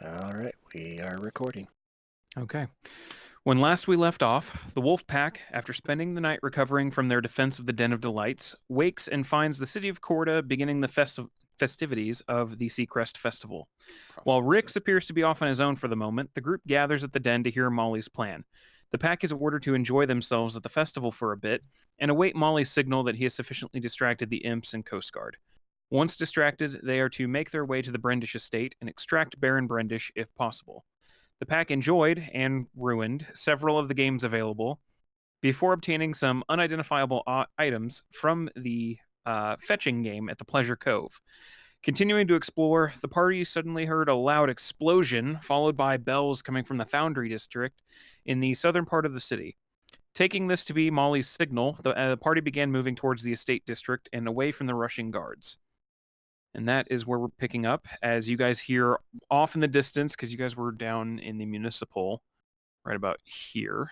All right, we are recording. Okay. When last we left off, the wolf pack, after spending the night recovering from their defense of the Den of Delights, wakes and finds the city of Corda beginning the festivities of the Seacrest Festival. While Rix appears to be off on his own for the moment, the group gathers at the den to hear Molly's plan. The pack is ordered to enjoy themselves at the festival for a bit and await Molly's signal that he has sufficiently distracted the imps and Coast Guard. Once distracted, they are to make their way to the Brendish estate and extract Baron Brendish if possible. The pack enjoyed and ruined several of the games available before obtaining some unidentifiable items from the fetching game at the Pleasure Cove. Continuing to explore, the party suddenly heard a loud explosion, followed by bells coming from the Foundry District in the southern part of the city. Taking this to be Molly's signal, the party began moving towards the estate district and away from the rushing guards. And that is where we're picking up as you guys hear off in the distance, because you guys were down in the municipal right about here.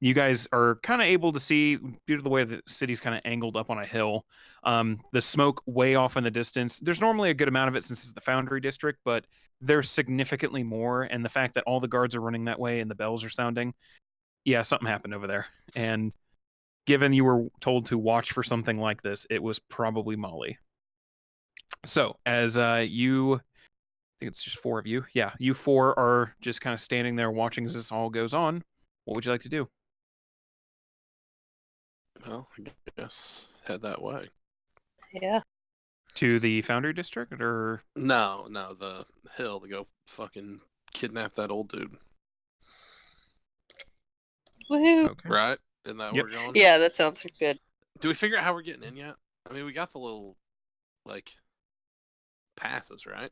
You guys are kind of able to see, due to the way the city's kind of angled up on a hill, the smoke way off in the distance. There's normally a good amount of it since it's the Foundry District, but there's significantly more. And the fact that all the guards are running that way and the bells are sounding, yeah, something happened over there. And given you were told to watch for something like this, it was probably Molly. So, as I think it's just four of you. Yeah, you four are just kind of standing there watching as this all goes on. What would you like to do? Well, I guess head that way. Yeah. To the Foundry District, or No, the hill to go fucking kidnap that old dude. Woohoo! okay? Right? Isn't that where Yep. we're going? Yeah, that sounds good. Do we figure out how we're getting in yet? I mean, we got the little, like, passes, right?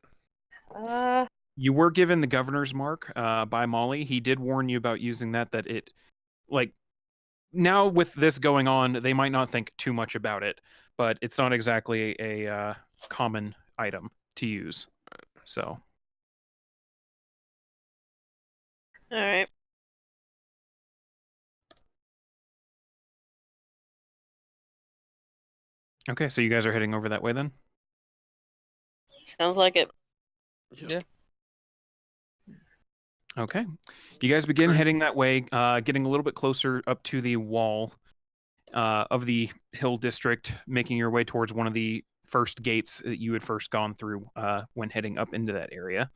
You were given the governor's mark by Molly. He did warn you about using that. That it, like, now with this going on, they might not think too much about it, but it's not exactly a common item to use. So, All right. okay, so you guys are heading over that way then? Sounds like it. Yeah. Okay. You guys begin heading that way, getting a little bit closer up to the wall of the hill district, making your way towards one of the first gates that you had first gone through when heading up into that area.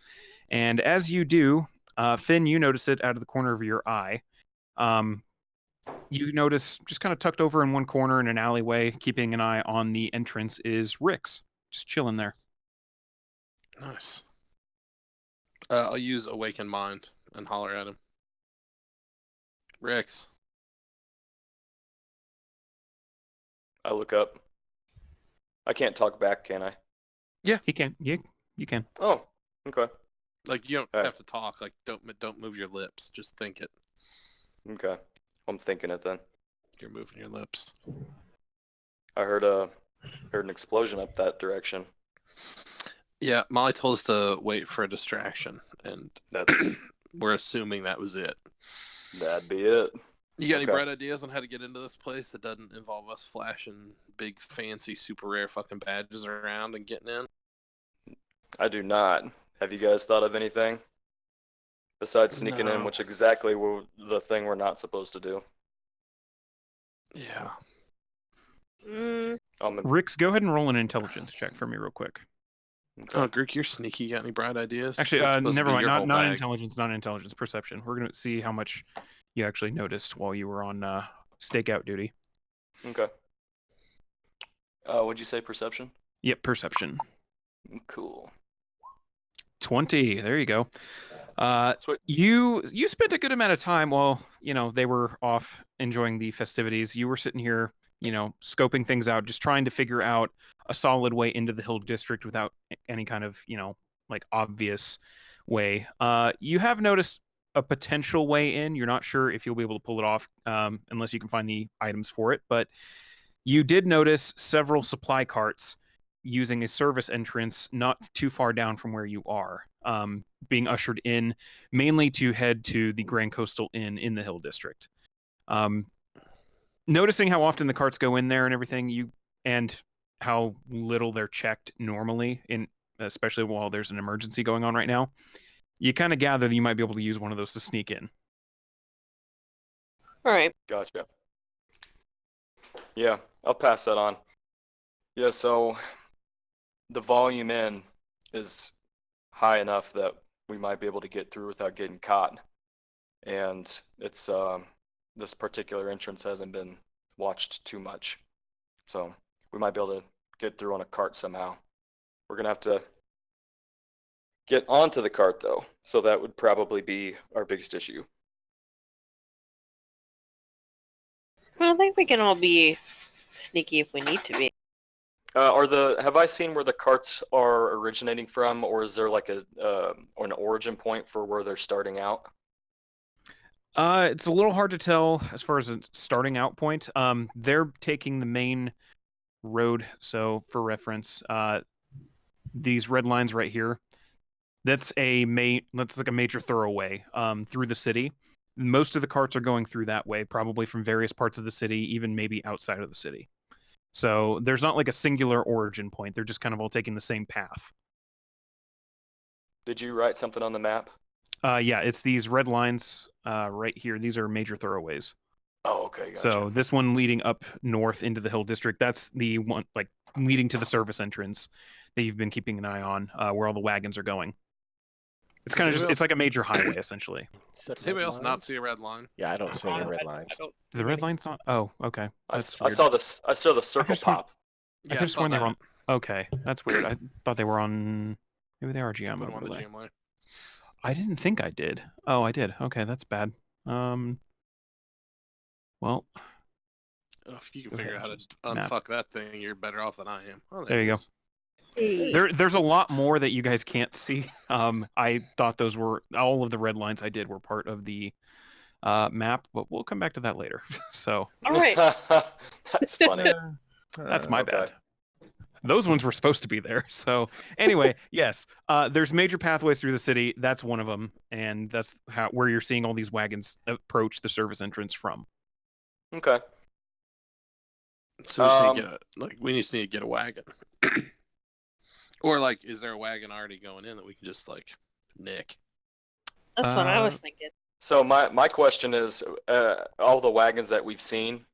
And as you do, Finn, you notice it out of the corner of your eye. You notice just kind of tucked over in one corner in an alleyway, keeping an eye on the entrance, is Rix, just chilling there. Nice. I'll use Awaken Mind and holler at him. Rix. I look up. I can't talk back, can I? Yeah, he can. Yeah, you can. Oh, okay. Like, you don't All right. have to talk. Like, don't move your lips. Just think it. Okay. I'm thinking it then. You're moving your lips. I heard an explosion up that direction. Yeah, Molly told us to wait for a distraction, and That's we're assuming that was it. that'd be it. You got any Okay. bright ideas on how to get into this place that doesn't involve us flashing big, fancy, super rare fucking badges around and getting in? I do not. Have you guys thought of anything? Besides sneaking in, No. which exactly the thing we're not supposed to do. Yeah. Rix, go ahead and roll an intelligence check for me real quick. Okay. Oh, Greek, you're sneaky. You got any bright ideas? Actually, That's supposed to never be mind. your whole Not bag. intelligence, not intelligence. Perception. We're going to see how much you actually noticed while you were on stakeout duty. Okay. Would you say perception? Yep, perception. Cool. 20. There you go. Sweet. You spent a good amount of time while, they were off enjoying the festivities. You were sitting here, scoping things out, just trying to figure out a solid way into the Hill District without any kind of, obvious way. You have noticed a potential way in. You're not sure if you'll be able to pull it off unless you can find the items for it. But you did notice several supply carts using a service entrance not too far down from where you are, being ushered in mainly to head to the Grand Coastal Inn in the Hill District. Noticing how often the carts go in there and everything, and how little they're checked normally, especially while there's an emergency going on right now. You kind of gather that you might be able to use one of those to sneak in. All right. Gotcha. Yeah, I'll pass that on. Yeah, so the volume in is high enough that we might be able to get through without getting caught. And it's this particular entrance hasn't been watched too much. So we might be able to get through on a cart somehow. We're gonna have to get onto the cart though, so that would probably be our biggest issue. Well, I think we can all be sneaky if we need to be. Have I seen where the carts are originating from, or is there like or an origin point for where they're starting out? It's a little hard to tell as far as a starting out point. They're taking the main road. So for reference, these red lines right here, that's like a major thoroughway through the city. Most of the carts are going through that way, probably from various parts of the city, even maybe outside of the city. So there's not like a singular origin point. They're just kind of all taking the same path. Did you write something on the map? Yeah, it's these red lines right here. These are major thoroughways. Oh, okay, gotcha. So this one leading up north into the Hill District, that's the one like leading to the service entrance that you've been keeping an eye on, where all the wagons are going. It's kind of just, it's like a major highway essentially. Does anybody else not see a red line? Yeah, I don't see any red lines. The red line's not. Oh, okay. I That's I weird. saw this. I saw the circle just want- pop. I could have sworn they were on. Okay, that's weird. I thought they were on. Maybe they are GM Put them on the overlay. GM line. I didn't think I did. Oh, I did. Okay, that's bad. Well, If you can Go figure ahead, out how to just map. unfuck that thing, you're better off than I am. Oh, There you it go. is. there's a lot more that you guys can't see. I thought those were all of the red lines I did were part of the map, but we'll come back to that later. So All right. That's funny. that's my Okay. bad. Those ones were supposed to be there. So anyway, yes, there's major pathways through the city. That's one of them, and that's where you're seeing all these wagons approach the service entrance from. Okay. So we just need to get we just need to get a wagon. Or like, is there a wagon already going in that we can just like nick? That's what I was thinking. So my question is, all the wagons that we've seen,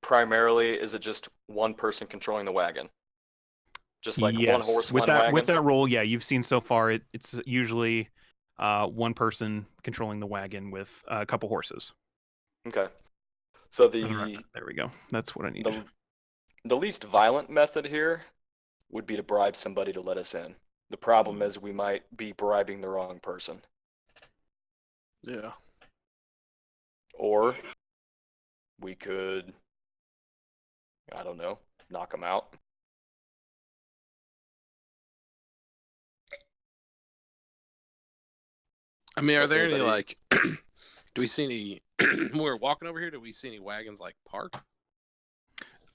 primarily, is it just one person controlling the wagon? Just like one horse, with one that wagon? with that role, yeah, you've seen so far. It's usually one person controlling the wagon with a couple horses. Okay. So There we go. That's what I needed. the least violent method here would be to bribe somebody to let us in. The problem is we might be bribing the wrong person. Yeah. Or we could, I don't know, knock them out. I mean, are Does there any anybody- like? Do we see any? When we're walking over here, do we see any wagons like parked?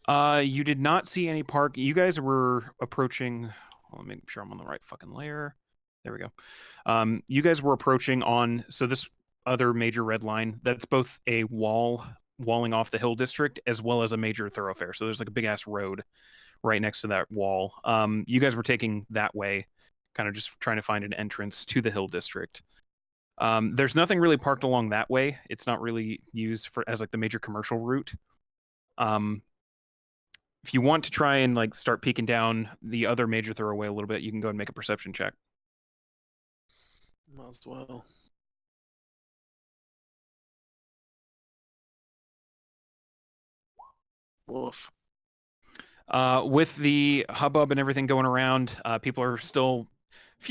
You did not see any park. You guys were approaching. Let me make sure I'm on the right fucking layer. There we go. You guys were approaching on. So this other major red line, that's both a walling off the Hill District as well as a major thoroughfare. So there's like a big ass road right next to that wall. You guys were taking that way, kind of just trying to find an entrance to the Hill District. There's nothing really parked along that way. It's not really used as like the major commercial route. If you want to try and like start peeking down the other major thoroughway a little bit, you can go and make a perception check. Might as well. Woof. With the hubbub and everything going around, a few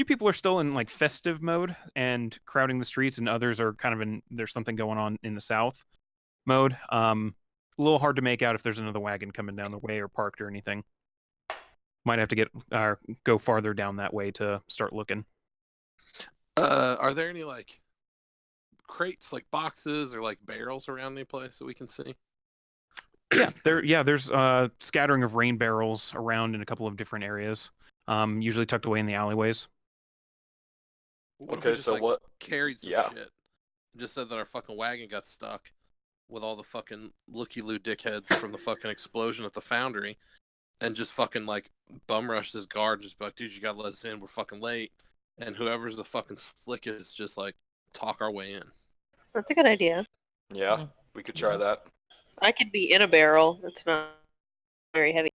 people are still in like festive mode and crowding the streets, and others are kind of there's something going on in the south mode. A little hard to make out if there's another wagon coming down the way or parked or anything. Might have to go farther down that way to start looking. Are there any like crates, like boxes or like barrels around any place that we can see? There's a scattering of rain barrels around in a couple of different areas, usually tucked away in the alleyways. What if Okay, we just, so like, what? carried some Yeah. shit? Just said that our fucking wagon got stuck with all the fucking looky-loo dickheads from the fucking explosion at the foundry, and just fucking like bum rush this guard and just be like, dude, you gotta let us in, we're fucking late. And whoever's the fucking slickest just like talk our way in. That's a good idea. Yeah, we could try that. I could be in a barrel. It's not very heavy.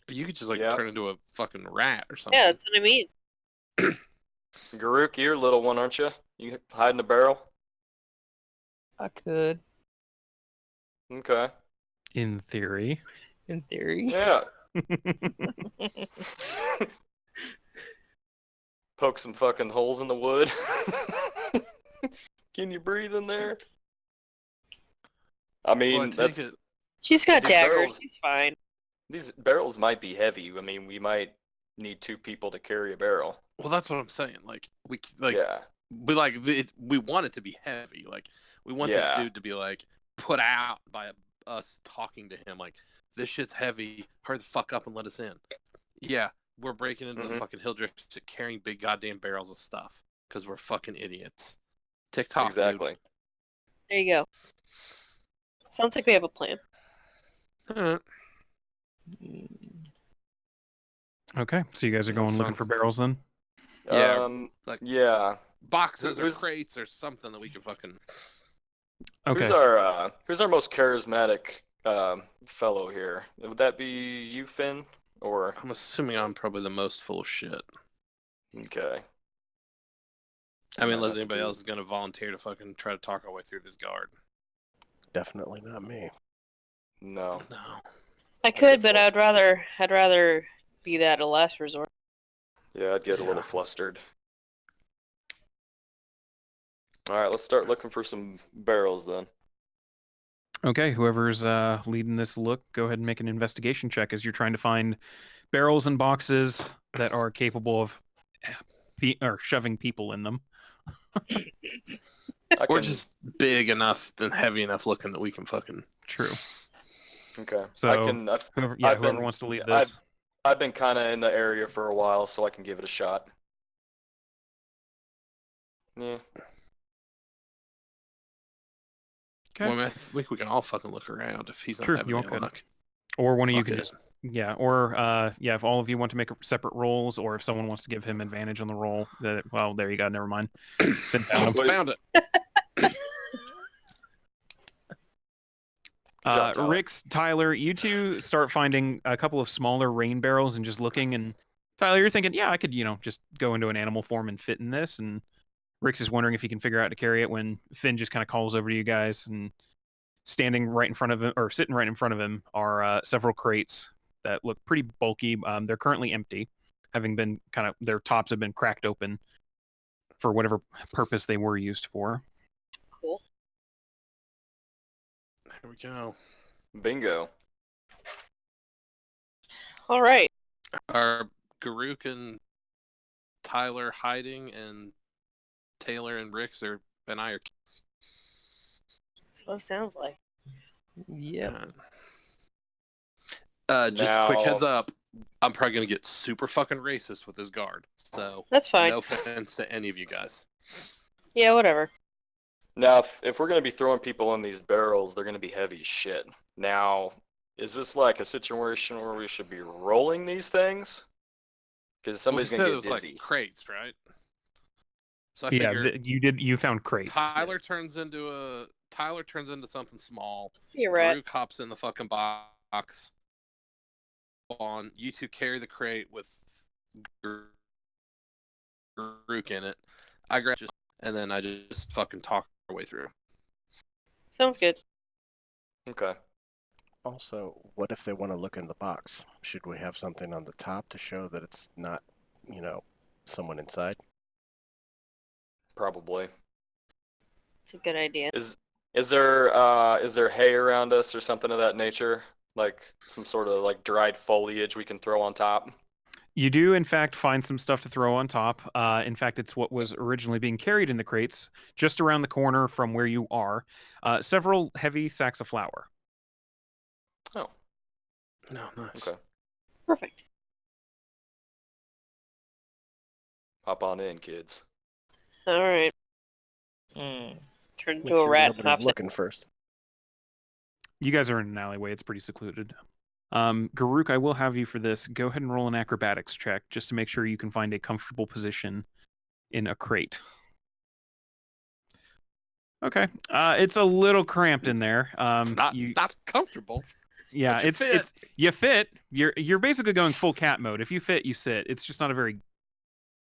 You could just like Yeah. turn into a fucking rat or something. Yeah, that's what I mean. Garuk, you're a little one, aren't you? You hide in a barrel? I could, Okay. In theory. in theory. Yeah. Poke some fucking holes in the wood. Can you breathe in there? I mean, Well, I take that's it- She's got These daggers. barrels- She's fine. these barrels might be heavy. I mean, we might need 2 people to carry a barrel. Well, that's what I'm saying. Like we Yeah. we want it to be heavy. Like we want this Yeah. dude to be like put out by us talking to him. Like this shit's heavy. Hurry the fuck up and let us in. Yeah, we're breaking into the Mhm. fucking hill district carrying big goddamn barrels of stuff because we're fucking idiots. TikTok, Exactly. There you go. Sounds like we have a plan. Dude. Alright. Okay, so you guys are Yeah, going so- looking for barrels then? Yeah, Like, like- yeah. Boxes or Who's- crates or something that we can fucking. Okay. Who's our most charismatic fellow here? Would that be you, Finn? Or I'm assuming I'm probably the most full of shit. okay. I mean, Might unless have to anybody be- else is gonna volunteer to fucking try to talk our way through this guard. Definitely not me. No. No. I get could, but I'd flustered. rather be that a last resort. Yeah, I'd get a little Yeah. flustered. All right, let's start looking for some barrels then. Okay, whoever's leading this look, go ahead and make an investigation check as you're trying to find barrels and boxes that are capable of shoving people in them. I Or can- just big enough and heavy enough looking that we can fucking. True. okay. So, Whoever, I've whoever been- wants to lead I've- this. I've been kind of in the area for a while, so I can give it a shot. Yeah. Okay. Well, I mean, I think we can all fucking look around if he's not True, having you all any could. luck. Or one of you Fuck can it. just or if all of you want to make separate rolls, or if someone wants to give him advantage on the roll, well, there you go. Never mind. Finn found him. Wait. Found it. Good job, Tyler. Rix, Tyler, you two start finding a couple of smaller rain barrels and just looking. And Tyler, you're thinking, yeah, I could, just go into an animal form and fit in this. And Rix is wondering if he can figure out how to carry it when Finn just kind of calls over to you guys. And standing right in front of him, or sitting right in front of him, are several crates that look pretty bulky. They're currently empty, having been their tops have been cracked open for whatever purpose they were used for. Cool. There we go. Bingo. All right. Are Garuk and Tyler hiding, and Taylor and Rix and I are. That's what it sounds like. Yep. Just quick Now- heads up. I'm probably gonna get super fucking racist with this guard. So That's fine. no offense to any of you guys. Yeah, whatever. Now, if we're going to be throwing people in these barrels, they're going to be heavy as shit. Now, is this like a situation where we should be rolling these things? Because somebody's Well, going you to said get it was dizzy. like crates, right? So I Yeah, figure you found crates. Tyler yes. turns into something small. You're right. Garuk hops in the fucking box. On you two carry the crate with Garuk in it. I grab just and then I just fucking talk our way through. Sounds good. Okay. Also, what if they want to look in the box? Should we have something on the top to show that it's not, someone inside? Probably. It's a good idea. Is there hay around us or something of that nature? Like some sort of like dried foliage we can throw on top? You do, in fact, find some stuff to throw on top. In fact, it's what was originally being carried in the crates, just around the corner from where you are. Several heavy sacks of flour. Oh, No, nice. okay. Perfect. Hop on in, kids. All right. Mm. Turn Make into a sure rat and nobody's hops in. looking first. You guys are in an alleyway. It's pretty secluded. Garuk, I will have you for this. Go ahead and roll an acrobatics check just to make sure you can find a comfortable position in a crate. Okay. It's a little cramped in there. It's not comfortable. Yeah, but you you fit. You're basically going full cat mode. If you fit, you sit. It's just not a very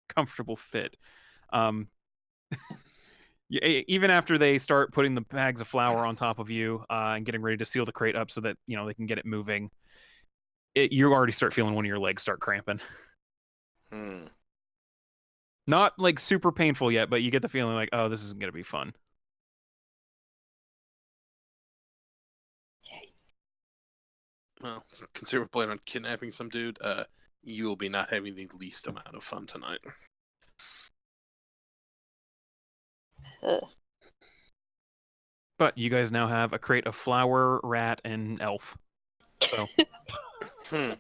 comfortable fit. Even after they start putting the bags of flour on top of you and getting ready to seal the crate up so that they can get it moving, you already start feeling one of your legs start cramping. Not like super painful yet, but you get the feeling like, oh, this isn't gonna be fun. Well, consider planning on kidnapping some dude. You will be not having the least amount of fun tonight. But you guys now have a crate of flour, rat, and elf. So. All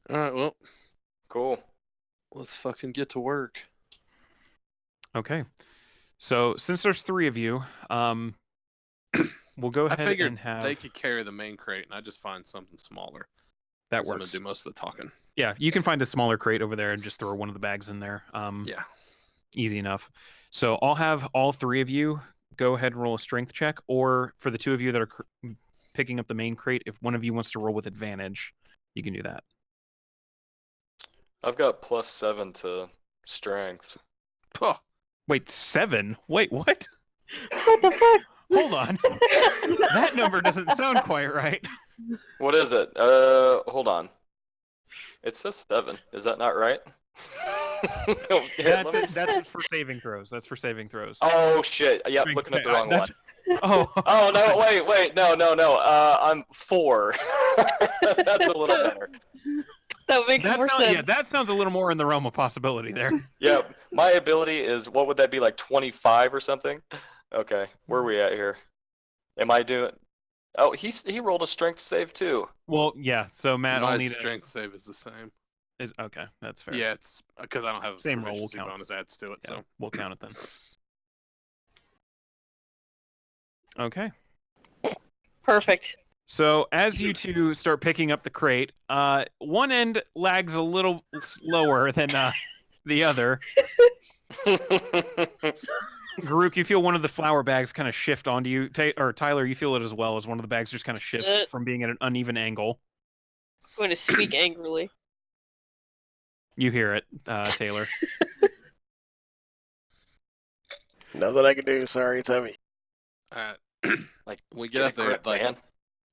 right, well, Cool. let's fucking get to work. Okay. So since there's 3 of you, we'll go ahead I figured and have... they could carry the main crate, and I just find something smaller. That I'm gonna works. do most of the talking. Yeah, you can find a smaller crate over there and just throw one of the bags in there. Yeah. Easy enough. So I'll have all 3 of you go ahead and roll a strength check, or for the 2 of you that are picking up the main crate, if one of you wants to roll with advantage, you can do that. I've got +7 to strength. Oh, Wait, 7? Wait, what? What the fuck? Hold on. That number doesn't sound quite right. What is it? Hold on. It says 7. Is that not right? That's for saving throws. That's for saving throws. Oh shit! Yep, Strength looking at the check. wrong one. Oh. Oh no! Wait! No! I'm 4. That's a little better. That makes more sense. Yeah, that sounds a little more in the realm of possibility there. Yeah, my ability is, what would that be, like 25 or something? Okay, where are we at here? Am I doing? Oh, he rolled a strength save too. Well, yeah. So Matt, my I'll need strength save is the same. Okay, that's fair. Yeah, it's because I don't have Same roll, we'll proficiency count. bonus adds to it, Yeah, so we'll count it then. Okay. Perfect. So as you 2 start picking up the crate, one end lags a little slower than the other. Garuk, you feel one of the flour bags kind of shift onto you. Or Tyler, you feel it as well, as one of the bags just kind of shifts from being at an uneven angle. I'm going to squeak angrily. You hear it, Taylor. Nothing I can do. Sorry, it's heavy. like when we get up there,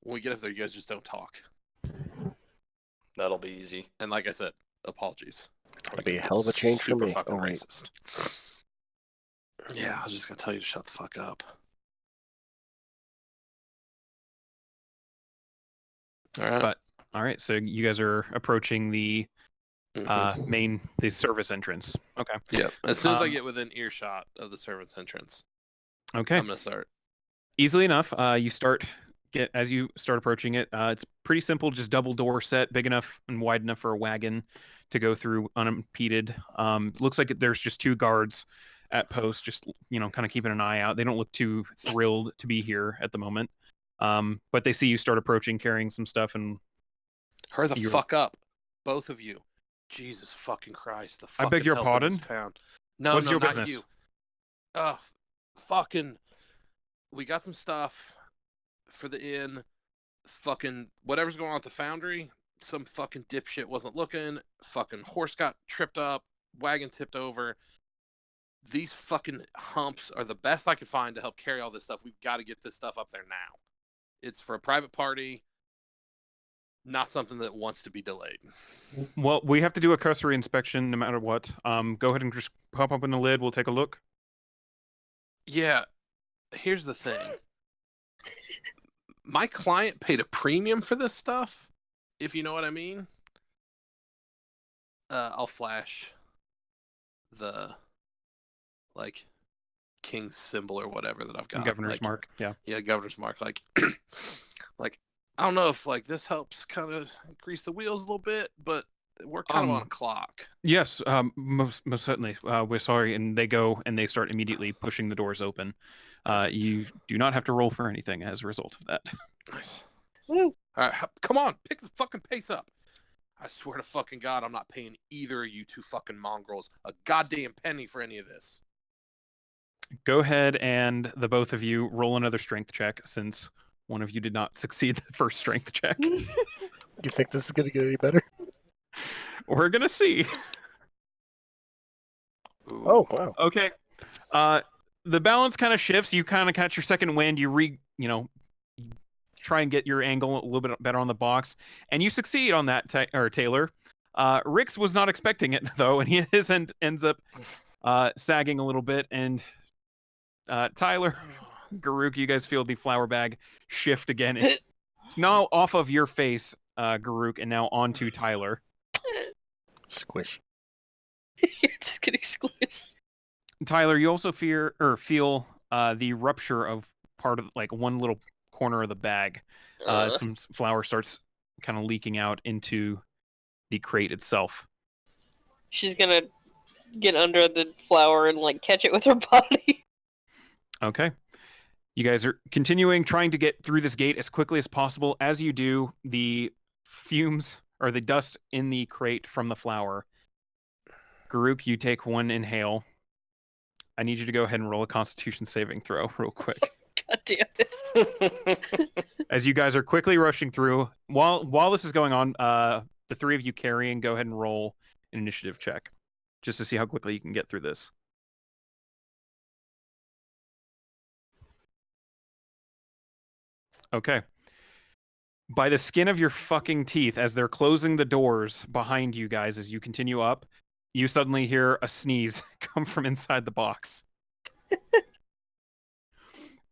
when we get up there, you guys just don't talk. That'll be easy. And like I said, apologies. That'd be a hell of a change for Super me. fucking Oh, wait. racist. Yeah, I was just gonna tell you to shut the fuck up. All right. All right, so you guys are approaching the the service entrance. Okay. Yeah. As soon as I get within earshot of the service entrance, Okay. I'm gonna start. Easily enough. As you start approaching it, it's pretty simple, just double door set, big enough and wide enough for a wagon to go through unimpeded. Looks like there's just 2 guards at post, just kind of keeping an eye out. They don't look too thrilled to be here at the moment. But they see you start approaching, carrying some stuff, and Hurry the fuck up, both of you. Jesus fucking Christ! I beg your pardon? Town. No, What's no, your not business? you. Oh, fucking. We got some stuff for the inn. Fucking whatever's going on at the foundry. Some fucking dipshit wasn't looking. Fucking horse got tripped up. Wagon tipped over. These fucking humps are the best I could find to help carry all this stuff. We've got to get this stuff up there now. It's for a private party. Not something that wants to be delayed. Well, we have to do a cursory inspection no matter what. Go ahead and just pop open the lid. We'll take a look. Yeah. Here's the thing. My client paid a premium for this stuff, if you know what I mean. I'll flash the king's symbol or whatever that I've got. Governor's mark. Yeah. Yeah, governor's mark. Like I don't know if this helps kind of increase the wheels a little bit, but We're kind of on a clock. Yes, most certainly. We're sorry, and they go and they start immediately pushing the doors open. You do not have to roll for anything as a result of that. Nice. Woo. All right, come on, pick the fucking pace up. I swear to fucking God, I'm not paying either of you two fucking mongrels a goddamn penny for any of this. Go ahead and the both of you roll another strength check, since one of you did not succeed the first strength check. You think this is going to get any better? We're gonna see. Ooh. Oh, wow. Okay. The balance kind of shifts. You kind of catch your second wind. You try and get your angle a little bit better on the box, and you succeed on that, Taylor. Rix was not expecting it though, and his end ends up sagging a little bit. And Tyler, Garuk, you guys feel the flour bag shift again. It's now off of your face, Garuk, and now onto Tyler. Squish. You're just getting squished. Tyler, you also feel the rupture of part of like one little corner of the bag. Some flour starts kind of leaking out into the crate itself. She's gonna get under the flour and like catch it with her body. Okay. You guys are continuing trying to get through this gate as quickly as possible. As you do, the fumes or the dust in the crate from the flour. Garuk, you take one inhale. I need you to go ahead and roll a Constitution saving throw real quick. God damn it. As you guys are quickly rushing through, while this is going on, the three of you carrying, go ahead and roll an initiative check, just to see how quickly you can get through this. Okay. By the skin of your fucking teeth, as they're closing the doors behind you guys as you continue up, you suddenly hear a sneeze come from inside the box.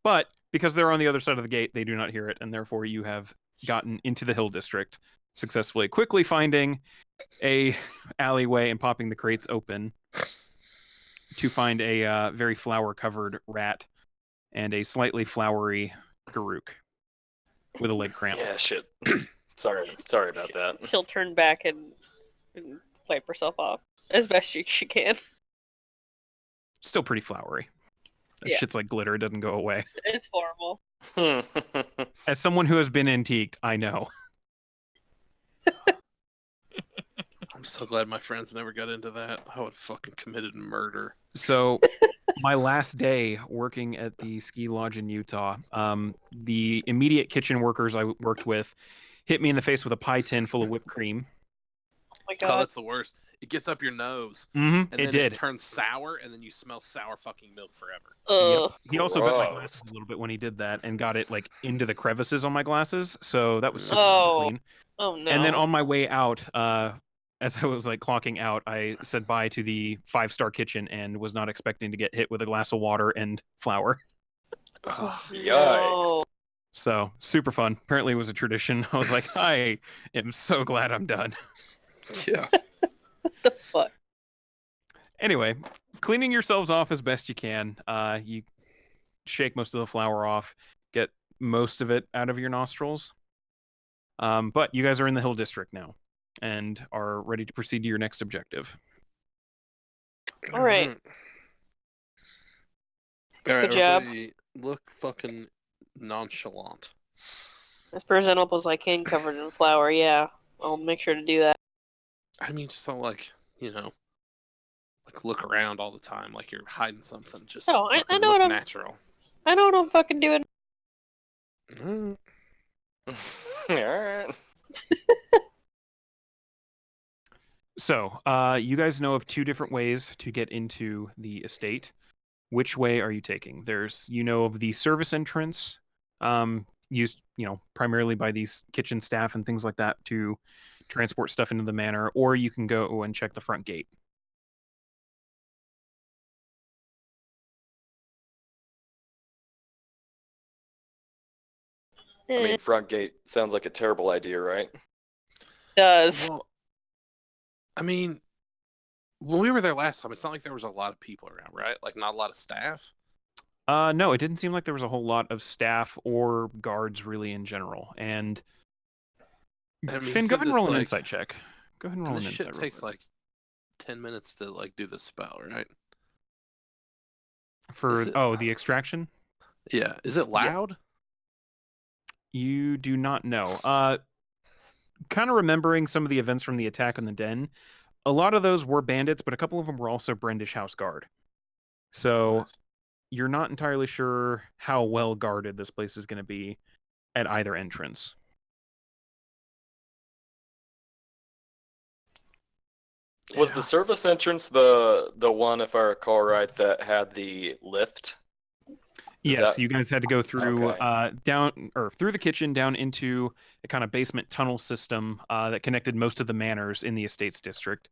But because they're on the other side of the gate, they do not hear it, and therefore you have gotten into the Hill District successfully, quickly finding a alleyway and popping the crates open to find a very flour-covered rat and a slightly floury Garuk with a leg cramp. Yeah, shit. Sorry about that. She'll turn back and wipe herself off as best she can. Still pretty floury. That Yeah. shit's like glitter, it doesn't go away. It's horrible. As someone who has been antiqued, I know. I'm so glad my friends never got into that. I would have fucking committed murder. So, my last day working at the ski lodge in Utah, the immediate kitchen workers I worked with hit me in the face with a pie tin full of whipped cream. Oh my Oh, god. that's the worst. It gets up your nose, Mm-hmm, and it then did. it turns sour, and then you smell sour fucking milk forever. Ugh. He also bit my Gross. glasses a little bit when he did that and got it like into the crevices on my glasses, so that was super Oh. clean. Oh no. And then on my way out, as I was like clocking out, I said bye to the 5-star kitchen and was not expecting to get hit with a glass of water and flour. Ugh. No. So super fun. Apparently it was a tradition. I was like, I am so glad I'm done. Yeah. What the fuck? Anyway, cleaning yourselves off as best you can. You shake most of the flour off, get most of it out of your nostrils. But you guys are in the Hill District now and are ready to proceed to your next objective. All right. All right, Good job. everybody look fucking nonchalant. As presentable as I can, covered in flour. Yeah, I'll make sure to do that. I mean, just don't like look around all the time like you're hiding something. Just Oh, I fucking know look what I'm- natural. I know what I'm fucking doing. Mm. Alright. So, you guys know of 2 different ways to get into the estate. Which way are you taking? You know of the service entrance, used, primarily by these kitchen staff and things like that to transport stuff into the manor, or you can go and check the front gate. I mean, front gate sounds like a terrible idea, right? Does. Well, I mean, when we were there last time, it's not like there was a lot of people around, right? Like, not a lot of staff. No, it didn't seem like there was a whole lot of staff or guards really in general. And I mean, Finn, you go said ahead and this, roll an like- insight check. Go ahead and roll And an this shit insight. takes like 10 minutes to like do the spell, right? For is it- the extraction. Yeah. Is it loud? You do not know. Kind of remembering some of the events from the attack on the den. A lot of those were bandits, but a couple of them were also Brendish House Guard. So Nice. you're not entirely sure how well guarded this place is going to be at either entrance. Was the service entrance the one, if I recall right, that had the lift? Yes, you guys had to go through Okay. down or through the kitchen down into a kind of basement tunnel system that connected most of the manors in the estates district,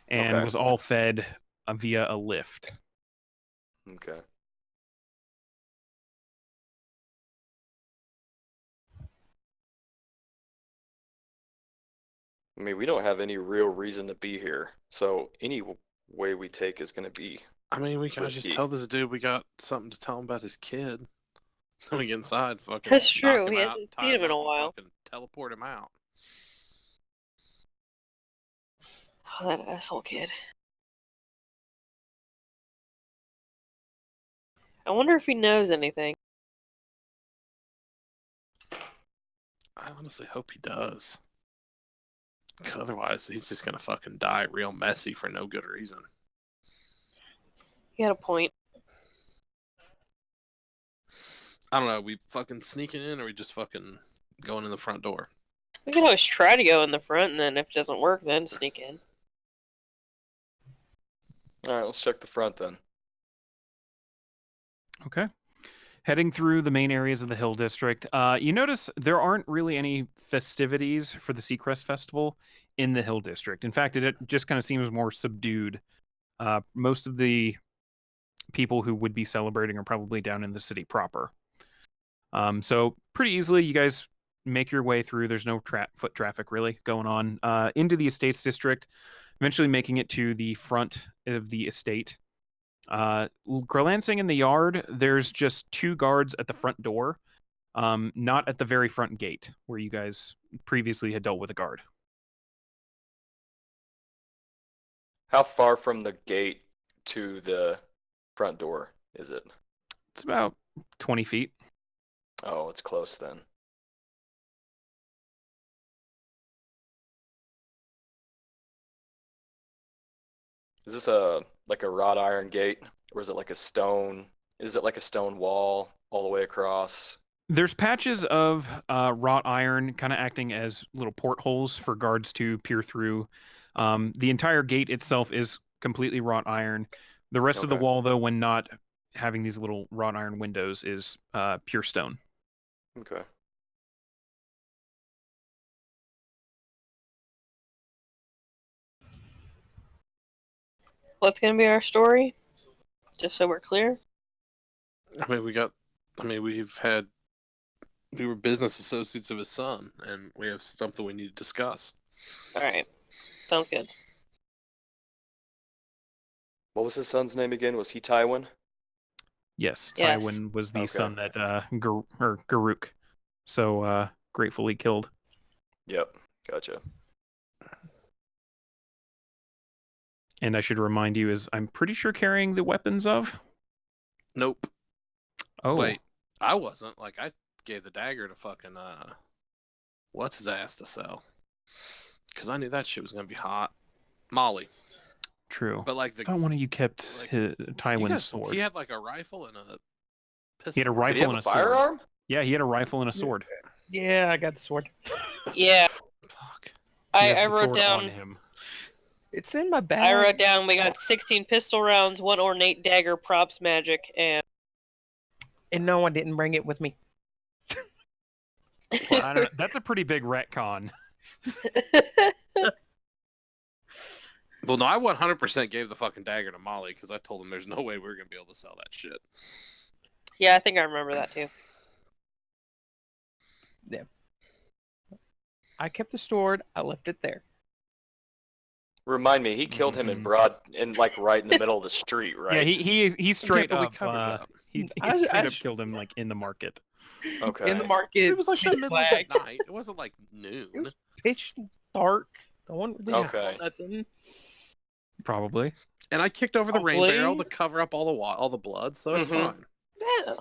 and Okay. was all fed via a lift. Okay. I mean, we don't have any real reason to be here, so any way we take is going to be. I mean, we gotta just Risky. tell this dude we got something to tell him about his kid. When we get inside, fucking That's knock true, him he out, hasn't tie seen him in up, a and while. fucking teleport him out. Oh, that asshole kid. I wonder if he knows anything. I honestly hope he does. Because otherwise, he's just gonna fucking die real messy for no good reason. He had a point. I don't know. We fucking sneaking in, or we just fucking going in the front door? We can always try to go in the front, and then if it doesn't work, then sneak in. All right, let's check the front then. Okay. Heading through the main areas of the Hill District, you notice there aren't really any festivities for the Seacrest Festival in the Hill District. In fact, it just kind of seems more subdued. Most of the people who would be celebrating are probably down in the city proper. So pretty easily, you guys make your way through. There's no foot traffic really going on into the Estates District, eventually making it to the front of the estate. Glancing in the yard, there's just 2 guards at the front door, not at the very front gate where you guys previously had dealt with a guard. How far from the gate to the front door is it? It's about 20 feet. Oh, it's close then. Is this like a wrought iron gate, or is it like a stone? Is it like a stone wall all the way across? There's patches of wrought iron kind of acting as little portholes for guards to peer through. The entire gate itself is completely wrought iron. The rest of the Okay. wall, though, when not having these little wrought iron windows, is pure stone. Okay. What's gonna be our story? Just so we're clear. I mean, we were business associates of his son, and we have something we need to discuss. Alright. Sounds good. What was his son's name again? Was he Tywin? Yes, Yes. Tywin was the Okay. son that Garuk so gratefully killed. Yep. Gotcha. And I should remind you, is I'm pretty sure carrying the weapons of. Nope. Oh, Wait, I wasn't. Like, I gave the dagger to fucking what's his ass to sell? Because I knew that shit was gonna be hot. Molly. true. But like I thought one of you kept like, Tywin's sword. He had like a rifle and a pistol. He had a right? Did he rifle have and a a sword. firearm? Yeah, he had a rifle and a sword. Yeah, I got the sword. Yeah, Fuck. He I has the wrote sword on down. him. It's in my bag. I wrote down. We got 16 pistol rounds, 1 ornate dagger, props, magic, and. And no, I didn't bring it with me. Well, I don't know. That's a pretty big retcon. Well, no, I 100% gave the fucking dagger to Molly because I told him there's no way we were gonna be able to sell that shit. Yeah, I think I remember that too. I kept the sword. I left it there. Remind me, he killed him in like right in the middle of the street, right? Yeah, he straight but we up. covered it up. He I straight up sh- killed him like in the market. Okay. In the market. It was like the middle of flag. the night. It wasn't like noon. It was pitch dark. Don't release Okay. nothing. Probably. And I kicked over the rain Hopefully. barrel to cover up all the blood, so it's Mhm. fine. Yeah.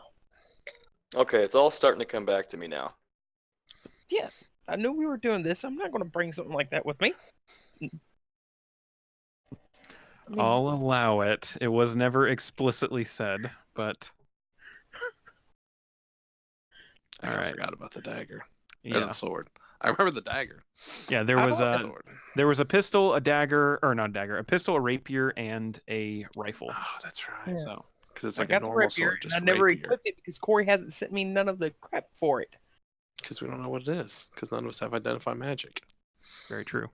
Okay, it's all starting to come back to me now. Yeah, I knew we were doing this. I'm not going to bring something like that with me. I mean, I'll allow it. It was never explicitly said, but I All right. forgot about the dagger. Or yeah. the sword. I remember the dagger. Yeah, there I was want the a sword. there was a pistol, a dagger, or not a dagger, a pistol, a rapier, and a rifle. Oh, that's right. Yeah. So Because it's I like a got the normal rapier, sword, and just I never rapier. equipped it because Corey hasn't sent me none of the crap for it. Because we don't know what it is. Because none of us have identify magic. very true.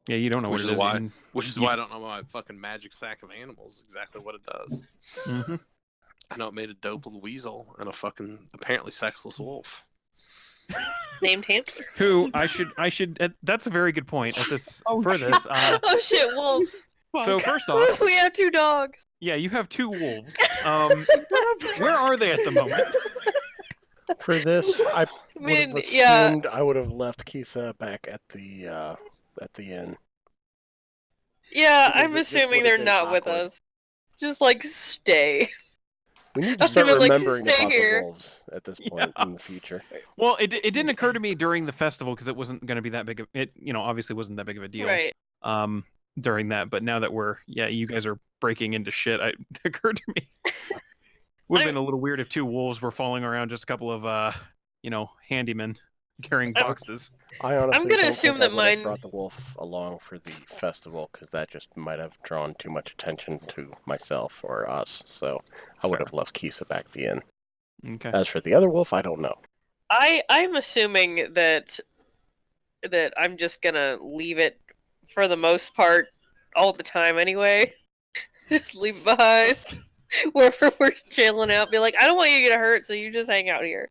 Yeah, you don't know Which what is it is. why- even- Which is Yeah. why I don't know my fucking magic sack of animals exactly what it does. Mhm. I know it made a dope little weasel and a fucking apparently sexless wolf. Named Hamster. Who I should that's a very good point at this Oh, for shit. this. Oh shit, wolves. So first off, We have 2 dogs. yeah, you have 2 wolves. Where are they at the moment? For this, I I would have mean, yeah, assumed I would have left Kisa back at the inn. yeah. Because I'm it just assuming would've they're been not with awkward. us. Just like stay. We need to I'm start gonna, like, remembering stay about here. the wolves at this point in the future. Well, it didn't occur to me during the festival because it wasn't going to be that big of it. Obviously wasn't that big of a deal. Right. During that, but now that you guys are breaking into shit, it occurred to me. Would have been a little weird if 2 wolves were following around just a couple of handymen carrying boxes. I honestly gonna don't assume think I that would have mine- brought the wolf along for the festival because that just might have drawn too much attention to myself or us. So I would have left Kisa back at the inn. Okay. As for the other wolf, I don't know. I'm assuming that I'm just gonna leave it for the most part all the time anyway. Just leave it behind. Wherever we're chilling out, be like, I don't want you to get hurt, so you just hang out here.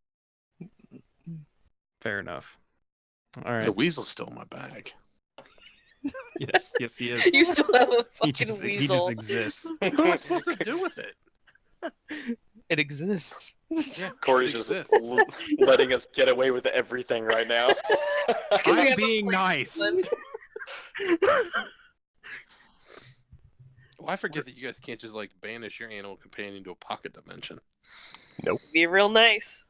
Fair enough. All right. The weasel's still in my bag. Yes, he is. You still have a He fucking just weasel. exists. What am I supposed to do with it? It exists. Yeah, Corey's it just exists. letting us get away with everything right now. we I'm have a being place nice. one. Well, I forget that you guys can't just like banish your animal companion to a pocket dimension. Be real nice.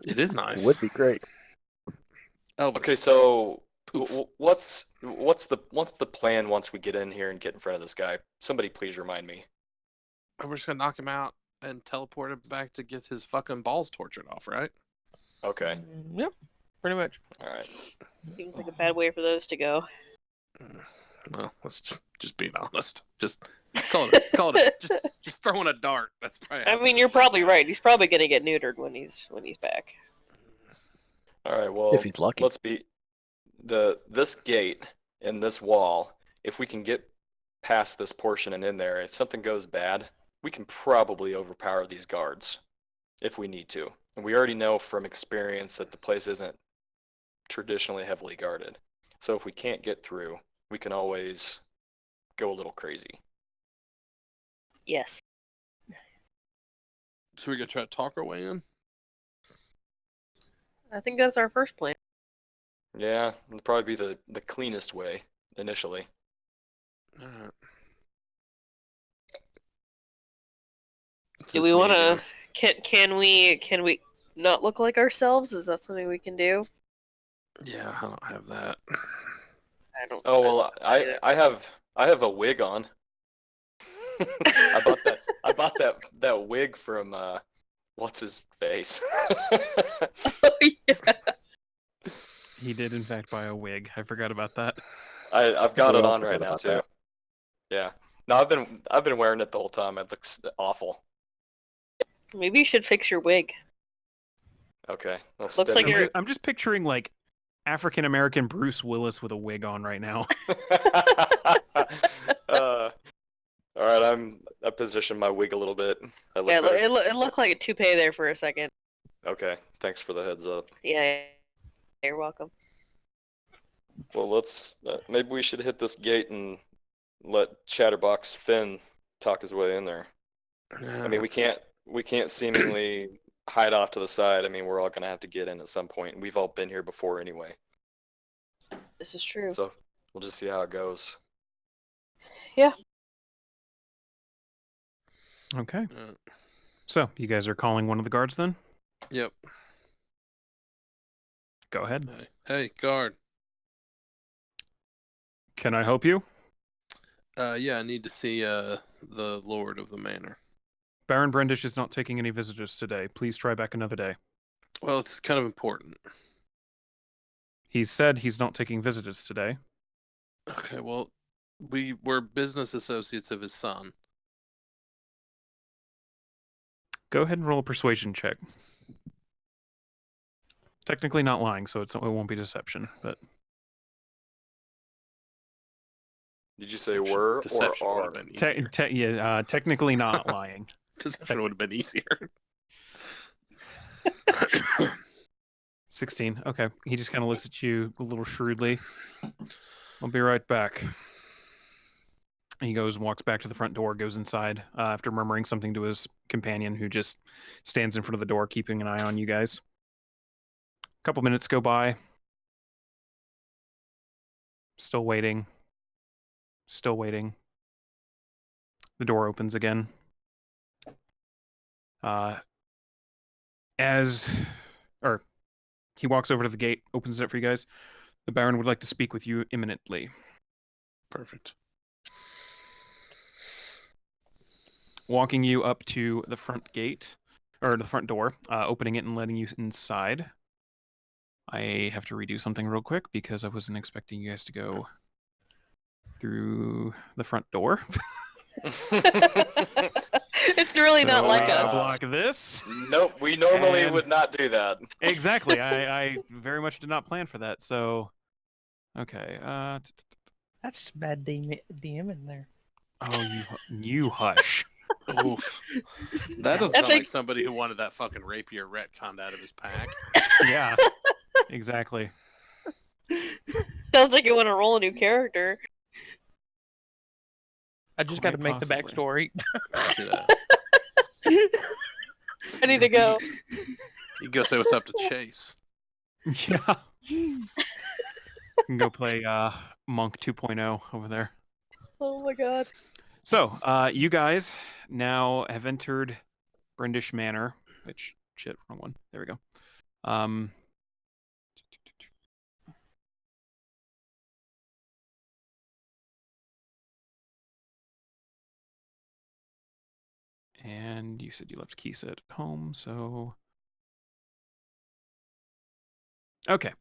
It is nice. Would be great. Elvis. Okay, so Poof. what's the plan once we get in here and get in front of this guy? Somebody please remind me. We're just gonna knock him out and teleport him back to get his fucking balls tortured off, right? Okay, Yep, pretty much. all right. Seems like a bad way for those to go. Well, let's just being honest. Just call it. Just throwing a dart. That's probably. I mean, you're probably right. He's probably gonna get neutered when he's back. All right, well, If he's lucky. let's be this gate and this wall. If we can get past this portion and in there, if something goes bad, we can probably overpower these guards if we need to. And we already know from experience that the place isn't traditionally heavily guarded. So if we can't get through, we can always go a little crazy. Yes. So we're gonna try to talk our way in. I think that's our first plan. Yeah, it'll probably be the cleanest way initially. Alright. Do we want to? Can we not look like ourselves? Is that something we can do? Yeah, I don't have that. I don't. Oh well, either. I have a wig on. I bought that wig from what's his face. Oh, yeah. He did in fact buy a wig. I forgot about that. I've got We it all on right forgot now about too. that. Yeah. No, I've been wearing it the whole time. It looks awful. Maybe you should fix your wig. Okay. I'll Looks steady like you're- it. I'm just picturing like African American Bruce Willis with a wig on right now. All right, I positioned my wig a little bit. I look Yeah, better. it looked like a toupee there for a second. Okay, thanks for the heads up. Yeah, you're welcome. Well, let's maybe we should hit this gate and let Chatterbox Finn talk his way in there. I mean, we can't seemingly hide off to the side. I mean, we're all gonna have to get in at some point. We've all been here before anyway. This is true. So we'll just see how it goes. Yeah. Okay. So, you guys are calling one of the guards then? Yep. Go ahead. Hey, guard. Can I help you? Yeah, I need to see the lord of the manor. Baron Brendish is not taking any visitors today. Please try back another day. Well, it's kind of important. He said he's not taking visitors today. Okay, well, we're business associates of his son. Go ahead and roll a persuasion check. Technically not lying, so it won't be deception, but... Did you say were Deception or would are? have been easier. Technically not lying. Deception would have been easier. 16. Okay. He just kind of looks at you a little shrewdly. I'll be right back. He goes and walks back to the front door, goes inside after murmuring something to his companion, who just stands in front of the door, keeping an eye on you guys. A couple minutes go by. Still waiting. Still waiting. The door opens again. He walks over to the gate, opens it up for you guys. The Baron would like to speak with you imminently. Perfect. Walking you up to the front gate, or the front door, opening it and letting you inside. I have to redo something real quick because I wasn't expecting you guys to go through the front door. It's really not like us. Block this. Nope, we normally would not do that. Exactly. I very much did not plan for that. So, okay. That's just bad DM in there. Oh, you hush. Oof. That doesn't sound like somebody who wanted that fucking rapier retconned out of his pack. Yeah, exactly. Sounds like you want to roll a new character. I just got to make the backstory. I need to go. You go say what's up to Chase. Yeah. You can go play Monk 2.0 over there. Oh my god. So, you guys now have entered Brendish Manor, which, shit, wrong one. There we go. And you said you left Kisa at home, so... Okay.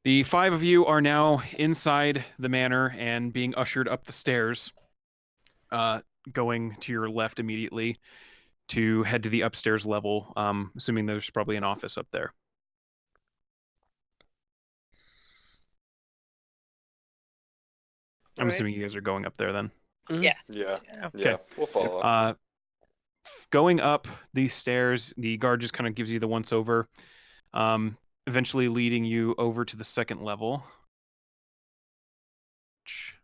The 5 of you are now inside the manor and being ushered up the stairs, going to your left immediately to head to the upstairs level, assuming there's probably an office up there. I'm assuming you guys are going up there then. Yeah. Yeah, Okay. we'll follow. Going up these stairs, the guard just kind of gives you the once over, eventually leading you over to the second level. Which,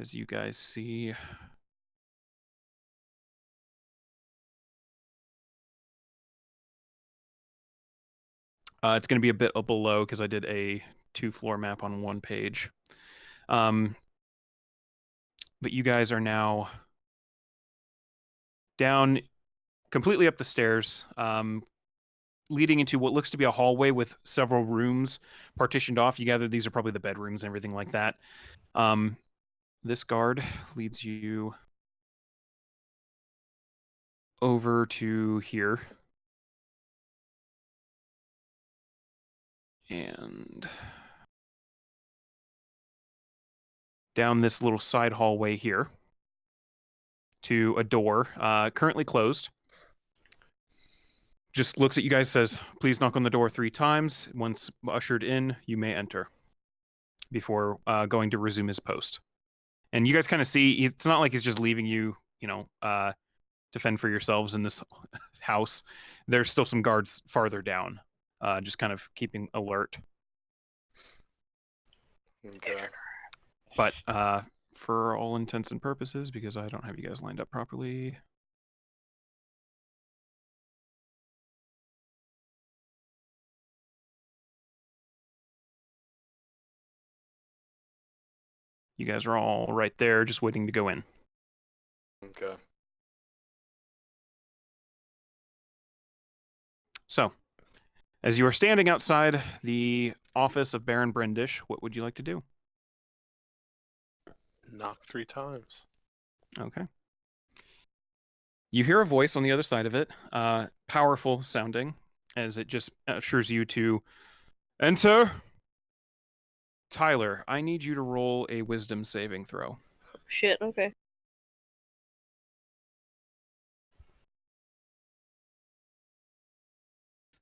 as you guys see, it's going to be a bit below because I did a 2-floor map on one page. But you guys are now down completely up the stairs, leading into what looks to be a hallway with several rooms partitioned off. You gather these are probably the bedrooms and everything like that. This guard leads you over to here. And down this little side hallway here to a door, currently closed. Just looks at you guys, says, please knock on the door 3 times. Once ushered in, you may enter before going to resume his post. And you guys kind of see, it's not like he's just leaving you, to fend for yourselves in this house. There's still some guards farther down, just kind of keeping alert. Okay. But for all intents and purposes, because I don't have you guys lined up properly, You guys are all right there, just waiting to go in. Okay. So, as you are standing outside the office of Baron Brendish, what would you like to do? Knock 3 times. Okay. You hear a voice on the other side of it, powerful sounding, as it just assures you to enter. Tyler, I need you to roll a wisdom saving throw. Shit, okay.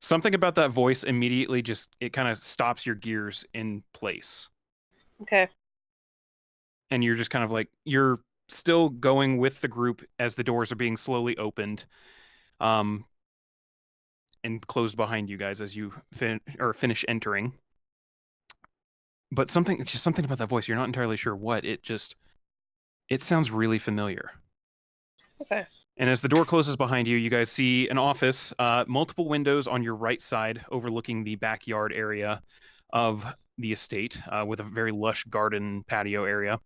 Something about that voice immediately it kind of stops your gears in place. Okay. And you're just kind of like, you're still going with the group as the doors are being slowly opened and closed behind you guys as you finish entering. But just something about that voice, you're not entirely sure what. It sounds really familiar. Okay. And as the door closes behind you, you guys see an office, multiple windows on your right side overlooking the backyard area of the estate with a very lush garden patio area.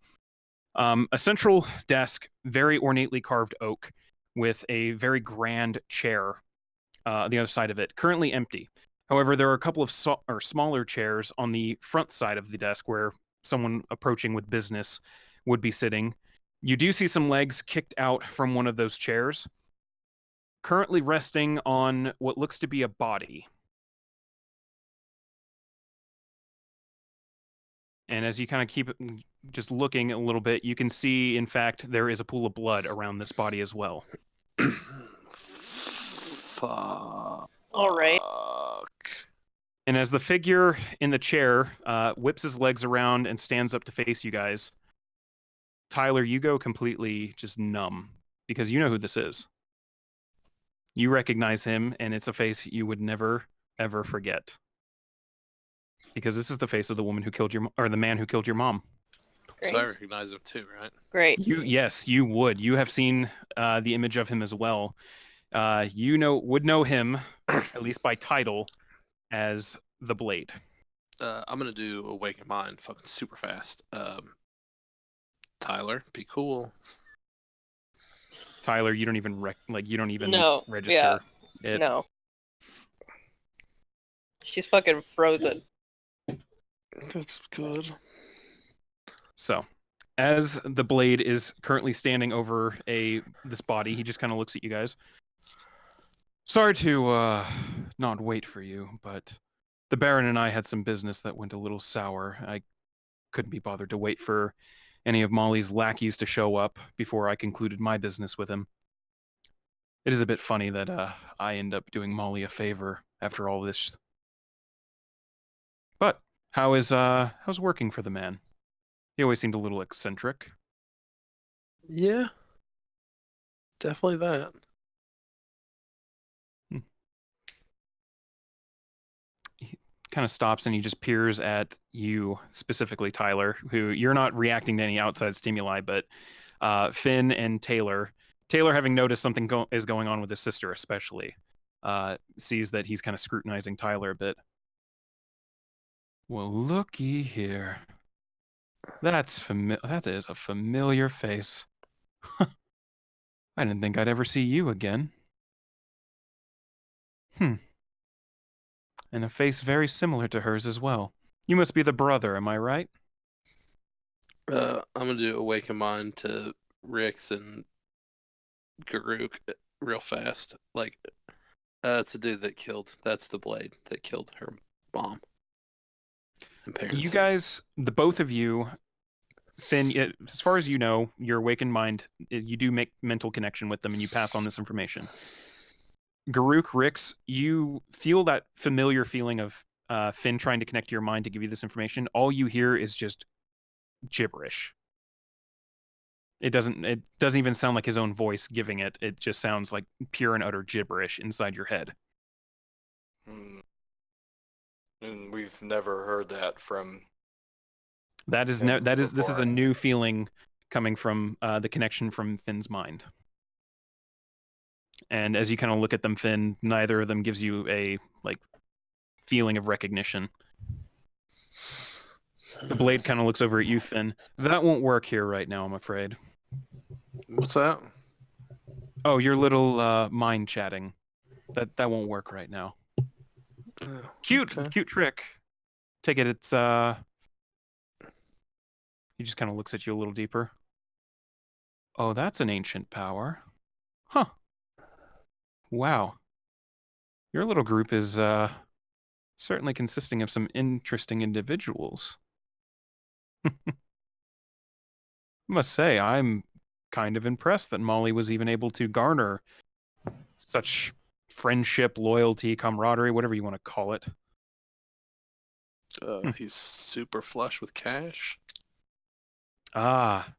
A central desk, very ornately carved oak, with a very grand chair on the other side of it, currently empty. However, there are a couple of smaller chairs on the front side of the desk where someone approaching with business would be sitting. You do see some legs kicked out from one of those chairs, currently resting on what looks to be a body. And as you kind of keep just looking a little bit, you can see, in fact, there is a pool of blood around this body as well. Fuck. All right. And as the figure in the chair whips his legs around and stands up to face you guys, Tyler, you go completely just numb because you know who this is. You recognize him, and it's a face you would never, ever forget. Because this is the face of the woman who killed the man who killed your mom. Great. So I recognize him too, right? Great. Yes, you would. You have seen the image of him as well. Would know him, at least by title, as the Blade. I'm gonna do Awaken Mind fucking super fast. Tyler, be cool. Tyler, you don't even No, register it. No. She's fucking frozen. That's good. So, as the Blade is currently standing over this body, he just kind of looks at you guys. Sorry to not wait for you, but the Baron and I had some business that went a little sour. I couldn't be bothered to wait for any of Molly's lackeys to show up before I concluded my business with him. It is a bit funny that I end up doing Molly a favor after all this. But how's working for the man? He always seemed a little eccentric. Yeah. Definitely that. He kind of stops and he just peers at you, specifically Tyler, who you're not reacting to any outside stimuli, but Finn and Taylor, having noticed something is going on with his sister especially, sees that he's kind of scrutinizing Tyler a bit. Well, looky here. That is a familiar face. I didn't think I'd ever see you again. And a face very similar to hers as well. You must be the brother, am I right? I'm gonna do Awaken Mind to Rix and Garuk real fast. Like, it's the dude that's the Blade that killed her mom and parents. You guys, the both of you, Finn, as far as you know, your awakened mind, you do make mental connection with them and you pass on this information. Garuk, Rix, you feel that familiar feeling of Finn trying to connect to your mind to give you this information. All you hear is just gibberish. It doesn't even sound like his own voice giving it. It just sounds like pure and utter gibberish inside your head. And we've never heard that from. This is a new feeling coming from the connection from Finn's mind. And as you kind of look at them, Finn, neither of them gives you a feeling of recognition. The blade kind of looks over at you, Finn. That won't work here right now, I'm afraid. What's that? Oh, your little mind chatting. That won't work right now. Cute trick. Take it. It's He just kind of looks at you a little deeper. Oh, that's an ancient power. Huh. Wow. Your little group is certainly consisting of some interesting individuals. I must say, I'm kind of impressed that Molly was even able to garner such friendship, loyalty, camaraderie, whatever you want to call it. He's super flush with cash. Ah.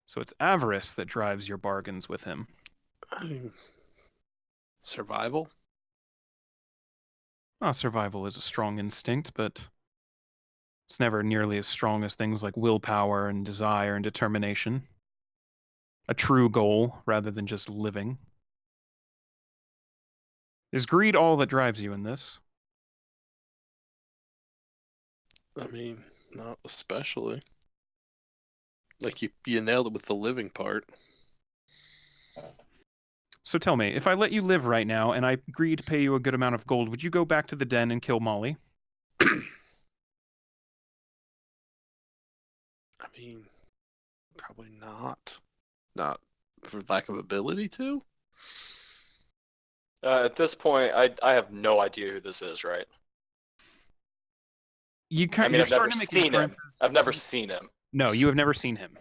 So it's avarice that drives your bargains with him. I mean, survival? Survival is a strong instinct, but it's never nearly as strong as things like willpower and desire and determination. A true goal rather than just living. Is greed all that drives you in this? I mean, not especially. Like, you nailed it with the living part. So tell me, if I let you live right now and I agree to pay you a good amount of gold, would you go back to the den and kill Molly? I mean, probably not. Not for lack of ability to. At this point, I have no idea who this is, right? You're I've never starting to make seen him. inferences. I've never seen him. No, you have never seen him.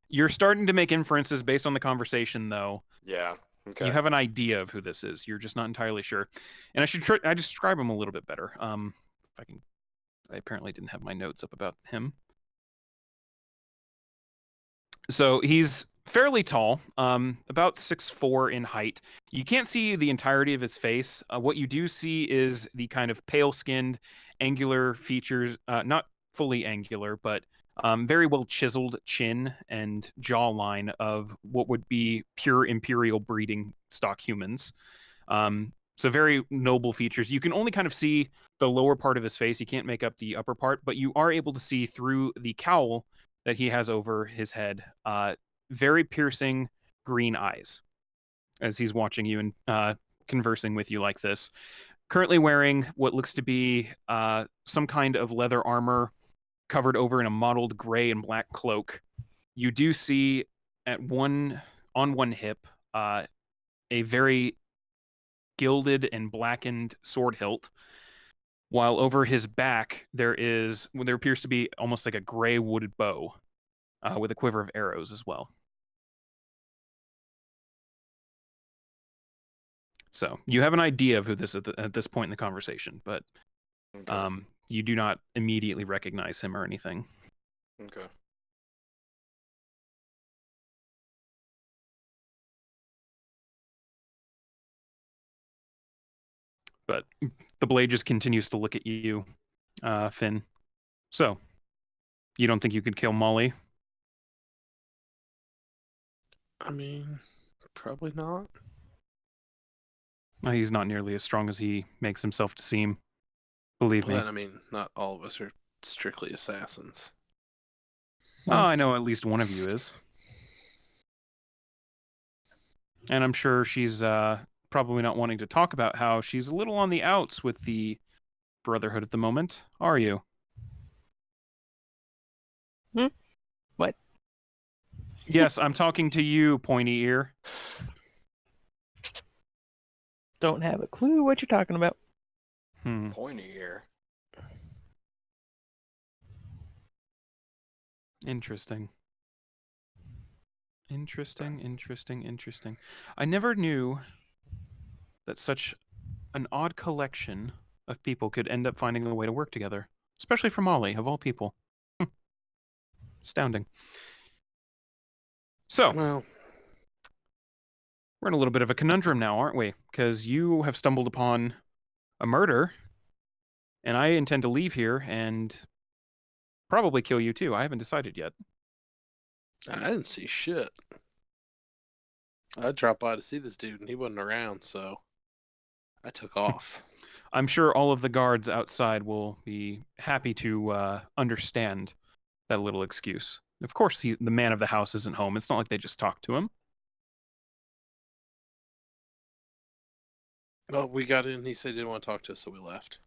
You're starting to make inferences based on the conversation, though. Yeah. Okay. You have an idea of who this is. You're just not entirely sure. And I should I describe him a little bit better. If I can. I apparently didn't have my notes up about him. So he's fairly tall, about 6'4" in height. You can't see the entirety of his face. What you do see is the kind of pale-skinned, angular features, not fully angular, but very well chiseled chin and jawline of what would be pure imperial breeding stock humans. So very noble features. You can only kind of see the lower part of his face. You can't make up the upper part, but you are able to see through the cowl that he has over his head. Very piercing green eyes as he's watching you and conversing with you like this. Currently wearing what looks to be some kind of leather armor covered over in a mottled gray and black cloak. You do see on one hip a very gilded and blackened sword hilt, while over his back there appears to be almost like a gray wooded bow with a quiver of arrows as well. So you have an idea of who this is at this point in the conversation, but Okay. you do not immediately recognize him or anything. Okay. But the blade just continues to look at you, Finn. So, you don't think you could kill Molly? I mean, probably not. He's not nearly as strong as he makes himself to seem. Believe me. But I mean, not all of us are strictly assassins. Oh, I know at least one of you is. And I'm sure she's probably not wanting to talk about how she's a little on the outs with the Brotherhood at the moment, are you? What? Yes, I'm talking to you, pointy ear. Don't have a clue what you're talking about. Pointy ear. Interesting. I never knew that such an odd collection of people could end up finding a way to work together. Especially for Molly, of all people. Astounding. So, Well, we're in a little bit of a conundrum now, aren't we? Because you have stumbled upon a murder, and I intend to leave here and probably kill you too. I haven't decided yet. I didn't see shit. I dropped by to see this dude, and he wasn't around, so I took off. I'm sure all of the guards outside will be happy to understand that little excuse. Of course, the man of the house isn't home. It's not like they just talked to him. Well, we got in. He said he didn't want to talk to us, so we left.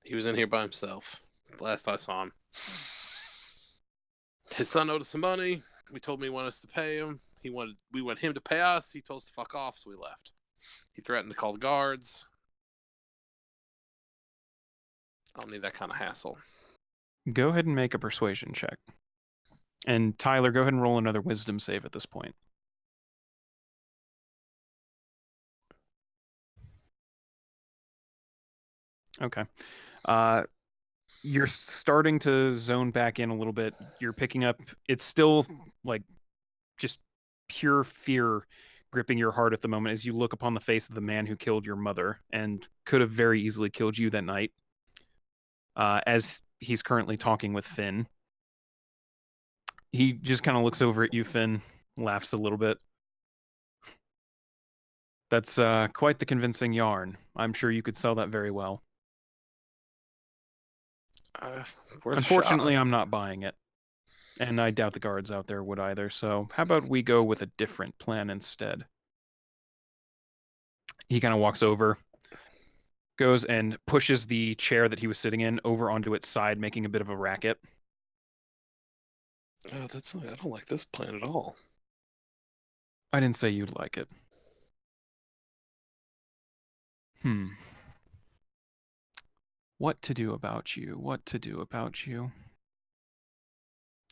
He was in here by himself. Last I saw him. His son owed us some money. We told him he wanted us to pay him. We want him to pay us. He told us to fuck off, so we left. He threatened to call the guards. I don't need that kind of hassle. Go ahead and make a persuasion check. And Tyler, go ahead and roll another wisdom save at this point. Okay. You're starting to zone back in a little bit. You're picking up, it's still like just pure fear gripping your heart at the moment as you look upon the face of the man who killed your mother and could have very easily killed you that night. As he's currently talking with Finn. He just kind of looks over at you, Finn, laughs a little bit. That's quite the convincing yarn. I'm sure you could sell that very well. Unfortunately, I'm not buying it. And I doubt the guards out there would either, so how about we go with a different plan instead? He kind of walks over, goes and pushes the chair that he was sitting in over onto its side, making a bit of a racket. Oh, I don't like this plan at all. I didn't say you'd like it. What to do about you? What to do about you?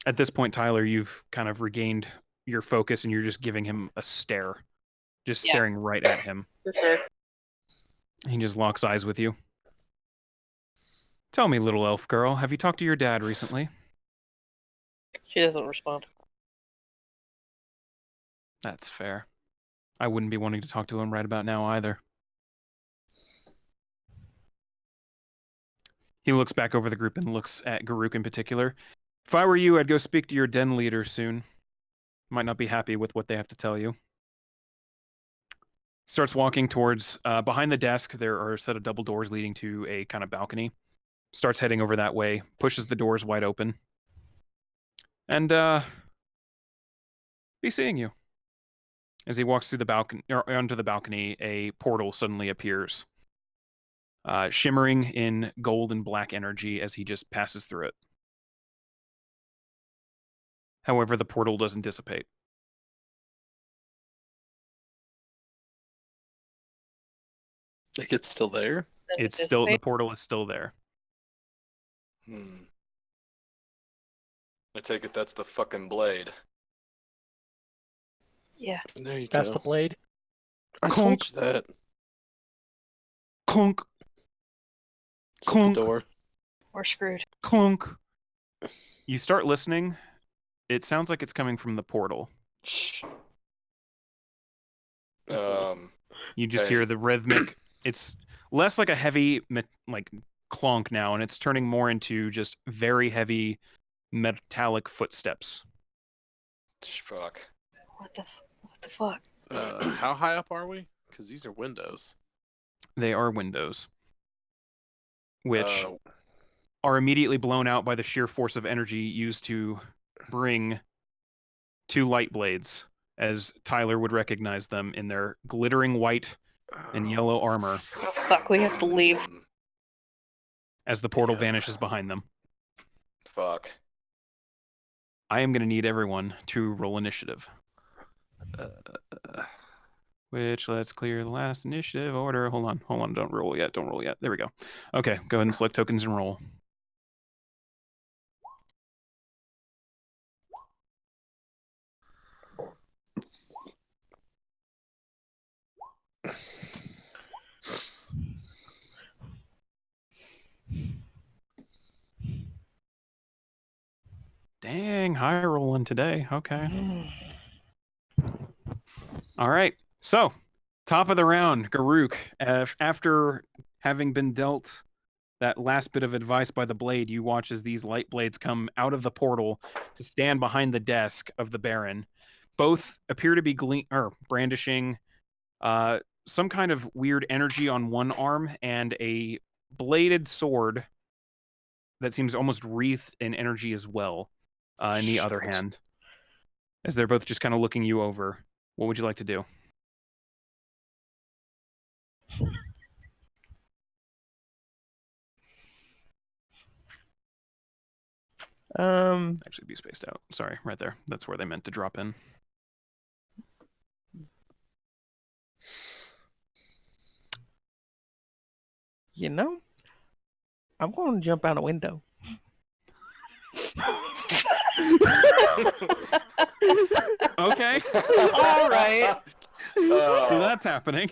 At this point, Tyler, you've kind of regained your focus and you're just giving him a stare. Just staring right at him. For sure. He just locks eyes with you. Tell me, little elf girl, have you talked to your dad recently? She doesn't respond. That's fair. I wouldn't be wanting to talk to him right about now either. He looks back over the group and looks at Garuk in particular. If I were you, I'd go speak to your den leader soon. Might not be happy with what they have to tell you. Starts walking towards, behind the desk, there are a set of double doors leading to a kind of balcony. Starts heading over that way, pushes the doors wide open. And, be seeing you. As he walks through the balcony, or onto the balcony, a portal suddenly appears. Shimmering in gold and black energy as he just passes through it. However, the portal doesn't dissipate. Like it's still there? It's still, the portal is still there. I take it that's the fucking blade. Yeah. There you That's go. the blade. I told you that. Clunk. Shut Clunk. the door. We're screwed. Clunk. You start listening. It sounds like it's coming from the portal. Shh. You just hear the rhythmic. It's less like a heavy like clonk now, and it's turning more into just very heavy metallic footsteps. Fuck. What the fuck? How high up are we? Because these are windows. They are windows, which are immediately blown out by the sheer force of energy used to bring two light blades, as Tyler would recognize them in their glittering white and yellow armor. Oh fuck, we have to leave. As the portal vanishes behind them. Fuck. I am going to need everyone to roll initiative. Which, let's clear the last initiative order. Hold on, don't roll yet. There we go. Okay, go ahead and select tokens and roll. Dang, high rolling today. Okay. All right. So, top of the round, Garuk. After having been dealt that last bit of advice by the blade, you watch as these light blades come out of the portal to stand behind the desk of the Baron. Both appear to be brandishing some kind of weird energy on one arm and a bladed sword that seems almost wreathed in energy as well in the other hand. As they're both just kind of looking you over. What would you like to do? Actually, be spaced out. Sorry, right there. That's where they meant to drop in. You know, I'm going to jump out a window. Okay. All right. So that's happening.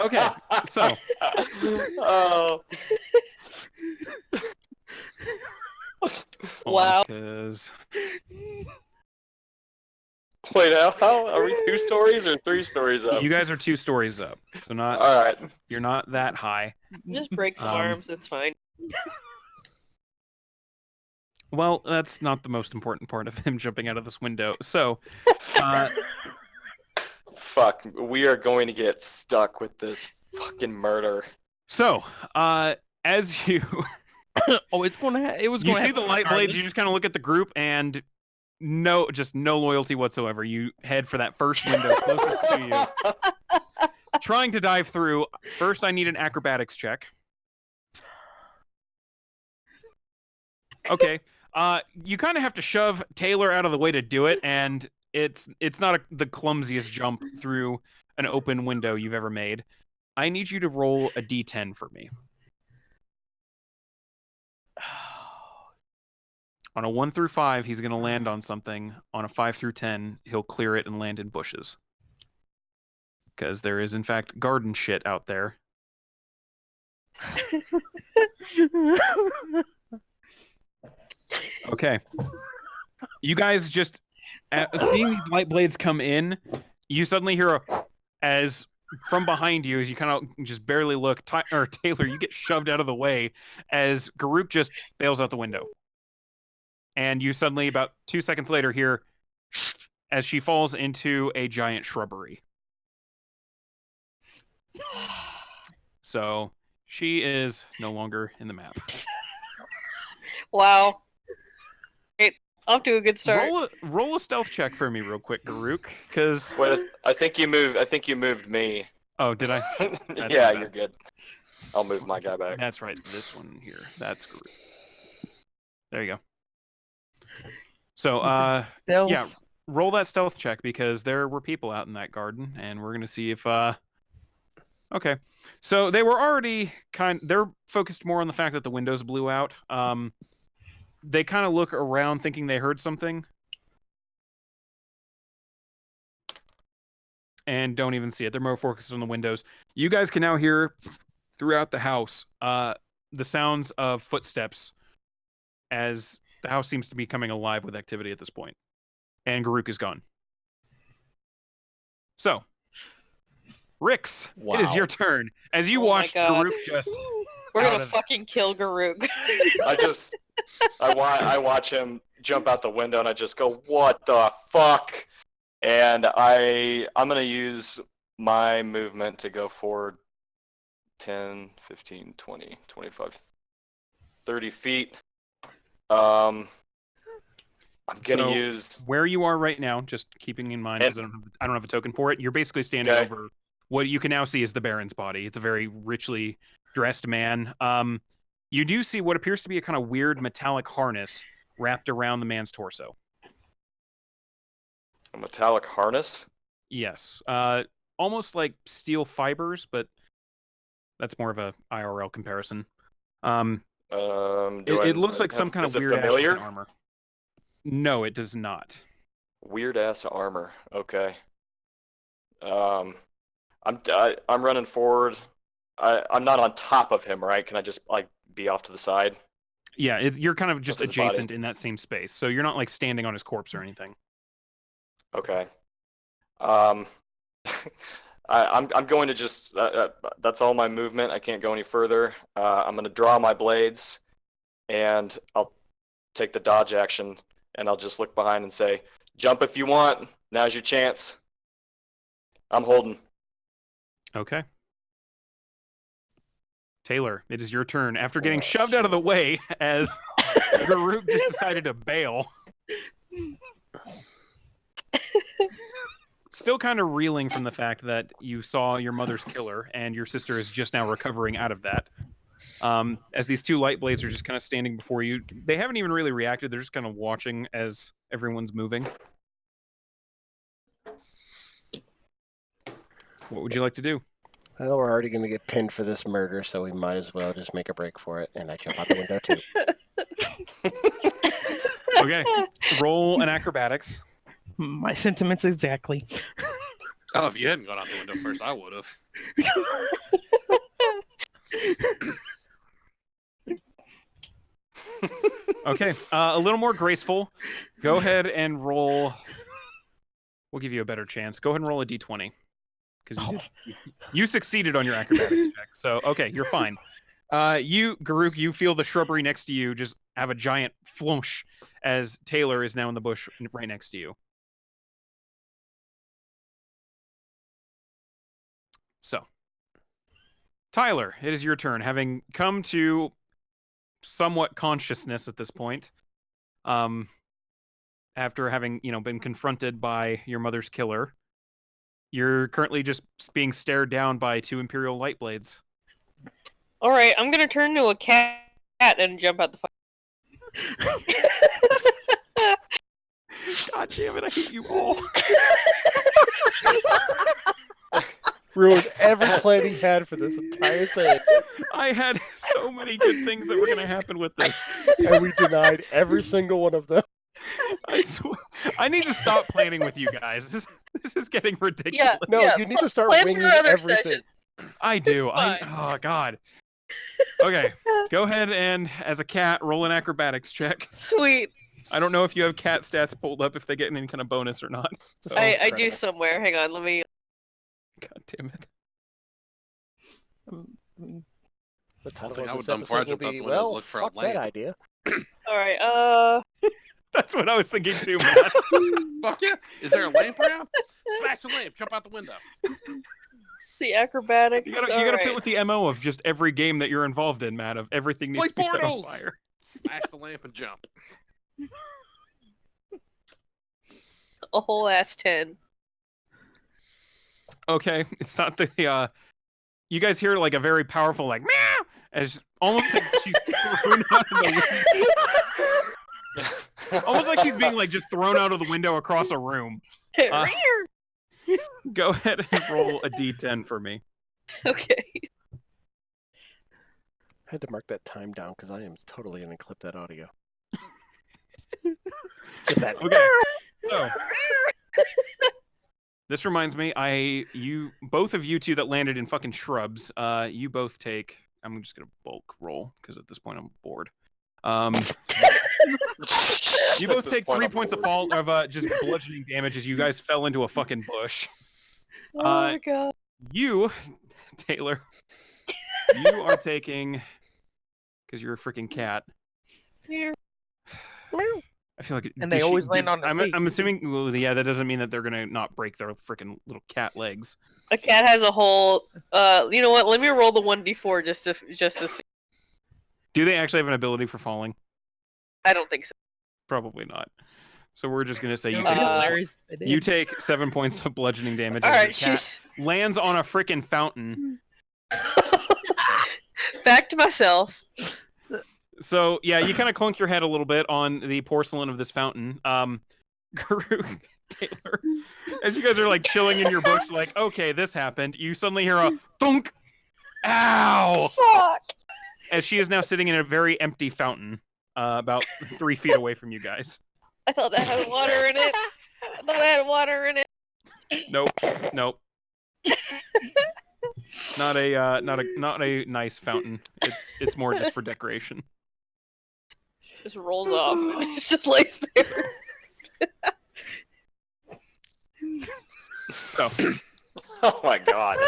Okay, so Oh. Wow. Because Wait, how are we 2 stories or 3 stories up? you guys are 2 stories up, so not All right. you're not that high. Just break some arms. It's fine. Well, that's not the most important part of him jumping out of this window. So, Fuck, we are going to get stuck with this fucking murder. so as you Oh, it's going to. It was you going to. see the light blades, you just kind of look at the group and just no loyalty whatsoever. You head for that first window closest to you, trying to dive through. First, I need an acrobatics check. Okay. You kind of have to shove Taylor out of the way to do it, and it's not the clumsiest jump through an open window you've ever made. I need you to roll a d10 for me. On a 1 through 5, he's going to land on something. On a 5 through 10, he'll clear it and land in bushes. Because there is, in fact, garden shit out there. Okay. You guys just, seeing these light blades come in, you suddenly hear a as from behind you, as you kind of just barely look, Taylor, you get shoved out of the way as Garuk just bails out the window. And you suddenly, about 2 seconds later, hear as she falls into a giant shrubbery. So she is no longer in the map. Wow. Great. Off to a good start. Roll a stealth check for me real quick, Garuk, because... Wait, I think you moved me. Oh, did I? Yeah, you're good. I'll move my guy back. That's right, this one here. That's Garuk. There you go. So, Stealth. yeah, roll that stealth check because there were people out in that garden, and we're gonna see if okay. So they were already they're focused more on the fact that the windows blew out. They kind of look around thinking they heard something and don't even see it. They're more focused on the windows. You guys can now hear throughout the house the sounds of footsteps as the house seems to be coming alive with activity at this point. And Garuk is gone. So, Rix, it is your turn. As you watch Garuk just... We're gonna fucking kill Garuk. I watch him jump out the window and I just go, what the fuck? And I'm gonna use my movement to go forward 10, 15, 20, 25, 30 feet. I'm gonna use where you are right now, just keeping in mind because I don't have a token for it. You're basically standing over what you can now see is the Baron's body. It's a very richly dressed man. You do see what appears to be a kind of weird metallic harness wrapped around the man's torso. a metallic harness? Yes. Almost like steel fibers, but that's more of a IRL comparison. It looks like some kind of weird ass armor. No, it does not. Weird ass armor. Okay. I'm running forward. I'm not on top of him, right? Can I just like be off to the side? Yeah, you're kind of just adjacent in that same space, so you're not like standing on his corpse or anything. Okay. I'm going to just that's all my movement. I can't go any further. I'm going to draw my blades, and I'll take the dodge action, and I'll just look behind and say, "Jump if you want. Now's your chance." I'm holding. Okay. Taylor, it is your turn. After getting shoved out of the way as Garuk just decided to bail. Still kind of reeling from the fact that you saw your mother's killer and your sister is just now recovering out of that. As these two light blades are just kind of standing before you. They haven't even really reacted. They're just kind of watching as everyone's moving. What would you like to do? Well, we're already going to get pinned for this murder, so we might as well just make a break for it. And I jump out the window, too. Okay. Roll an acrobatics. My sentiments exactly. Oh, if you hadn't gone out the window first, I would have. Okay. A little more graceful. Go ahead and roll. We'll give you a better chance. Go ahead and roll a d20. Because you succeeded on your acrobatics check. So, okay, you're fine. Garuk, you feel the shrubbery next to you just have a giant flunsh as Taylor is now in the bush right next to you. So, Tyler, it is your turn. Having come to somewhat consciousness at this point, after having, been confronted by your mother's killer, you're currently just being stared down by two Imperial light blades. All right, I'm gonna turn into a cat and jump out the fire. God damn it! I hate you all. Ruined every plan he had for this entire thing. I had so many good things that were going to happen with this. And we denied every single one of them. I swear, I need to stop planning with you guys. This is getting ridiculous. Yeah, No, yeah, you need to start plan for winging another everything. session. I do. Fine. Oh, God. Okay, go ahead and, as a cat, roll an acrobatics check. Sweet. I don't know if you have cat stats pulled up, if they get any kind of bonus or not. So, I do somewhere. Hang on, let me. God damn it. The title thing of I this would've done before I episode will jumped out be, the window is well, look for a fuck that lamp. idea. All right. That's what I was thinking too, Matt. Fuck yeah! Is there a lamp around? Smash the lamp! Jump out the window! The acrobatics. You gotta fit with the MO of just every game that you're involved in, Matt, of everything needs Play to be set on portals! fire. Smash the lamp and jump. A whole ass 10. Okay, it's not the you guys hear like a very powerful like meow as almost like she's thrown out of the window. Almost like she's being like just thrown out of the window across a room. Go ahead and roll a d10 for me. Okay. I had to mark that time down because I am totally going to clip that audio. Just that. Okay. So this reminds me, both of you two that landed in fucking shrubs, you both take. I'm just gonna bulk roll because at this point I'm bored. You both take 3 points of fall of just bludgeoning damage as you guys fell into a fucking bush. Oh my god. You, Taylor, you are taking because you're a freaking cat. Here. I feel like, And they always land on their feet. I'm assuming, well, yeah, that doesn't mean that they're gonna not break their freaking little cat legs. A cat has a whole. You know what? Let me roll the 1d4 just to see. Do they actually have an ability for falling? I don't think so. Probably not. So we're just gonna say you It'd be take hilarious if they did. you take 7 points of bludgeoning damage. All as right, the cat she's lands on a freaking fountain. back to myself. So yeah, you kind of clunk your head a little bit on the porcelain of this fountain. Guru, Taylor, as you guys are like chilling in your bush, like, okay, this happened. You suddenly hear a thunk. Ow! Fuck. As she is now sitting in a very empty fountain, about 3 feet away from you guys. I thought that had water in it. I thought I had water in it. Nope. Not a nice fountain. It's more just for decoration. Just rolls off. And it just lays there. So, Oh my god.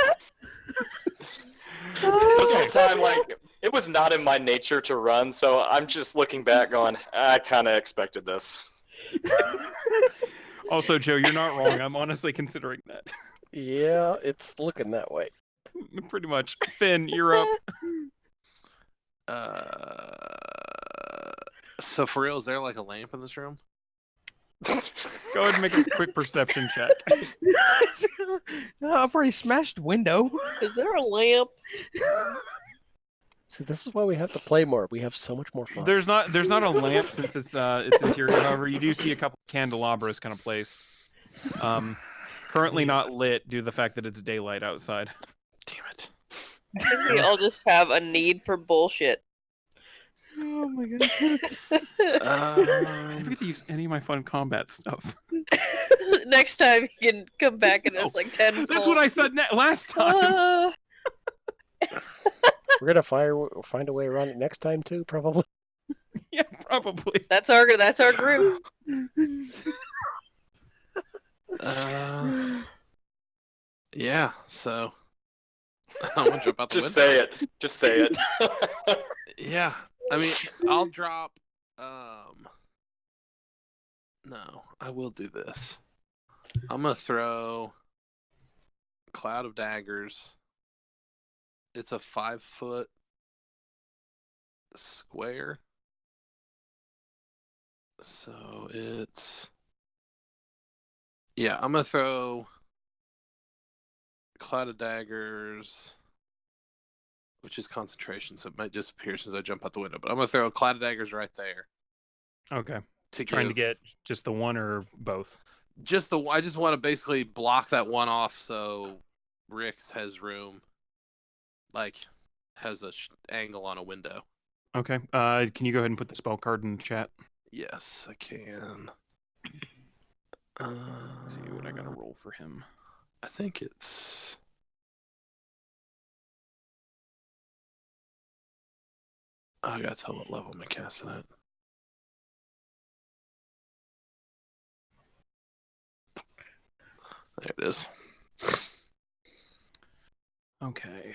This whole time, like, it was not in my nature to run, so I'm just looking back going, I kind of expected this. also, Joe, you're not wrong. I'm honestly considering that. Yeah, it's looking that way. Pretty much. Finn, you're up. So for real, is there like a lamp in this room? Go ahead and make a quick perception check. I've already smashed the window. Is there a lamp? See, this is why we have to play more. We have so much more fun. There's not a lamp since it's interior. However, you do see a couple candelabras kind of placed. Currently not lit due to the fact that it's daylight outside. Damn it. I think we all just have a need for bullshit. Oh my god. I forget to use any of my fun combat stuff. Next time you can come back and it's like 10. That's what I said last time. We're gonna find a way around it next time too, probably. Yeah, probably. That's our group. Yeah, so I'm gonna jump out the Just window. say it. Just say it. Yeah, I mean, I'll drop. No, I will do this. I'm gonna throw Cloud of Daggers. It's a 5-foot square, so it's I'm gonna throw Cloud of Daggers, which is concentration, so it might disappear as soon as I jump out the window. But I'm gonna throw a Cloud of Daggers right there. Okay. To to get just the one or both? Just I just want to basically block that one off so Rix has room, like has a angle on a window. Okay. Can you go ahead and put the spell card in the chat? Yes, I can. Let's see what I gotta roll for him. I think it's. I gotta tell what level I'm casting it. There it is. Okay.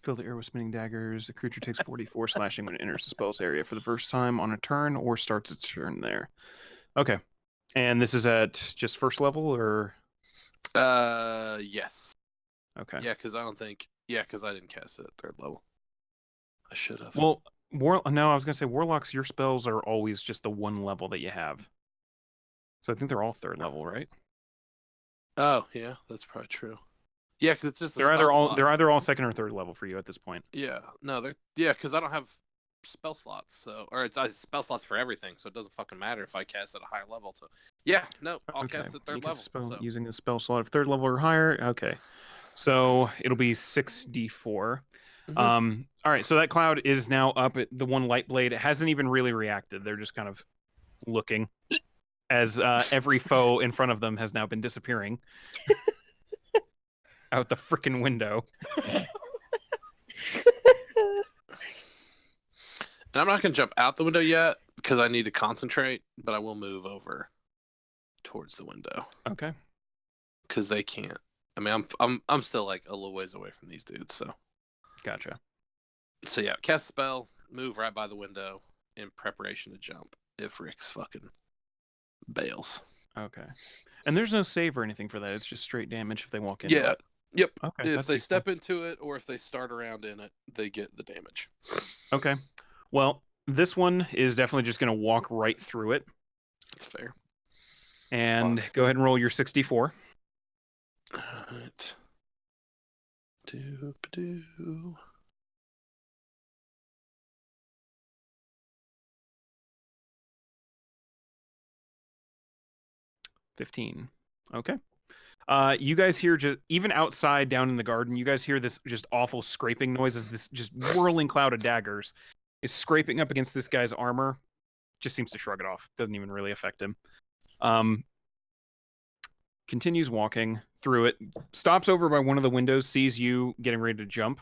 Fill the air with spinning daggers. The creature takes 44 slashing when it enters the spell's area for the first time on a turn or starts its turn there. Okay. And this is at just first level or? Yes. Okay. Yeah, because I don't think. Yeah, because I didn't cast it at 3rd level. I should have. Well, no, I was gonna say warlocks. Your spells are always just the one level that you have. So I think they're all 3rd level, right? Oh yeah, that's probably true. Yeah, because it's just they're either all 2nd or 3rd level for you at this point. Yeah, no, because I don't have spell slots, so I spell slots for everything, so it doesn't fucking matter if I cast at a higher level. So yeah, no, I'll cast at 3rd level. Using a spell slot of 3rd level or higher. Okay, so it'll be 6d4. Mm-hmm. All right, so that cloud is now up at the one light blade. It hasn't even really reacted. They're just kind of looking as every foe in front of them has now been disappearing out the freaking window. And I'm not gonna jump out the window yet because I need to concentrate, but I will move over towards the window. Okay. Because they can't. I mean, I'm still like a little ways away from these dudes, so. Gotcha. So yeah, cast spell, move right by the window in preparation to jump if Rick's fucking bails. Okay. And there's no save or anything for that. It's just straight damage if they walk in. Yeah. Yep. Okay. If they step into it or if they start around in it, they get the damage. Okay. Well, this one is definitely just going to walk right through it. That's fair. And go ahead and roll your 64. All right. Do. 15. Okay. You guys hear just even outside down in the garden, you guys hear this just awful scraping noise as this just whirling cloud of daggers is scraping up against this guy's armor. Just seems to shrug it off. Doesn't even really affect him. Continues walking through it, stops over by one of the windows, sees you getting ready to jump,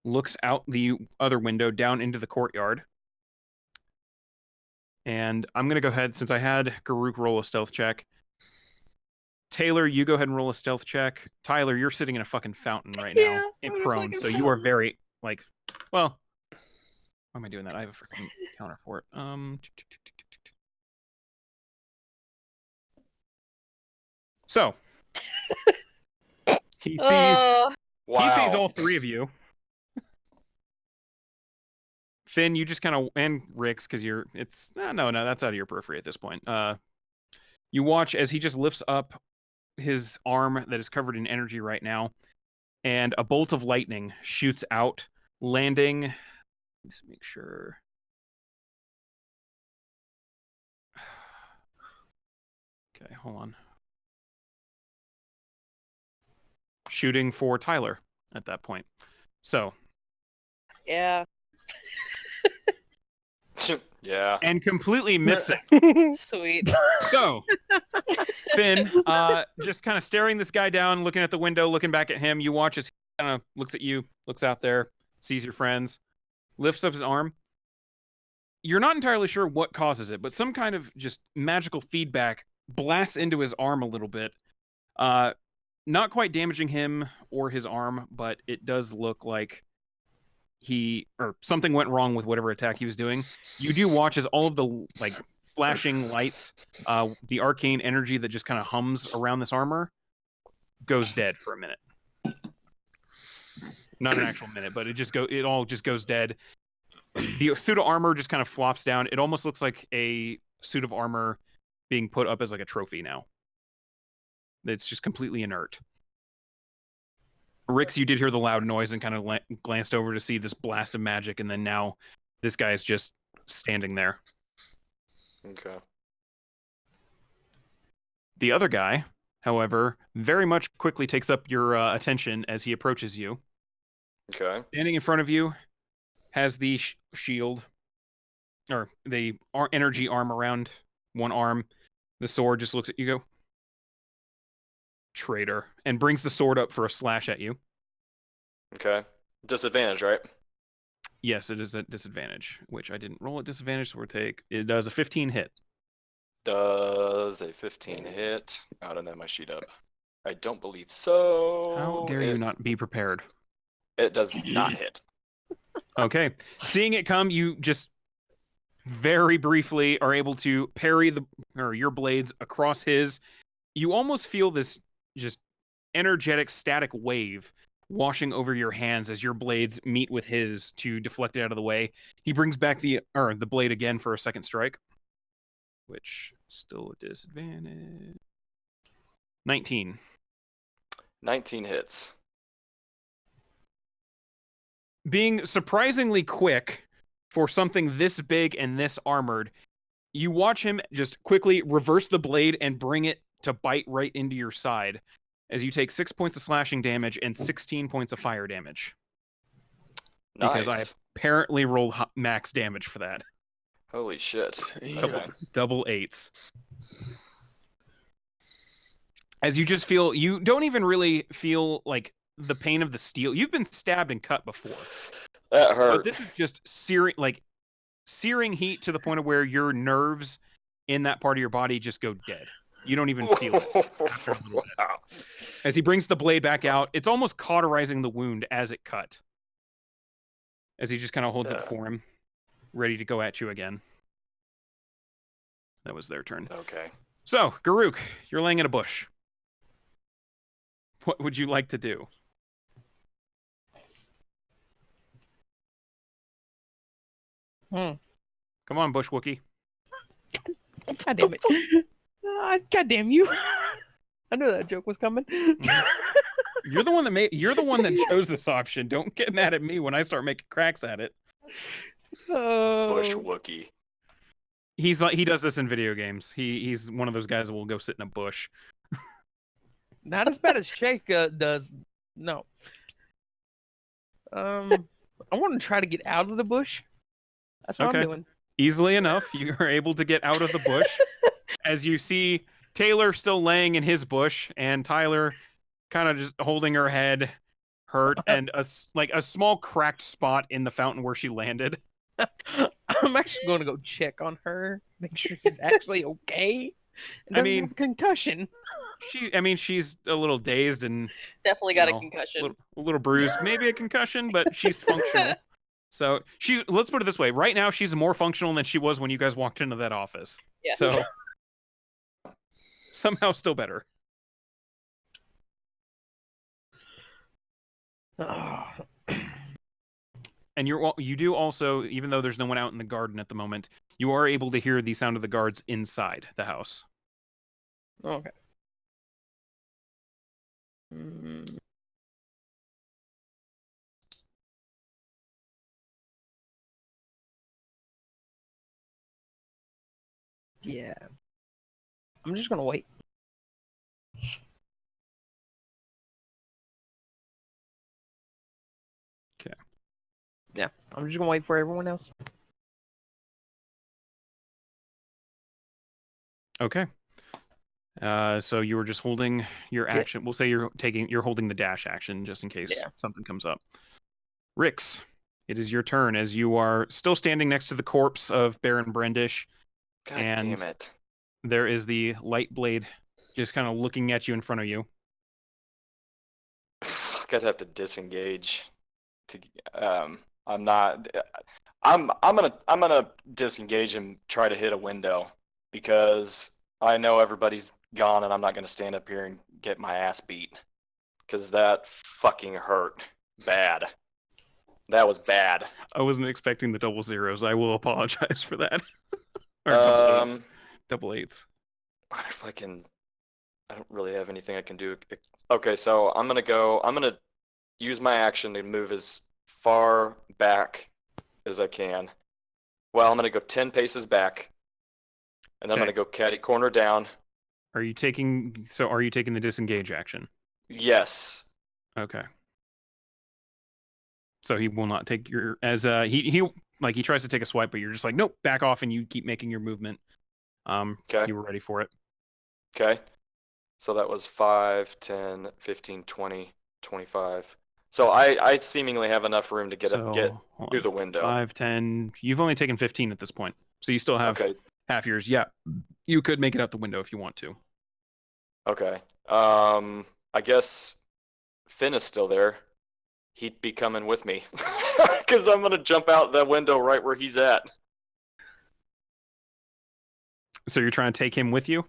looks out the other window down into the courtyard. And I'm going to go ahead, since I had Garuk roll a stealth check. Taylor, you go ahead and roll a stealth check. Tyler, you're sitting in a fucking fountain right now, in prone, so you are very, like, well, why am I doing that? I have a freaking counter for it. So, He sees Oh, Wow. he sees all three of you. Finn, you just kind of, and Rix, because no, that's out of your periphery at this point. You watch as he just lifts up his arm that is covered in energy right now, and a bolt of lightning shoots out, landing. Let's make sure. Okay, hold on. Shooting for Tyler at that point. So, yeah. Yeah. and completely missing. Sweet. So, Finn, just kind of staring this guy down, looking at the window, looking back at him. You watch as he kind of looks at you, looks out there, sees your friends, lifts up his arm. You're not entirely sure what causes it, but some kind of just magical feedback blasts into his arm a little bit. Not quite damaging him or his arm, but it does look like something went wrong with whatever attack he was doing. You do watch as all of the flashing lights, the arcane energy that just kind of hums around this armor goes dead for a minute. Not an actual minute, but it all just goes dead. The suit of armor just kind of flops down. It almost looks like a suit of armor being put up as like a trophy now. It's just completely inert. Rix, you did hear the loud noise and kind of glanced over to see this blast of magic, and then now this guy is just standing there. Okay. The other guy, however, very much quickly takes up your attention as he approaches you. Okay. Standing in front of you has the shield, or the energy arm around one arm. The sword just looks at you, go, traitor, and brings the sword up for a slash at you. Okay. Disadvantage, right? Yes, it is a disadvantage, which I didn't roll at disadvantage, so we'll take. It does a 15 hit. Does a 15 hit? I don't have my sheet up. I don't believe so. How dare you not be prepared? It does not hit. Okay. Seeing it come, you just very briefly are able to parry your blades across his. You almost feel this just energetic static wave washing over your hands as your blades meet with his to deflect it out of the way. He brings back the blade again for a second strike, which still a disadvantage. 19. 19 hits. Being surprisingly quick for something this big and this armored, you watch him just quickly reverse the blade and bring it to bite right into your side as you take 6 points of slashing damage and 16 points of fire damage. Nice. Because I apparently rolled max damage for that. Holy shit. Damn. Double eights. As you just feel, you don't even really feel like the pain of the steel. You've been stabbed and cut before. That hurt. But this is just searing heat to the point of where your nerves in that part of your body just go dead. You don't even feel it after a little bit. Wow. As he brings the blade back out, it's almost cauterizing the wound as it cut. As he just kind of holds it for him, ready to go at you again. That was their turn. Okay. So, Garuk, you're laying in a bush. What would you like to do? Come on, Bush Wookie. God damn it. God damn you. I knew that joke was coming. You're the one that chose this option. Don't get mad at me when I start making cracks at it. Bush Wookie. He does this in video games. He's one of those guys that will go sit in a bush. Not as bad as Shake does. No. I want to try to get out of the bush. That's what I'm doing. Easily enough, you are able to get out of the bush as you see Taylor still laying in his bush and Tyler kind of just holding her head hurt and a small cracked spot in the fountain where she landed. I'm actually going to go check on her, make sure she's actually okay. And doesn't have a concussion. She's a little dazed and Definitely got a concussion. A little bruised, maybe a concussion, but she's functional. So let's put it this way. Right now, she's more functional than she was when you guys walked into that office. Yeah. So somehow still better. And you do also, even though there's no one out in the garden at the moment, you are able to hear the sound of the guards inside the house. Okay. Mm. Yeah. I'm just gonna wait. Okay. Yeah, I'm just gonna wait for everyone else. Okay. So you were just holding your action. We'll say you're holding the dash action just in case something comes up. Rix, it is your turn as you are still standing next to the corpse of Baron Brendish. God And damn it. there is the light blade just kind of looking at you in front of you. I'd have to disengage. I'm not. I'm gonna disengage and try to hit a window because I know everybody's gone and I'm not gonna stand up here and get my ass beat because that fucking hurt bad. That was bad. I wasn't expecting the double zeros. I will apologize for that. Or double eights. I don't really have anything I can do. Okay, so I'm gonna use my action to move as far back as I can. Well, I'm gonna go 10 paces back, and then I'm gonna go catty corner down. Are you taking the disengage action? Yes. Okay. So he will not take your he tries to take a swipe, but you're just like, nope, back off, and you keep making your movement. Okay. You were ready for it. Okay. So that was 5, 10, 15, 20, 25. So I seemingly have enough room to get through the window. 5, 10. You've only taken 15 at this point, so you still have half yours. Yeah, you could make it out the window if you want to. Okay. I guess Finn is still there. He'd be coming with me because I'm gonna jump out that window right where he's at. So you're trying to take him with you?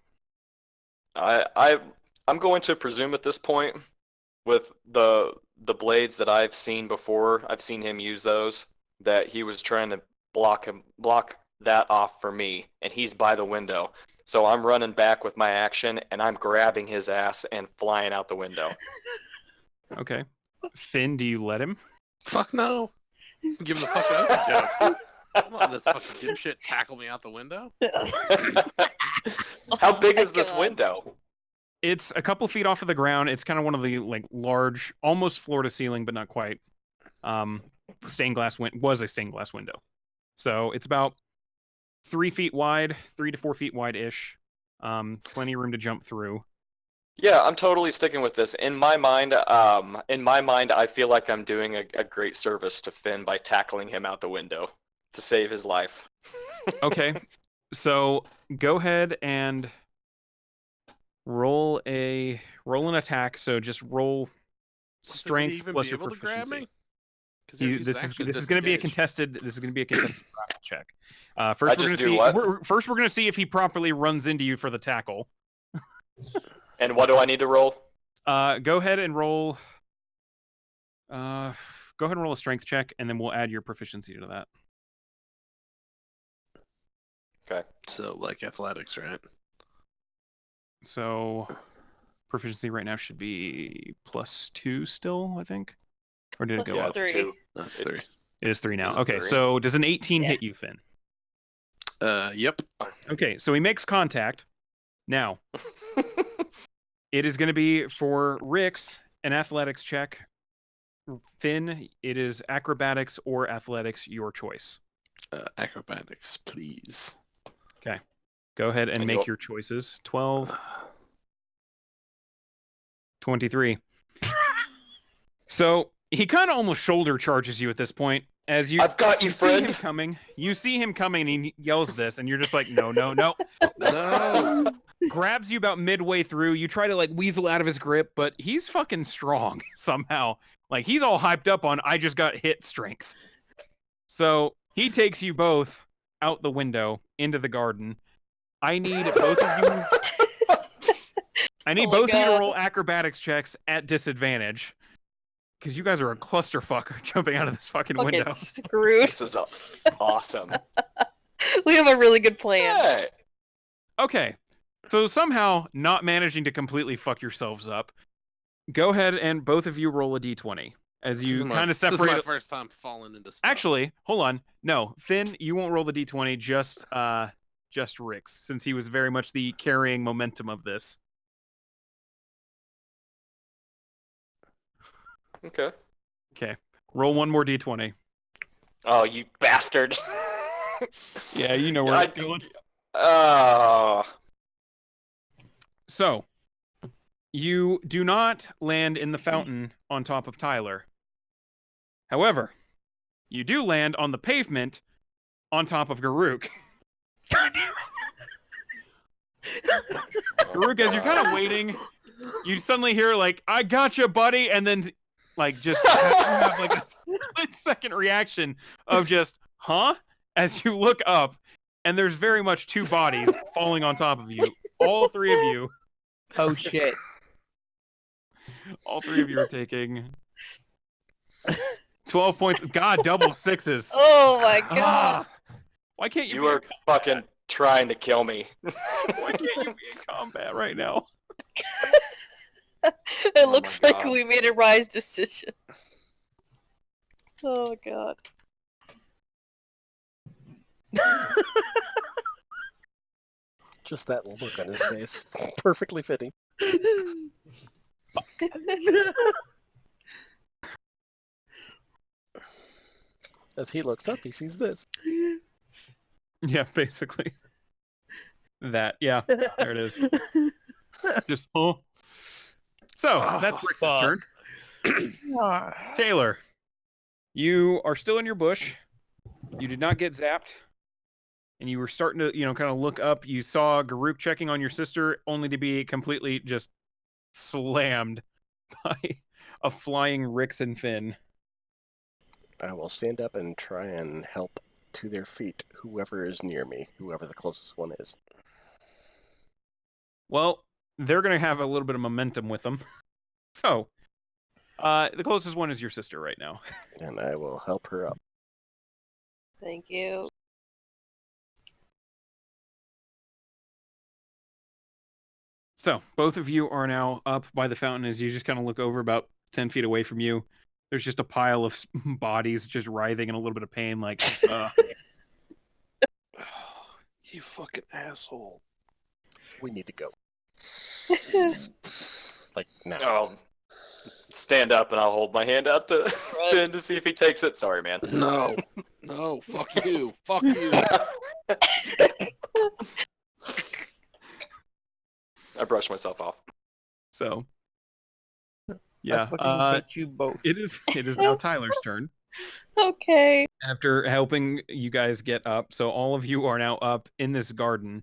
I'm going to presume at this point, with the blades that I've seen before, I've seen him use those, that he was trying to block that off for me, and he's by the window. So I'm running back with my action, and I'm grabbing his ass and flying out the window. Okay. Finn, do you let him? Fuck no. Give him the fuck out. Come on, this fucking dipshit tackle me out the window. How big is this window? It's a couple feet off of the ground. It's kind of one of the large, almost floor to ceiling, but not quite. Stained glass was a stained glass window. So it's about 3 feet wide, 3 to 4 feet wide ish. Plenty of room to jump through. Yeah, I'm totally sticking with this. In my mind, I feel like I'm doing a great service to Finn by tackling him out the window to save his life. Okay, so go ahead and roll an attack. So just roll strength plus your proficiency. This is going to be a contested. This is going to be a contested check. First, we're going to see if he properly runs into you for the tackle. And what do I need to roll? Go ahead and roll. Go ahead and roll a strength check, and then we'll add your proficiency to that. Okay. So like athletics, right? So proficiency right now should be +2 still, I think. Or did it go up? 3. That's 3. It is 3 now. Okay, so does an 18 hit you, Finn? Yep. Okay, so he makes contact. Now, it is going to be for Rix an athletics check. Finn, it is acrobatics or athletics, your choice. Acrobatics, please. Okay. Go ahead and make your choices. 12. 23. So he kind of almost shoulder charges you at this point. As I've got you, friend. You see him coming, and he yells this, and you're just like, no. No. Grabs you about midway through. You try to weasel out of his grip, but he's fucking strong somehow. He's all hyped up on I just got hit strength. So he takes you both out the window into the garden. I need both of you. I need both of you to roll acrobatics checks at disadvantage. because you guys are a clusterfuck jumping out of this fucking Fucking window. screwed. This is awesome. We have a really good plan. Hey. Okay, so somehow not managing to completely fuck yourselves up. Go ahead and both of you roll a d20 as you kind of separate. This is my first time falling into stuff. Actually, hold on. No, Finn, you won't roll the d20. Just Rick's, since he was very much the carrying momentum of this. Okay. Okay, roll one more d20. Oh, you bastard. Yeah, you know where it's going. Oh. So, you do not land in the fountain on top of Tyler. However, you do land on the pavement on top of Garuk. Garuk, as you're kind of waiting, you suddenly hear like, "I gotcha, buddy," and then like just have like a split-second reaction of just, "Huh?" as you look up, and there's very much two bodies falling on top of you. All three of you. Oh shit. All three of you are taking 12 points. God, double sixes. Oh my god. Ah, why can't you? You be were fucking trying to kill me. Why can't you be in combat right now? It looks my like God. we made a wise decision. Oh god. Just that look on his face. Perfectly fitting. As he looks up, he sees this. Yeah, basically. That, yeah, there it is. Just, oh. So, that's Rick's turn. Taylor, you are still in your bush. You did not get zapped. And you were starting to, kind of look up. You saw Garuk checking on your sister, only to be completely just slammed by a flying Rix and Finn. I will stand up and try and help to their feet whoever is near me, whoever the closest one is. Well, they're going to have a little bit of momentum with them. So, the closest one is your sister right now. And I will help her up. Thank you. So, both of you are now up by the fountain as you just kind of look over about 10 feet away from you. There's just a pile of bodies just writhing in a little bit of pain, like, You fucking asshole. We need to go. Like, now. I'll stand up and I'll hold my hand out to Finn to see if he takes it. Sorry, man. No. No, fuck you. Fuck you. I brushed myself off. So, I yeah, fucking hate you both. it is now Tyler's turn. Okay. After helping you guys get up, so all of you are now up in this garden,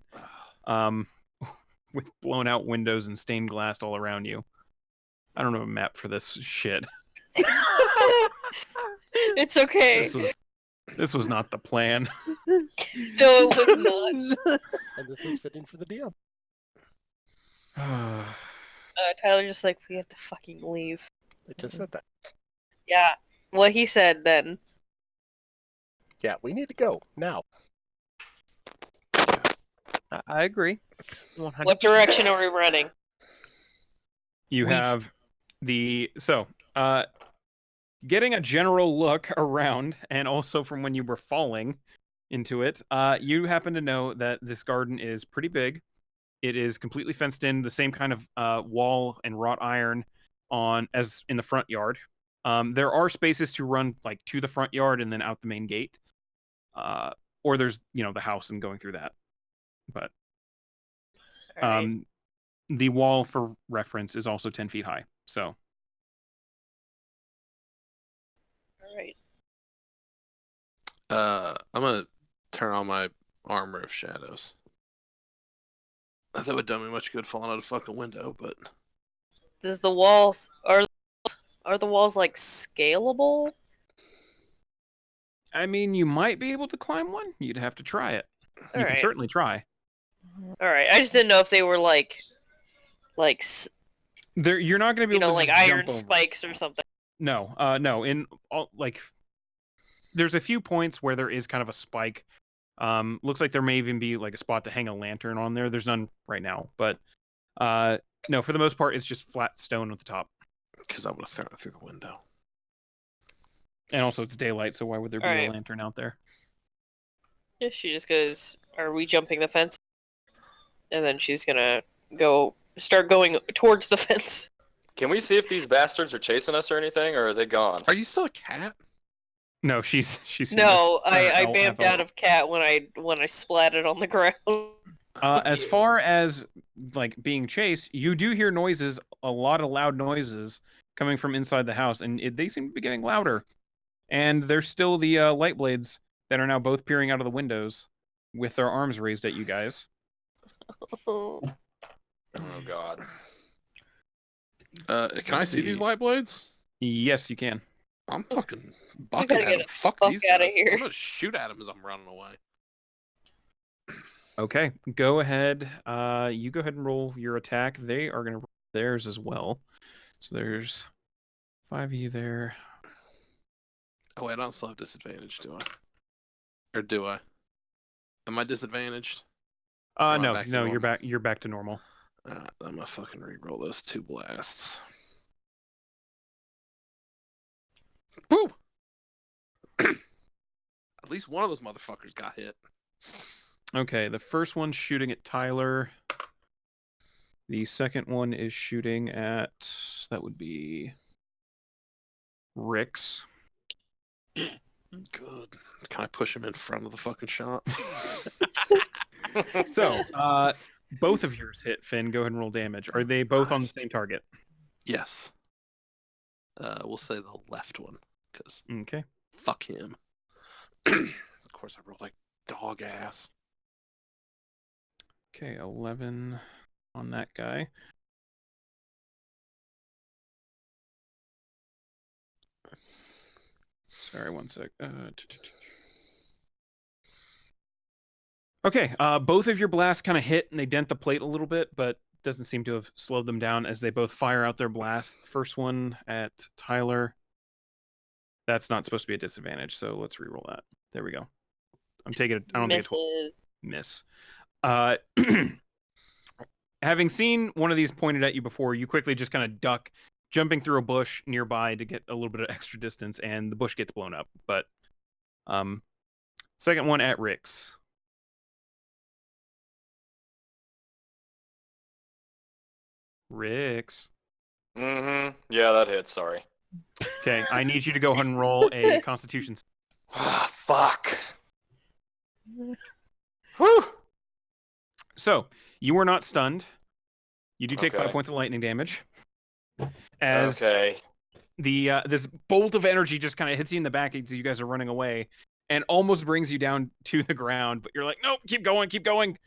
with blown out windows and stained glass all around you. I don't have a map for this shit. It's okay. This was not the plan. No, it was not. And this is fitting for the DM. Tyler just like, we have to fucking leave. I just said that. Yeah. What he said then. Yeah, we need to go. Now. I agree. 100%. What direction are we running? You have getting a general look around, and also from when you were falling into it, you happen to know that this garden is pretty big. It is completely fenced in, the same kind of wall and wrought iron as in the front yard. There are spaces to run like to the front yard and then out the main gate, or there's the house and going through that. But Alright. the wall, for reference, is also 10 feet high. So Alright. I'm gonna turn on my armor of shadows. That would done me much good falling out a fucking window, but Does the walls are the walls like scalable? I mean, you might be able to climb one. You'd have to try it. You can Alright. certainly try. Alright. I just didn't know if they were like You're not going to be able to like just iron jump over. spikes or something. No, no. In all, like, there's a few points where there is kind of a spike. Looks like there may even be like a spot to hang a lantern on there. There's none right now, but no, for the most part, it's just flat stone at the top. Because I would have thrown it through the window. And also, it's daylight, so why would there be a lantern out there? Yeah, she just goes, "Are we jumping the fence?" And then she's gonna start going towards the fence. Can we see if these bastards are chasing us or anything, or are they gone? Are you still a cat? No, she's. No, I bamped out of cat when I splatted on the ground. As far as like being chased, you do hear noises, a lot of loud noises coming from inside the house, and they seem to be getting louder. And there's still the light blades that are now both peering out of the windows with their arms raised at you guys. Oh God. Can I see these light blades? Yes, you can. I'm fucking bucking at them. Fuck these outta guys. here. I'm gonna shoot at them as I'm running away. Okay, go ahead. You go ahead and roll your attack. They are going to roll theirs as well. So there's 5 of you there. Oh wait, I don't still have disadvantage, do I? Or do I? Am I disadvantaged? No, you're back to normal. I'm gonna fucking re-roll those 2 blasts. Woo! At least one of those motherfuckers got hit. Okay, the first one's shooting at Tyler. The second one is shooting at, that would be Rix. Good. Can I push him in front of the fucking shot? So, both of yours hit, Finn. Go ahead and roll damage. Are they both on the same target? Yes. We'll say the left one, because Okay. fuck him. Of course, I rolled like dog ass. Okay, 11 on that guy. Sorry, one sec. Okay, both of your blasts kind of hit and they dent the plate a little bit, but doesn't seem to have slowed them down as they both fire out their blast. First one at Tyler. That's not supposed to be a disadvantage, so let's reroll that. There we go. I'm taking it. I don't think it's miss. Having seen one of these pointed at you before, you quickly just kind of duck, jumping through a bush nearby to get a little bit of extra distance, and the bush gets blown up. But second one at Rix. Rix. Mm-hmm. Yeah, that hit. Sorry. Okay, I need you to go ahead and roll a Constitution. Ah, fuck. Whew. So you were not stunned. You do take Okay. 5 points of lightning damage. As Okay. the this bolt of energy just kind of hits you in the back as you guys are running away, and almost brings you down to the ground. But you're like, nope, keep going, keep going.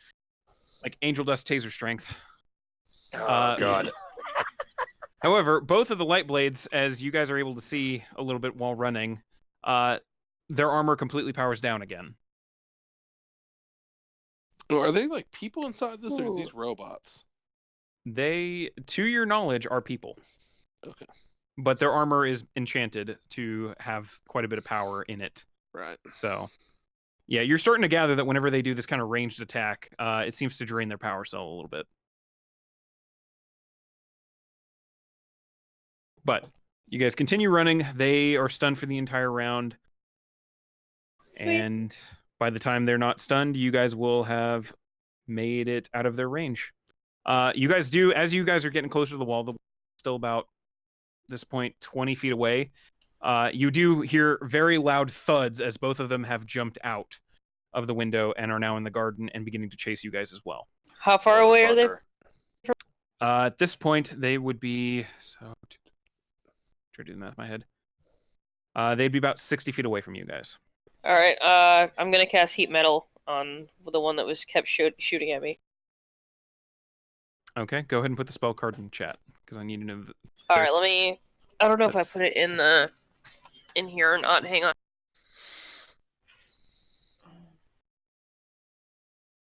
Like Angel Dust Taser Strength. Oh God. However, both of the light blades, as you guys are able to see a little bit while running, their armor completely powers down again. Are they like people inside this, or are these robots? They, to your knowledge, are people. Okay. But their armor is enchanted to have quite a bit of power in it. Right. So, yeah, you're starting to gather that whenever they do this kind of ranged attack, it seems to drain their power cell a little bit. But you guys continue running. They are stunned for the entire round. Sweet. And by the time they're not stunned, you guys will have made it out of their range. You guys do, as you guys are getting closer to the wall, still about this point 20 feet away. You do hear very loud thuds as both of them have jumped out of the window and are now in the garden and beginning to chase you guys as well. How far away are they? At this point, they would be, so try to do the math in my head. They'd be about 60 feet away from you guys. All right. I'm gonna cast heat metal on the one that was kept shooting at me. Okay, go ahead and put the spell card in chat because I need to know. All right, let me. I don't know if I put it in here or not. Hang on.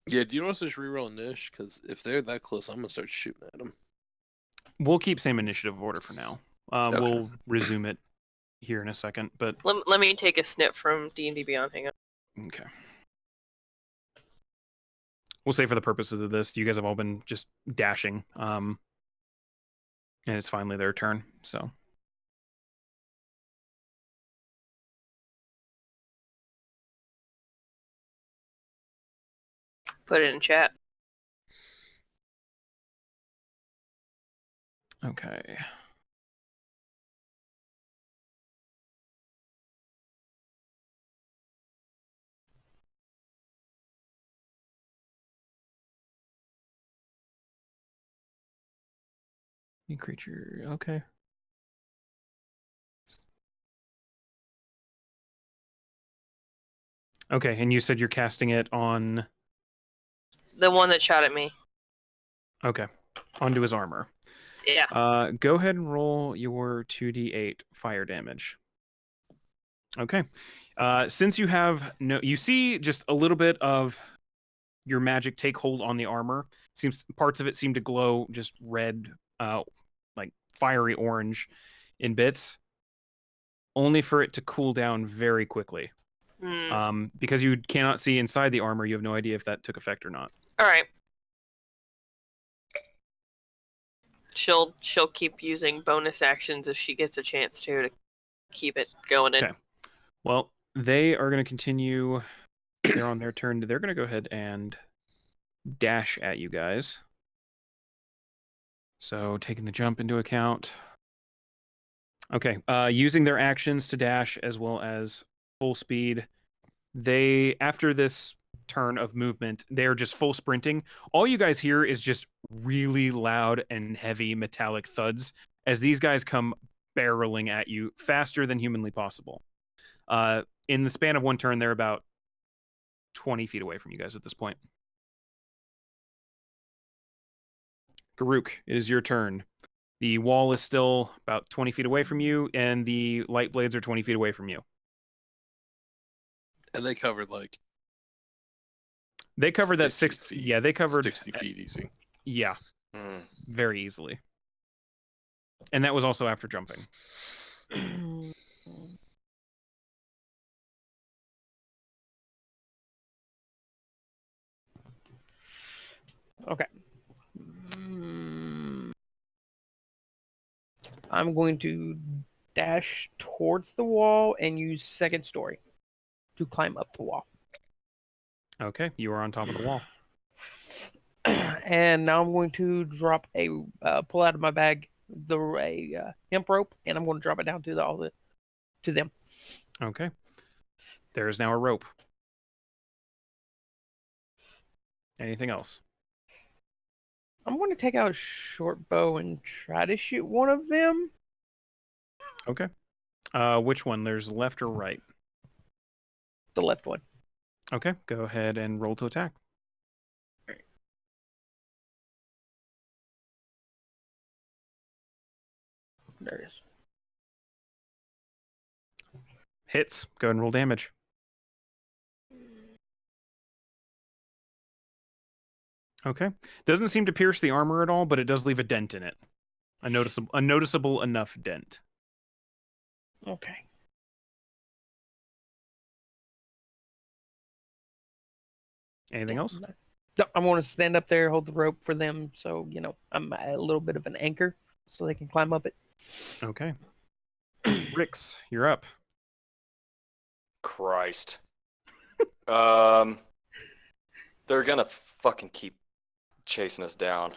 Yeah, do you want us to just reroll Nish? Because if they're that close, I'm gonna start shooting at them. We'll keep same initiative order for now. Okay. We'll resume it here in a second, but Let me take a snip from D&D Beyond. Hang on. okay. We'll say for the purposes of this, you guys have all been just dashing, and it's finally their turn. So Put it in chat. okay. New creature. Okay. Okay, and you said you're casting it on. The one that shot at me. Okay, onto his armor. Yeah. Go ahead and roll your 2d8 fire damage. Okay. Since you have you see just a little bit of your magic take hold on the armor. Seems parts of it seem to glow just red, like fiery orange in bits, only for it to cool down very quickly. Because you cannot see inside the armor, you have no idea if that took effect or not. All right. She'll keep using bonus actions if she gets a chance to keep it going in. Okay. Well, they are going to continue. They're on their turn. They're going to go ahead and dash at you guys. So taking the jump into account. Okay. Using their actions to dash as well as full speed. They, after this turn of movement, they're just full sprinting. All you guys hear is just really loud and heavy metallic thuds as these guys come barreling at you faster than humanly possible. In the span of one turn, they're about 20 feet away from you guys at this point. Garuk, it is your turn. The wall is still about 20 feet away from you, and the light blades are 20 feet away from you. And they covered like. They covered that 60 feet. Yeah, they covered 60 feet easy. Yeah, very easily. And that was also after jumping. Okay. I'm going to dash towards the wall and use second story to climb up the wall. Okay, you are on top of the wall. And now I'm going to drop pull out of my bag a hemp rope, and I'm going to drop it down to them. Okay. There is now a rope. Anything else? I'm going to take out a short bow and try to shoot one of them. Okay. Which one? There's left or right? The left one. Okay, go ahead and roll to attack. There it is. Hits. Go ahead and roll damage. Okay. Doesn't seem to pierce the armor at all, but it does leave a dent in it. A noticeable enough dent. Okay. Anything else? No, I'm going to stand up there, hold the rope for them, so I'm a little bit of an anchor, so they can climb up it. Okay. Rix, you're up. Christ. They're gonna fucking keep chasing us down.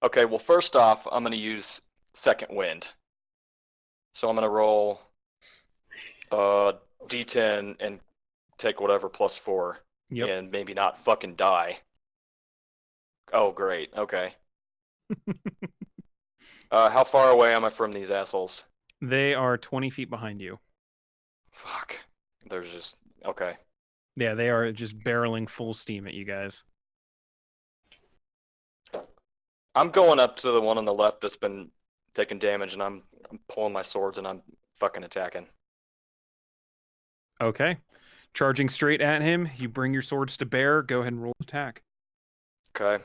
Okay, well, first off, I'm gonna use second wind. So I'm gonna roll D10 and take whatever +4. Yep. And maybe not fucking die. Oh, great. Okay. How far away am I from these assholes? They are 20 feet behind you. Fuck. There's just... Okay. Yeah, they are just barreling full steam at you guys. I'm going up to the one on the left that's been taking damage, and I'm pulling my swords, and I'm fucking attacking. Okay. Charging straight at him, you bring your swords to bear. Go ahead and roll attack. Okay.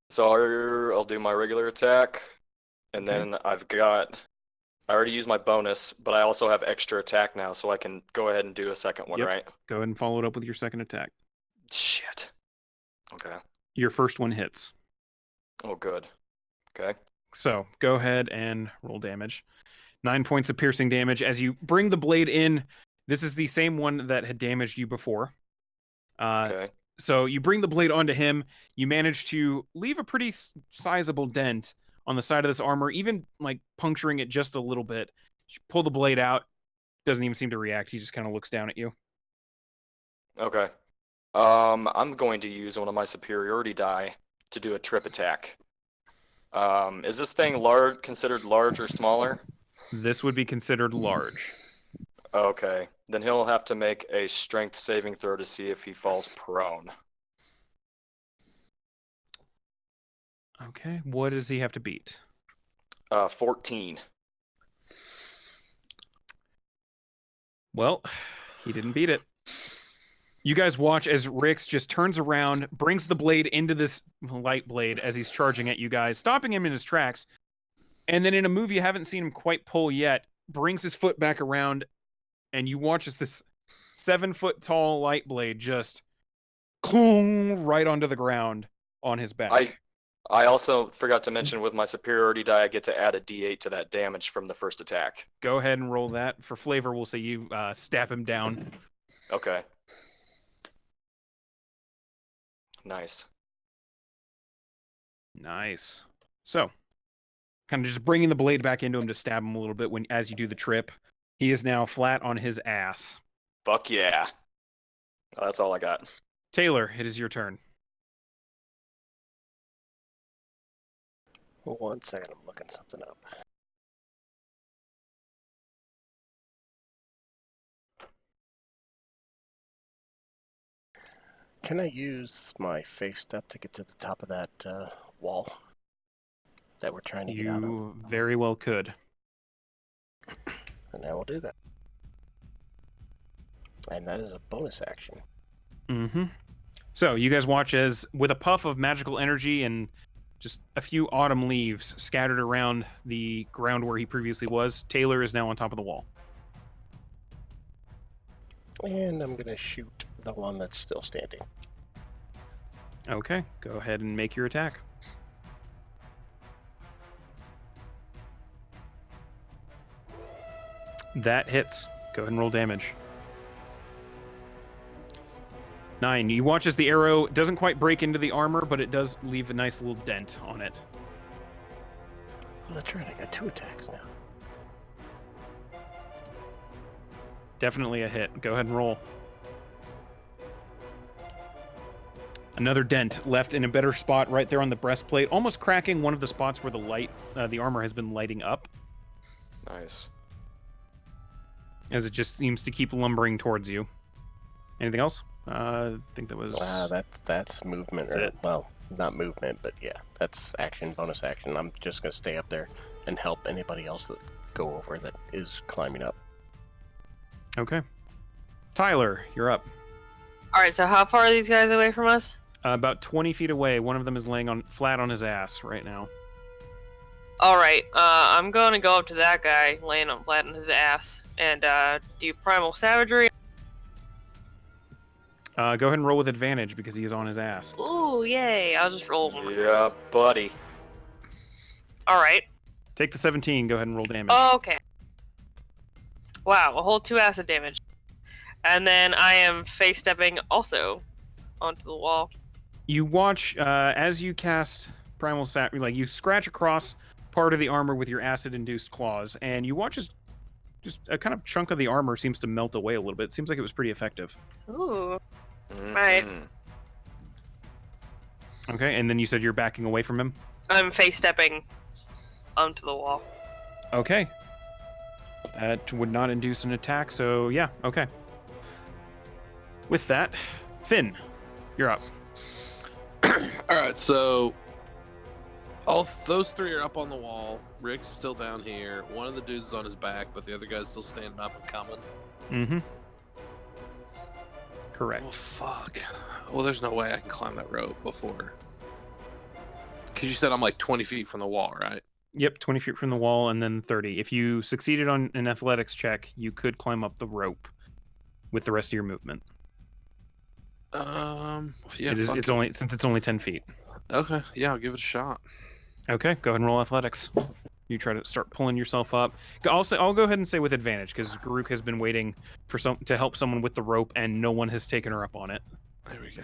So I'll do my regular attack, and then I've got I already used my bonus, but I also have extra attack now, so I can go ahead and do a second one, Yep. right? Go ahead and follow it up with your second attack. Shit. Okay. Your first one hits. Oh, good. Okay. So go ahead and roll damage. 9 points of piercing damage as you bring the blade in. This is the same one that had damaged you before. Okay. So you bring the blade onto him. You manage to leave a pretty sizable dent on the side of this armor, even like puncturing it just a little bit. You pull the blade out. Doesn't even seem to react. He just kind of looks down at you. Okay. I'm going to use one of my superiority die to do a trip attack. Is this thing considered large or smaller? This would be considered large. Okay. Then he'll have to make a strength saving throw to see if he falls prone. Okay. What does he have to beat? 14. Well, he didn't beat it. You guys watch as Rix just turns around, brings the blade into this light blade as he's charging at you guys, stopping him in his tracks. And then in a move you haven't seen him quite pull yet, brings his foot back around, and you watch as this 7-foot tall light blade just clong right onto the ground on his back. I also forgot to mention with my superiority die, I get to add a d8 to that damage from the first attack. Go ahead and roll that. For flavor, we'll say you stab him down. Okay. Nice. Nice. So, kind of just bringing the blade back into him to stab him a little bit as you do the trip. He is now flat on his ass. Fuck yeah. That's all I got. Taylor, it is your turn. Well, 1 second, I'm looking something up. Can I use my face step to get to the top of that wall that we're trying to get out of? You very well could. And I will do that. And that is a bonus action. Mm-hmm. So you guys watch as, with a puff of magical energy and just a few autumn leaves scattered around the ground where he previously was, Taylor is now on top of the wall. And I'm going to shoot the one that's still standing. Okay, go ahead and make your attack. That hits. Go ahead and roll damage. 9. You watch as the arrow doesn't quite break into the armor, but it does leave a nice little dent on it. Well, that's right, I got 2 attacks now. Definitely a hit. Go ahead and roll. Another dent left in a better spot right there on the breastplate, almost cracking one of the spots where the armor has been lighting up. Nice. As it just seems to keep lumbering towards you. Anything else? I think that was... That's movement. That's it. Well, not movement, but yeah, that's action, bonus action. I'm just going to stay up there and help anybody else that go over that is climbing up. Okay. Tyler, you're up. Alright, so how far are these guys away from us? About 20 feet away. One of them is laying flat on his ass right now. Alright, I'm going to go up to that guy laying flat on his ass and do primal savagery. Go ahead and roll with advantage because he is on his ass. Ooh, yay. I'll just roll one. Yeah, buddy. Alright. Take the 17. Go ahead and roll damage. Okay. Wow, a whole 2 acid damage. And then I am face stepping also onto the wall. You watch as you cast primal like you scratch across part of the armor with your acid-induced claws, and you watch as just a kind of chunk of the armor seems to melt away a little bit. It seems like it was pretty effective. Ooh. Mm-hmm. Right. Okay, and then you said you're backing away from him? I'm face stepping onto the wall. Okay. That would not induce an attack, so yeah, okay. With that, Finn, you're up. Alright, so those 3 are up on the wall. Rick's still down here. One of the dudes is on his back, but the other guy's still standing up and coming. Mm-hmm. Correct. Well, fuck. Well, there's no way I can climb that rope before. Because you said I'm like 20 feet from the wall, right? Yep, 20 feet from the wall, and then 30. If you succeeded on an athletics check, you could climb up the rope with the rest of your movement. Yeah. It's only 10 feet. Okay. Yeah, I'll give it a shot. Okay, go ahead and roll athletics. You try to start pulling yourself up. I'll go ahead and say with advantage because Garuk has been waiting for to help someone with the rope, and no one has taken her up on it. There we go.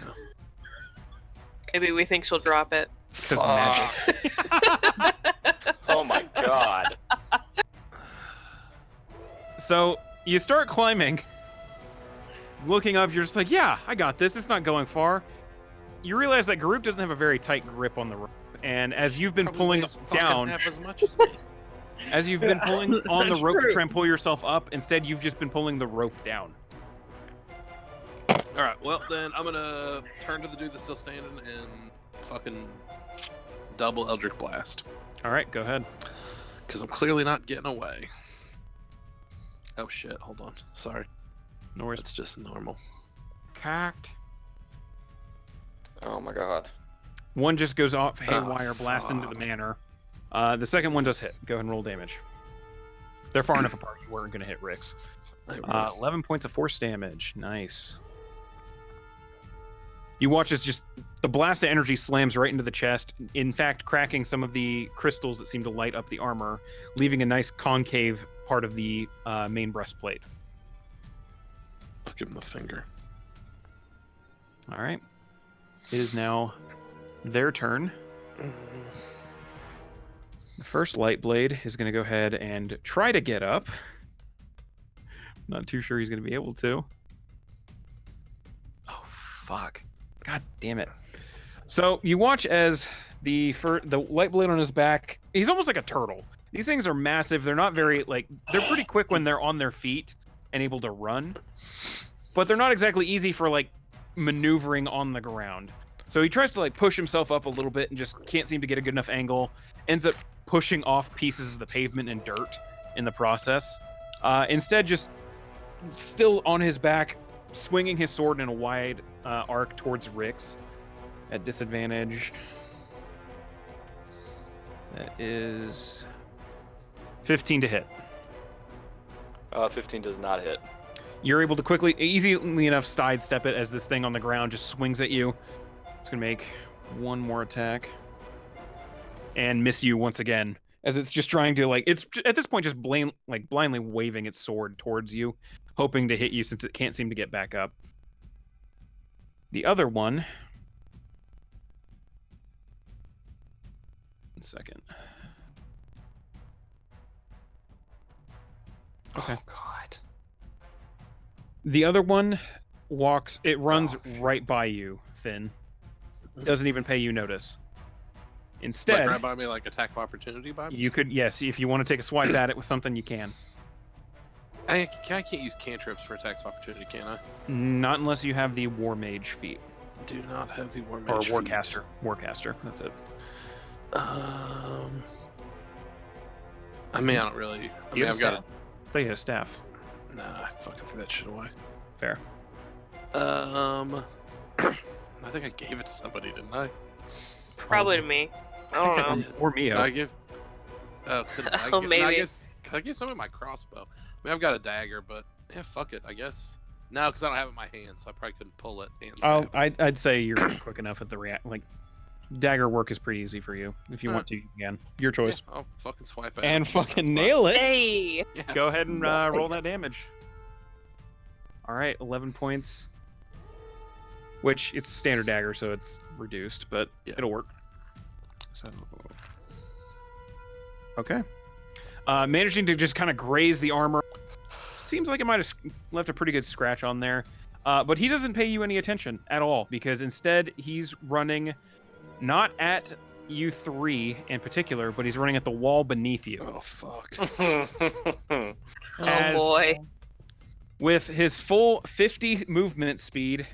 Maybe we think she'll drop it. Because magic. Oh my god. So you start climbing. Looking up, you're just like, yeah, I got this. It's not going far. You realize that Garuk doesn't have a very tight grip on the rope. And as you've been pulling down, half as much as me. as you've been pulling on the That's rope to true. try and pull yourself up, instead you've just been pulling the rope down. All right. Well, then I'm gonna turn to the dude that's still standing and fucking double Eldritch Blast. All right, go ahead. Because I'm clearly not getting away. Oh shit! Hold on. Sorry. No worries. That's just normal. Cocked. Oh my god. One just goes off haywire, Oh, blast into the fuck. manor. The second one does hit. Go ahead and roll damage. They're far enough apart. You weren't going to hit Rick's. There we go. 11 points of force damage. Nice. You watch as just the blast of energy slams right into the chest, in fact, cracking some of the crystals that seem to light up the armor, leaving a nice concave part of the main breastplate. I'll give him the finger. All right. It is now their turn. The first light blade is going to go ahead and try to get up. Not too sure he's going to be able to. Oh, fuck. God damn it. So you watch as the light blade on his back, he's almost like a turtle. These things are massive. They're not very, they're pretty quick when they're on their feet and able to run. But they're not exactly easy for, maneuvering on the ground. So he tries to, push himself up a little bit and just can't seem to get a good enough angle. Ends up pushing off pieces of the pavement and dirt in the process. Instead, just still on his back, swinging his sword in a wide arc towards Rix at disadvantage. That is 15 to hit. 15 does not hit. You're able to easily enough sidestep it as this thing on the ground just swings at you. It's going to make one more attack and miss you once again as it's just trying to, it's at this point just blindly waving its sword towards you, hoping to hit you since it can't seem to get back up. The other one... One second. Okay. Oh god. The other one runs right by you, Finn. Doesn't even pay you notice. Instead, right by me, attack of opportunity by me? you could, yes, if you want to take a swipe at it with something, you can. I can't use cantrips for attacks of opportunity, can I? Not unless you have the War Mage feat. Do not have the War Or Mage feat. Warcaster. Warcaster, that's it. I mean, I don't really... You have I've got staff. I thought you had a staff. Nah, I fucking threw that shit away. Fair. I think I gave it to somebody, didn't I? Probably to me. I think don't know. did. Or Mio. I give... Oh, couldn't I Oh, give... maybe. No, could I give somebody my crossbow? I mean, I've got a dagger, but... Yeah, fuck it, I guess. No, because I don't have it in my hand, so I probably couldn't pull it and Oh, stab. I'd say you're quick enough at the dagger work is pretty easy for you. If you want to, you can. Your choice. Yeah, I'll fucking swipe at And it. fucking nail it. Hey! Yes. Go ahead and roll that damage. All right, 11 points. Which, it's standard dagger, so it's reduced, but Yeah. it'll work. So, okay. Managing to just kind of graze the armor. Seems like it might have left a pretty good scratch on there. But he doesn't pay you any attention at all, because instead he's running not at you three in particular, but he's running at the wall beneath you. Oh, fuck. Oh As- boy. With his full 50 movement speed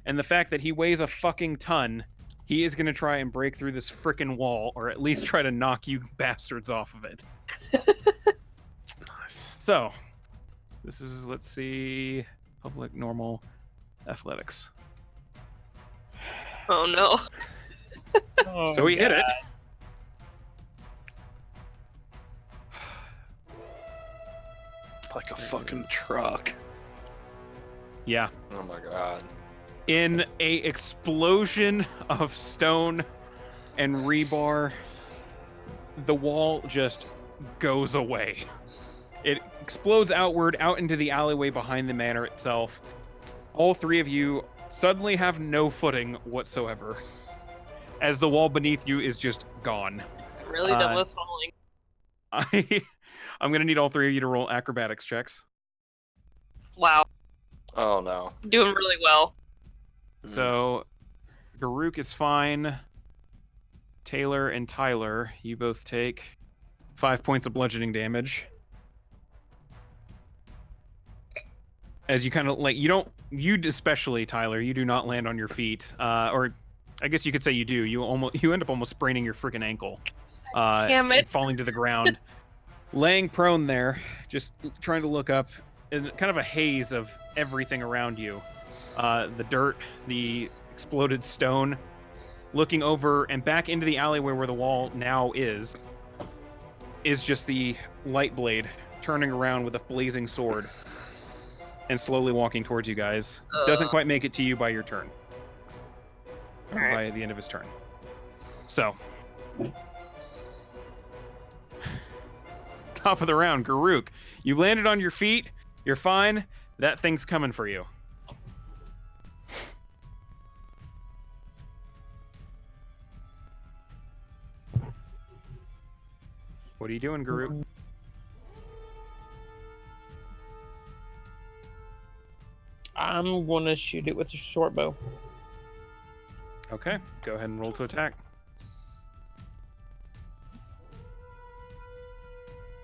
and the fact that he weighs a fucking ton, he is going to try and break through this frickin' wall, or at least try to knock you bastards off of it. Nice. So, this is, let's see, public, normal, athletics. Oh no. So he hit it. Like a fucking truck. Yeah. Oh my god. In a explosion of stone and rebar, the wall just goes away. It explodes outward, out into the alleyway behind the manor itself. All three of you suddenly have no footing whatsoever, as the wall beneath you is just gone. I'm really done with falling. I'm gonna need all three of you to roll acrobatics checks. Wow, Oh no. doing really well. So, Garuk is fine. Taylor and Tyler, you both take 5 points of bludgeoning damage. As you kind of like, you especially Tyler, you do not land on your feet, or I guess you could say you do. You end up almost spraining your freaking ankle, Damn it. and falling to the ground, laying prone there, just trying to look up in kind of a haze of everything around you, the dirt, the exploded stone. Looking over and back into the alleyway where the wall now is just the light blade turning around with a blazing sword and slowly walking towards you guys. Doesn't quite make it to you by your turn. Or Alright. by the end of his turn. So. Top of the round, Garuk. You landed on your feet. You're fine. That thing's coming for you. What are you doing, Garuk? I'm gonna shoot it with a short bow. Okay, go ahead and roll to attack.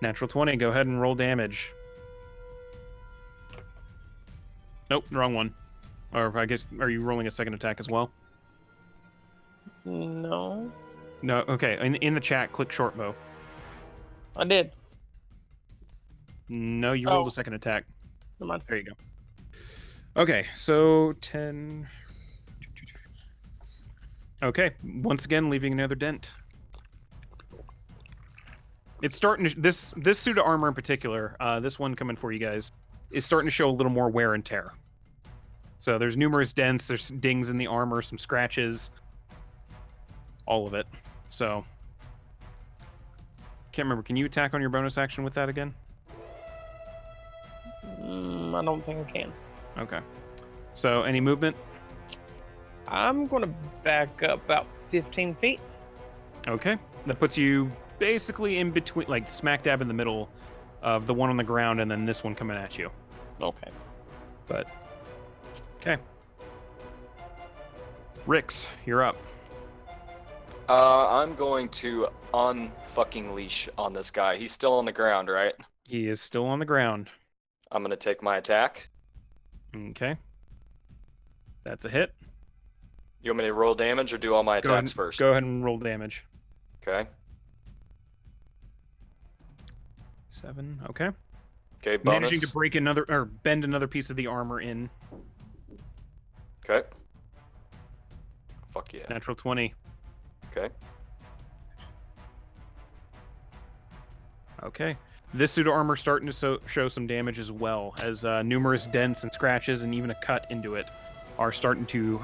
Natural 20, go ahead and roll damage. Nope, wrong one. Or I guess, are you rolling a second attack as well? No, No, okay, in the chat, click short bow. I did. No, you rolled Oh. a second attack. Never mind. There you go. Okay, so 10... Okay, once again, leaving another dent. It's starting to... This suit of armor in particular, this one coming for you guys, is starting to show a little more wear and tear. So there's numerous dents, there's dings in the armor, some scratches, all of it. So... Can't remember, can you attack on your bonus action with that again? I don't think I can. Okay. So, any movement? I'm gonna back up about 15 feet. Okay. That puts you basically in between, like smack dab in the middle of the one on the ground and then this one coming at you. Okay. But, okay. Rix, you're up. I'm going to unfucking leash on this guy. He's still on the ground, right? He is still on the ground. I'm gonna take my attack. Okay. That's a hit. You want me to roll damage or do all my attacks first? Go ahead and roll damage. Okay. 7, okay. Okay, bonus. Managing to break another, or bend another piece of the armor in. Okay. Fuck yeah. Natural 20. Okay. Okay. This suit of armor starting to show some damage as well, as numerous dents and scratches and even a cut into it are starting to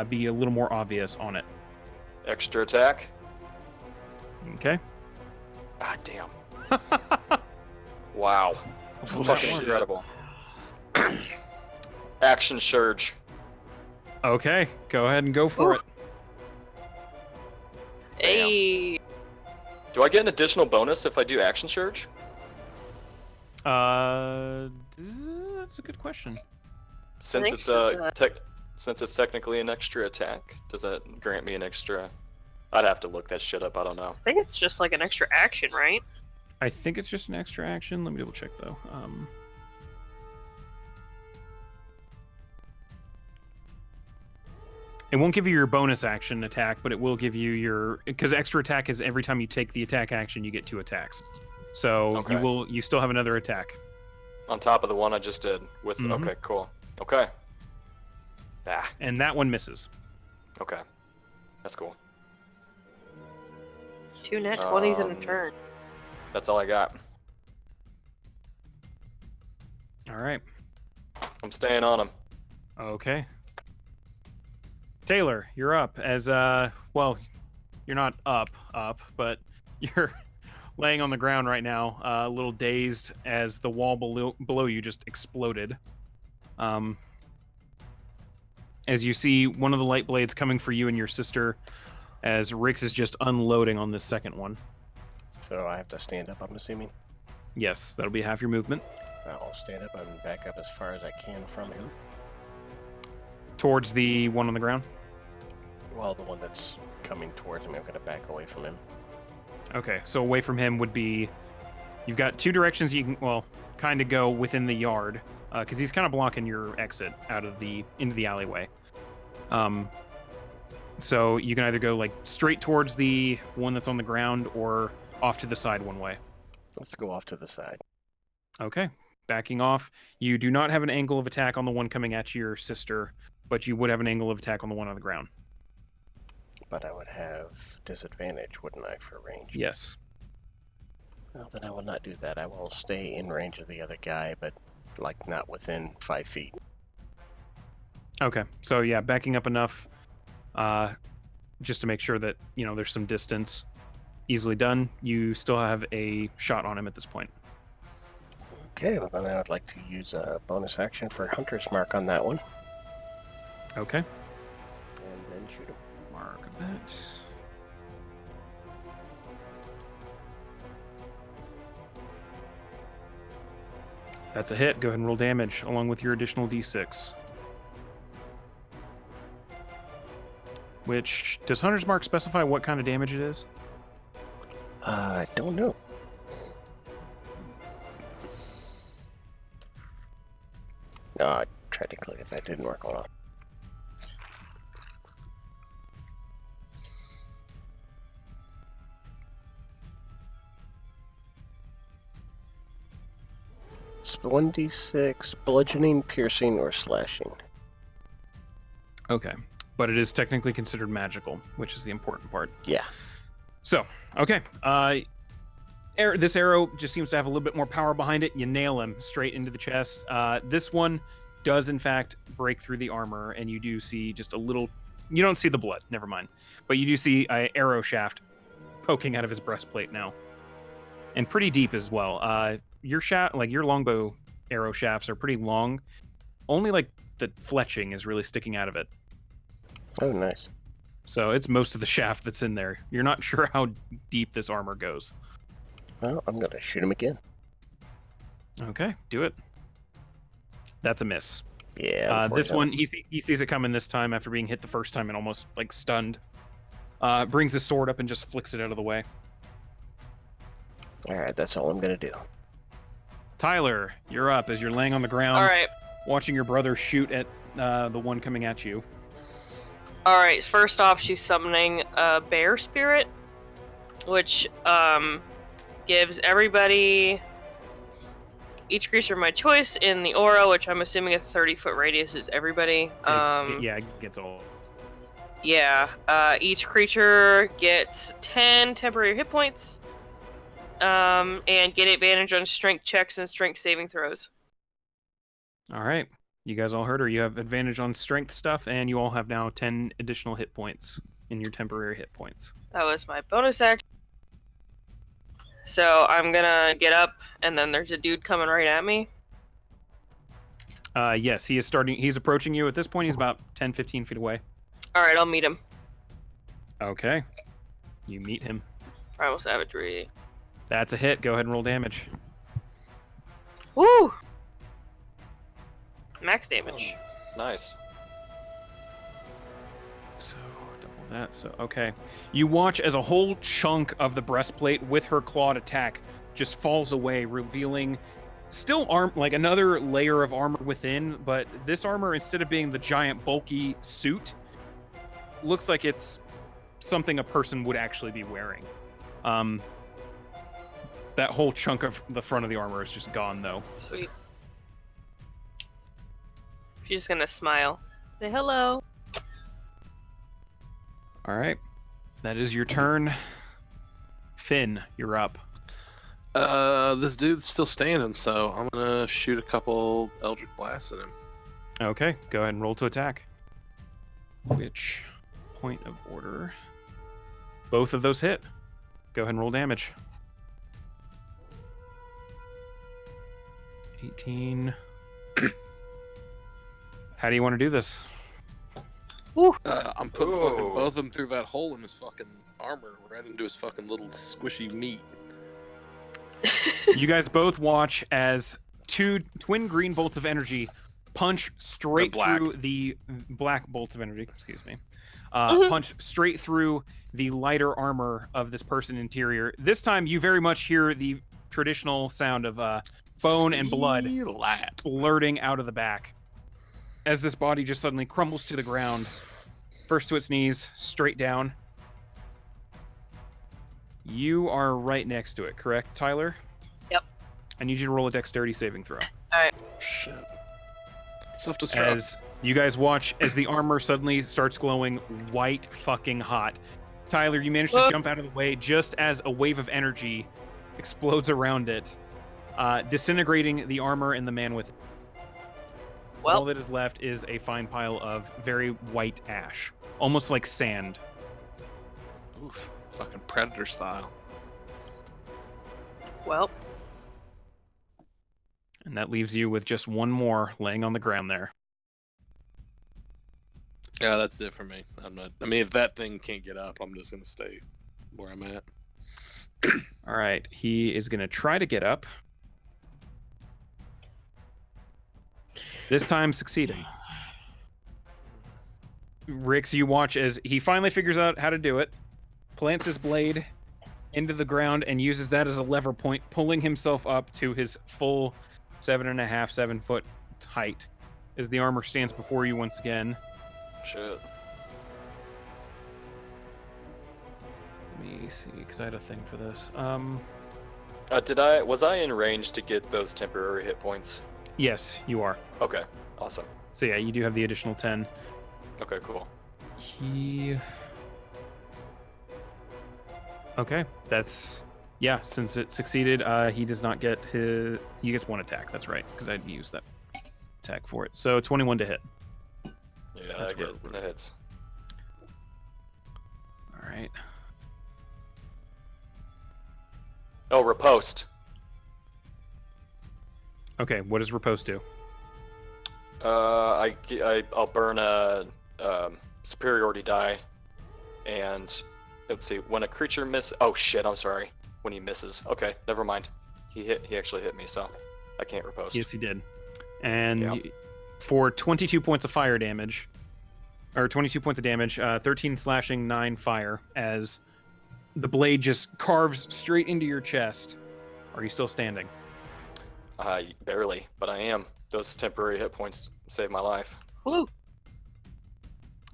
be a little more obvious on it. Extra attack. Okay. Ah, damn. Wow. Well, that Fucking worked. incredible. Action surge. Okay, go ahead and go for Ooh. it. Hey. Do I get an additional bonus if I do action surge? That's a good question. Since think it's so. since it's technically an extra attack, does that grant me an extra? I'd have to look that shit up. I don't know. I think it's just like an extra action, right? I think it's just an extra action. Let me double check though. It won't give you your bonus action attack, but it will give you your, because extra attack is every time you take the attack action, you get 2 attacks. So Okay. you still have another attack. On top of the one I just did with. Mhm. Okay, cool. Okay. Ah. And that one misses. Okay. That's cool. 2 nat 20s in a Um, turn. That's all I got. All right. I'm staying on him. Okay. Taylor, you're up. As well, you're not up, but you're laying on the ground right now, a little dazed as the wall below you just exploded. As you see one of the light blades coming for you and your sister, as Rix is just unloading on this second one. So I have to stand up, I'm assuming? Yes, that'll be half your movement. I'll stand up and back up as far as I can from him. Towards the one on the ground? Well, the one that's coming towards me, I'm going to back away from him. Okay, so away from him would be... You've got two directions you can, well, kind of go within the yard, because he's kind of blocking your exit into the alleyway. So you can either go like straight towards the one that's on the ground or off to the side one way. Let's go off to the side. Okay, backing off. You do not have an angle of attack on the one coming at your sister, but you would have an angle of attack on the one on the ground. But I would have disadvantage, wouldn't I, for range? Yes. Well, then I will not do that. I will stay in range of the other guy, but, like, not within 5 feet. Okay, so yeah, backing up enough just to make sure that, there's some distance. Easily done. You still have a shot on him at this point. Okay, well then I would like to use a bonus action for Hunter's Mark on that one. Okay. And then shoot him. Mark that. That's a hit. Go ahead and roll damage along with your additional d6. Which, does Hunter's Mark specify what kind of damage it is? I don't know. No, I tried to click it, that didn't work. Hold on. It's 1d6, bludgeoning, piercing, or slashing. Okay. But it is technically considered magical, which is the important part. Yeah. So, okay. This arrow just seems to have a little bit more power behind it. You nail him straight into the chest. This one does, in fact, break through the armor, and you do see just a little... You don't see the blood, never mind. But you do see an arrow shaft poking out of his breastplate now. And pretty deep as well. Your longbow arrow shafts are pretty long. Only, the fletching is really sticking out of it. Oh, nice. So it's most of the shaft that's in there. You're not sure how deep this armor goes. Well, I'm going to shoot him again. Okay, do it. That's a miss. Yeah. This one, he sees it coming this time after being hit the first time and almost, stunned. Brings his sword up and just flicks it out of the way. Alright, that's all I'm going to do. Tyler, you're up as you're laying on the ground. All right. Watching your brother shoot at the one coming at you. All right. First off, she's summoning a bear spirit, which gives everybody, each creature of my choice in the aura, which I'm assuming a 30-foot radius is everybody. Yeah, it gets all. Yeah. Each creature gets 10 temporary hit points. And get advantage on strength checks and strength saving throws. All right. You guys all heard her. You have advantage on strength stuff, and you all have now 10 additional hit points in your temporary hit points. That was my bonus action. So I'm gonna get up, and then there's a dude coming right at me. Yes, he's approaching you. At this point, he's about 10, 15 feet away. Alright, I'll meet him. Okay. You meet him. Primal Savagery. That's a hit. Go ahead and roll damage. Woo! Max damage. Nice. So, double that. So, okay. You watch as a whole chunk of the breastplate with her clawed attack just falls away, revealing still another layer of armor within, but this armor, instead of being the giant bulky suit, looks like it's something a person would actually be wearing. That whole chunk of the front of the armor is just gone, though. Sweet. She's just gonna smile. Say hello. All right. That is your turn. Finn, you're up. This dude's still standing, so I'm gonna shoot a couple Eldritch Blasts at him. Okay, go ahead and roll to attack. Which point of order? Both of those hit. Go ahead and roll damage. 18. How do you want to do this? I'm putting fucking Ooh. both of them through that hole in his fucking armor, right into his fucking little squishy meat. You guys both watch as two twin green bolts of energy punch straight black. through the black bolts of energy. Excuse me. Mhm. Punch straight through the lighter armor of this person interior. This time, you very much hear the traditional sound of bone and blood Splat. splurting out of the back as this body just suddenly crumbles to the ground. First to its knees, straight down. You are right next to it, correct, Tyler? Yep. I need you to roll a dexterity saving throw. Shit. Self-destruct. As you guys watch as the armor suddenly starts glowing white fucking hot. Tyler, you manage to jump out of the way just as a wave of energy explodes around it, disintegrating the armor and the man with it. Well. All that is left is a fine pile of very white ash, almost like sand. Oof. Fucking Predator style. Well, And that leaves you with just one more laying on the ground there. Yeah, that's it for me. I mean, if that thing can't get up, I'm just gonna stay where I'm at. All right, he is going to try to get up. This time succeeding. Rix, you watch as he finally figures out how to do it, plants his blade into the ground, and uses that as a lever point, pulling himself up to his full 7.5, 7-foot height as the armor stands before you once again. Shit. Let me see, because I had a thing for this. Was I in range to get those temporary hit points? Yes, you are. Okay, awesome. So yeah, you do have the additional 10. Okay, cool. Okay, that's... Yeah, since it succeeded, he does not get his... He gets one attack, that's right, because I'd use that attack for it. So 21 to hit. Yeah, That's I get the hits. All right. Oh, riposte. Okay, what does riposte do? I'll burn a superiority die, and let's see. When a creature Oh shit! I'm sorry. When he misses. Okay, never mind. He actually hit me, so I can't riposte. Yes, he did. And Yeah. for 22 points of fire damage, or 22 points of damage, 13 slashing, 9 fire, as the blade just carves straight into your chest. Are you still standing? Barely, but I am. Those temporary hit points saved my life. woo.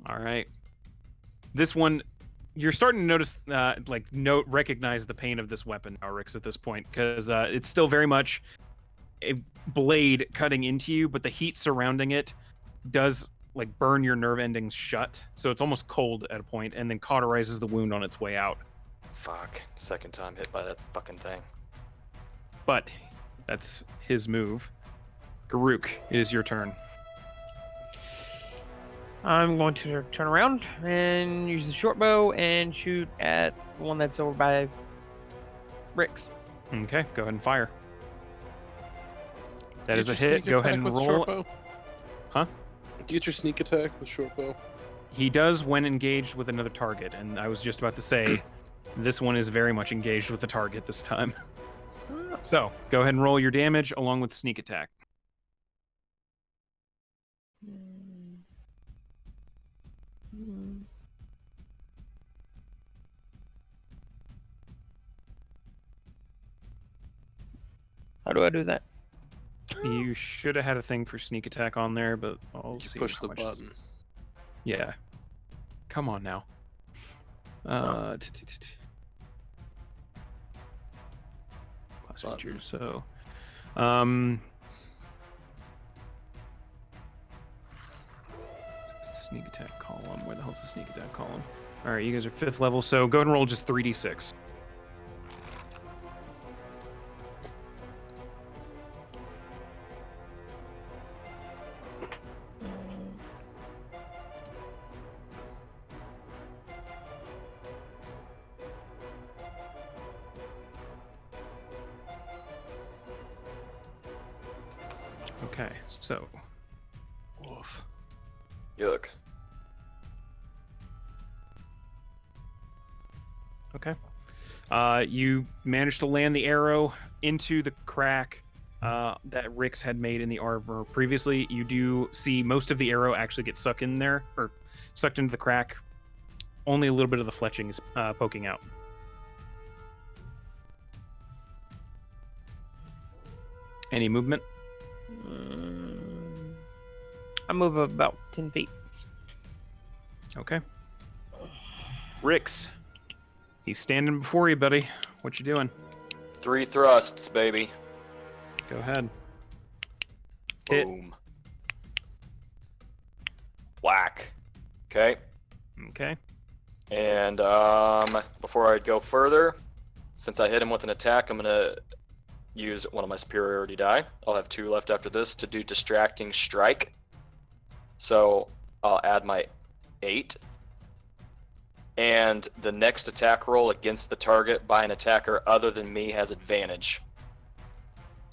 All right. This one, you're starting to notice, recognize the pain of this weapon, Rix, at this point, because it's still very much a blade cutting into you, but the heat surrounding it does burn your nerve endings shut, so it's almost cold at a point, and then cauterizes the wound on its way out. Fuck. Second time hit by that fucking thing. But that's his move. Garuk, it is your turn. I'm going to turn around and use the short bow and shoot at the one that's over by Rix. Okay, go ahead and fire. That is a Get your hit. sneak Go attack ahead and with roll. short bow? Huh? Get your sneak attack with short bow. He does when engaged with another target, and I was just about to say, this one is very much engaged with the target this time. So, go ahead and roll your damage along with sneak attack. How do I do that? You should have had a thing for sneak attack on there, but I'll You see. push how the much it's- button. Yeah. Come on now. Class Button. feature. So, sneak attack column. Where the hell's the sneak attack column? All right, you guys are 5th level, so go ahead and roll just 3d6. Okay, so Woof. Yuck. okay. You managed to land the arrow into the crack that Rix had made in the armor previously. You do see most of the arrow actually get sucked in there, or sucked into the crack. Only a little bit of the fletching is poking out. Any movement? I move about 10 feet. Okay. Rix, he's standing before you, buddy. What you doing? 3 thrusts, baby. Go ahead. Hit. Boom. Whack. Okay. Okay. And before I go further, since I hit him with an attack, I'm gonna use one of my superiority die. I'll have 2 left after this to do distracting strike. So I'll add my 8. And the next attack roll against the target by an attacker other than me has advantage.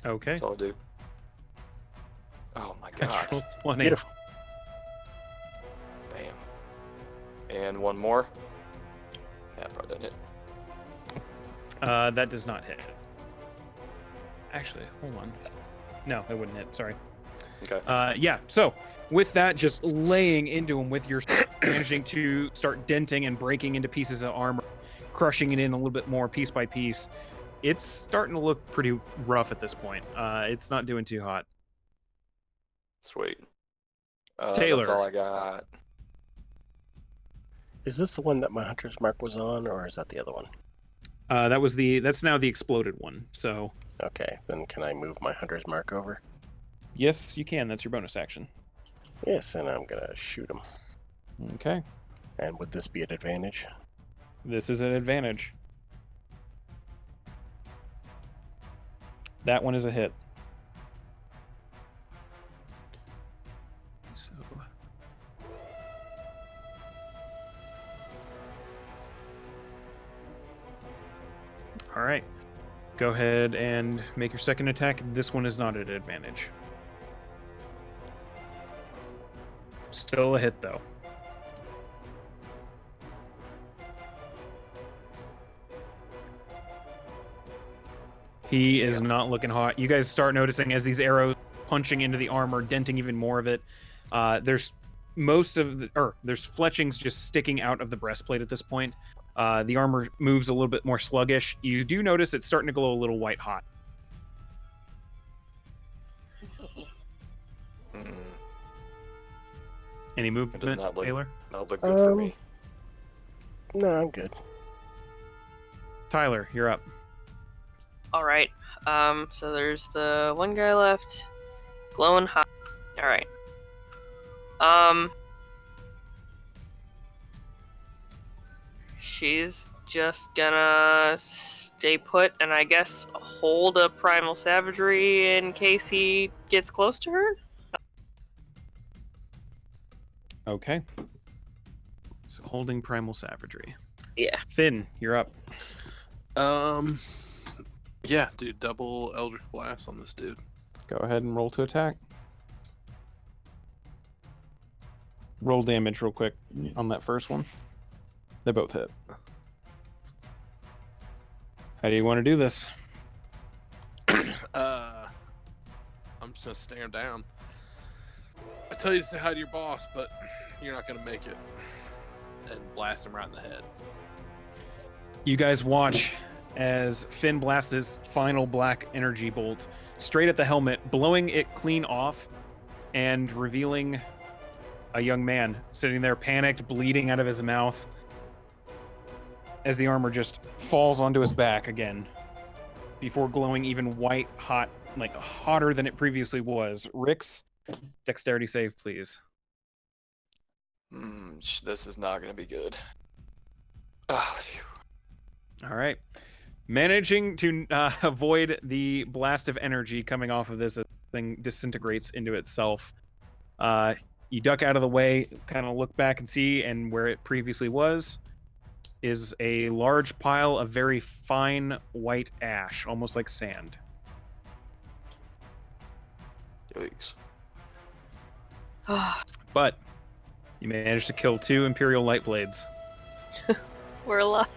Okay. So I'll do. Oh my god. Natural 20. Beautiful. Bam. And one more. Yeah, probably didn't hit. That does not hit. Actually, hold on. No, it wouldn't hit. Sorry. Okay. Yeah, so with that, just laying into him with your managing to start denting and breaking into pieces of armor, crushing it in a little bit more piece by piece. It's starting to look pretty rough at this point. It's not doing too hot. Sweet. Taylor. That's all I got. Is this the one that my hunter's mark was on, or is that the other one? That's now the exploded one. So Okay, then can I move my hunter's mark over? yes, you can. That's your bonus action. Yes, and I'm gonna shoot him. Okay. And would this be an advantage? This is an advantage. That one is a hit. So all right. Go ahead and make your second attack. This one is not at advantage. Still a hit, though. He is not looking hot. You guys start noticing as these arrows punching into the armor, denting even more of it. There's fletchings just sticking out of the breastplate at this point. The armor moves a little bit more sluggish. You do notice it's starting to glow a little white hot. Any movement, not look- Taylor? That'll look good for me. No, I'm good. Tyler, you're up. All right. So there's the one guy left, glowing hot. All right. She's just gonna stay put and I guess hold a primal savagery in case he gets close to her. Okay. So holding primal savagery. Yeah. Finn, you're up. Yeah, dude, double Eldritch Blast on this dude. Go ahead and roll to attack. Roll damage real quick on that first one. They both hit. How do you want to do this? I'm just gonna stare him down. I tell you to say hi to your boss, but you're not gonna make it. And blast him right in the head. You guys watch as Finn blasts his final black energy bolt straight at the helmet, blowing it clean off and revealing a young man sitting there panicked, bleeding out of his mouth as the armor just falls onto his back again before glowing even white hot, like hotter than it previously was. Rix, dexterity save, please. This is not going to be good. Ah, phew. All right. Managing to avoid the blast of energy coming off of this, thing disintegrates into itself. You duck out of the way, kind of look back and see, and where it previously was is a large pile of very fine white ash, almost like sand. Yikes. But you managed to kill 2 Imperial light blades. We're alive.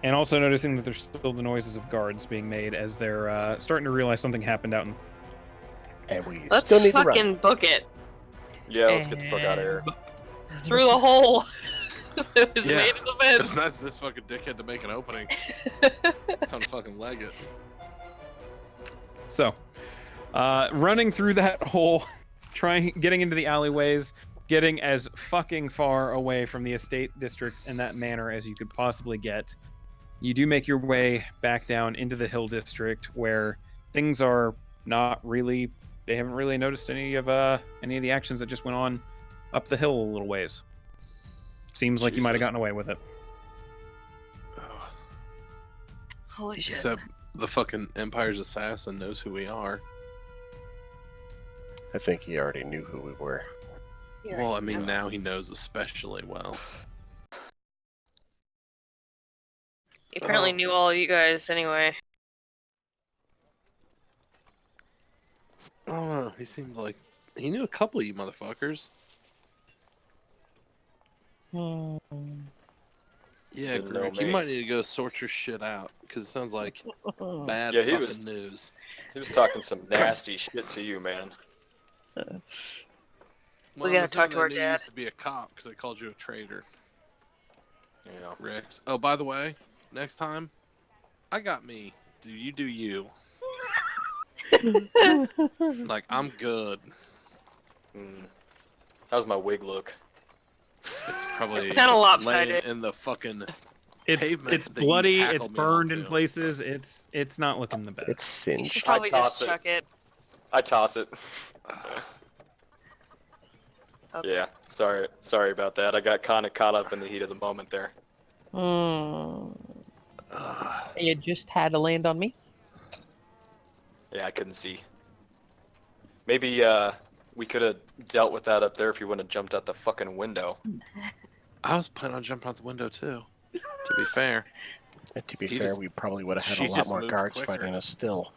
And also noticing that there's still the noises of guards being made as they're starting to realize something happened out in... And we Let's still need to run. fucking book it Yeah, let's get the fuck out of here. through the hole that was Yeah. made in the It's fence. nice of this fucking dickhead to make an opening. Time to fucking leg it. So, running through that hole, getting into the alleyways, getting as fucking far away from the estate district in that manner as you could possibly get. You do make your way back down into the hill district where things are not really... They haven't really noticed any of the actions that just went on up the hill a little ways. Seems like you might have Jesus. gotten away with it. Ugh. Holy shit. Except the fucking Empire's assassin knows who we are. I think he already knew who we were. Yeah, Well, I mean, now he knows especially well. he apparently knew all you guys anyway. I don't know. He seemed like he knew a couple of you motherfuckers. Hmm. Yeah, Didn't know Greg, you me. might need to go sort your shit out because it sounds like bad Yeah, he fucking was- news. He was talking some nasty shit to you, man. Well, We I'm gotta assuming talk to they our knew you dad. used to be a cop because they called you a traitor, You know. Rex. Oh, by the way, next time, I got me. Do you do you? Like, I'm good. Mm. How's my wig look? It's probably It's kinda lopsided. laying in the fucking It's pavement it's that you bloody. tackled It's me burned in onto. places. It's not looking the best. It's You singed. should probably toss just it. chuck it. I toss it. Okay. Yeah, sorry about that. I got kind of caught up in the heat of the moment there. Hmm. You just had to land on me. Yeah, I couldn't see. Maybe we could have dealt with that up there if you wouldn't have jumped out the fucking window. I was planning on jumping out the window too. To be fair, And to be He fair, just- we probably would have had she a lot just more moved guards quicker. fighting us still.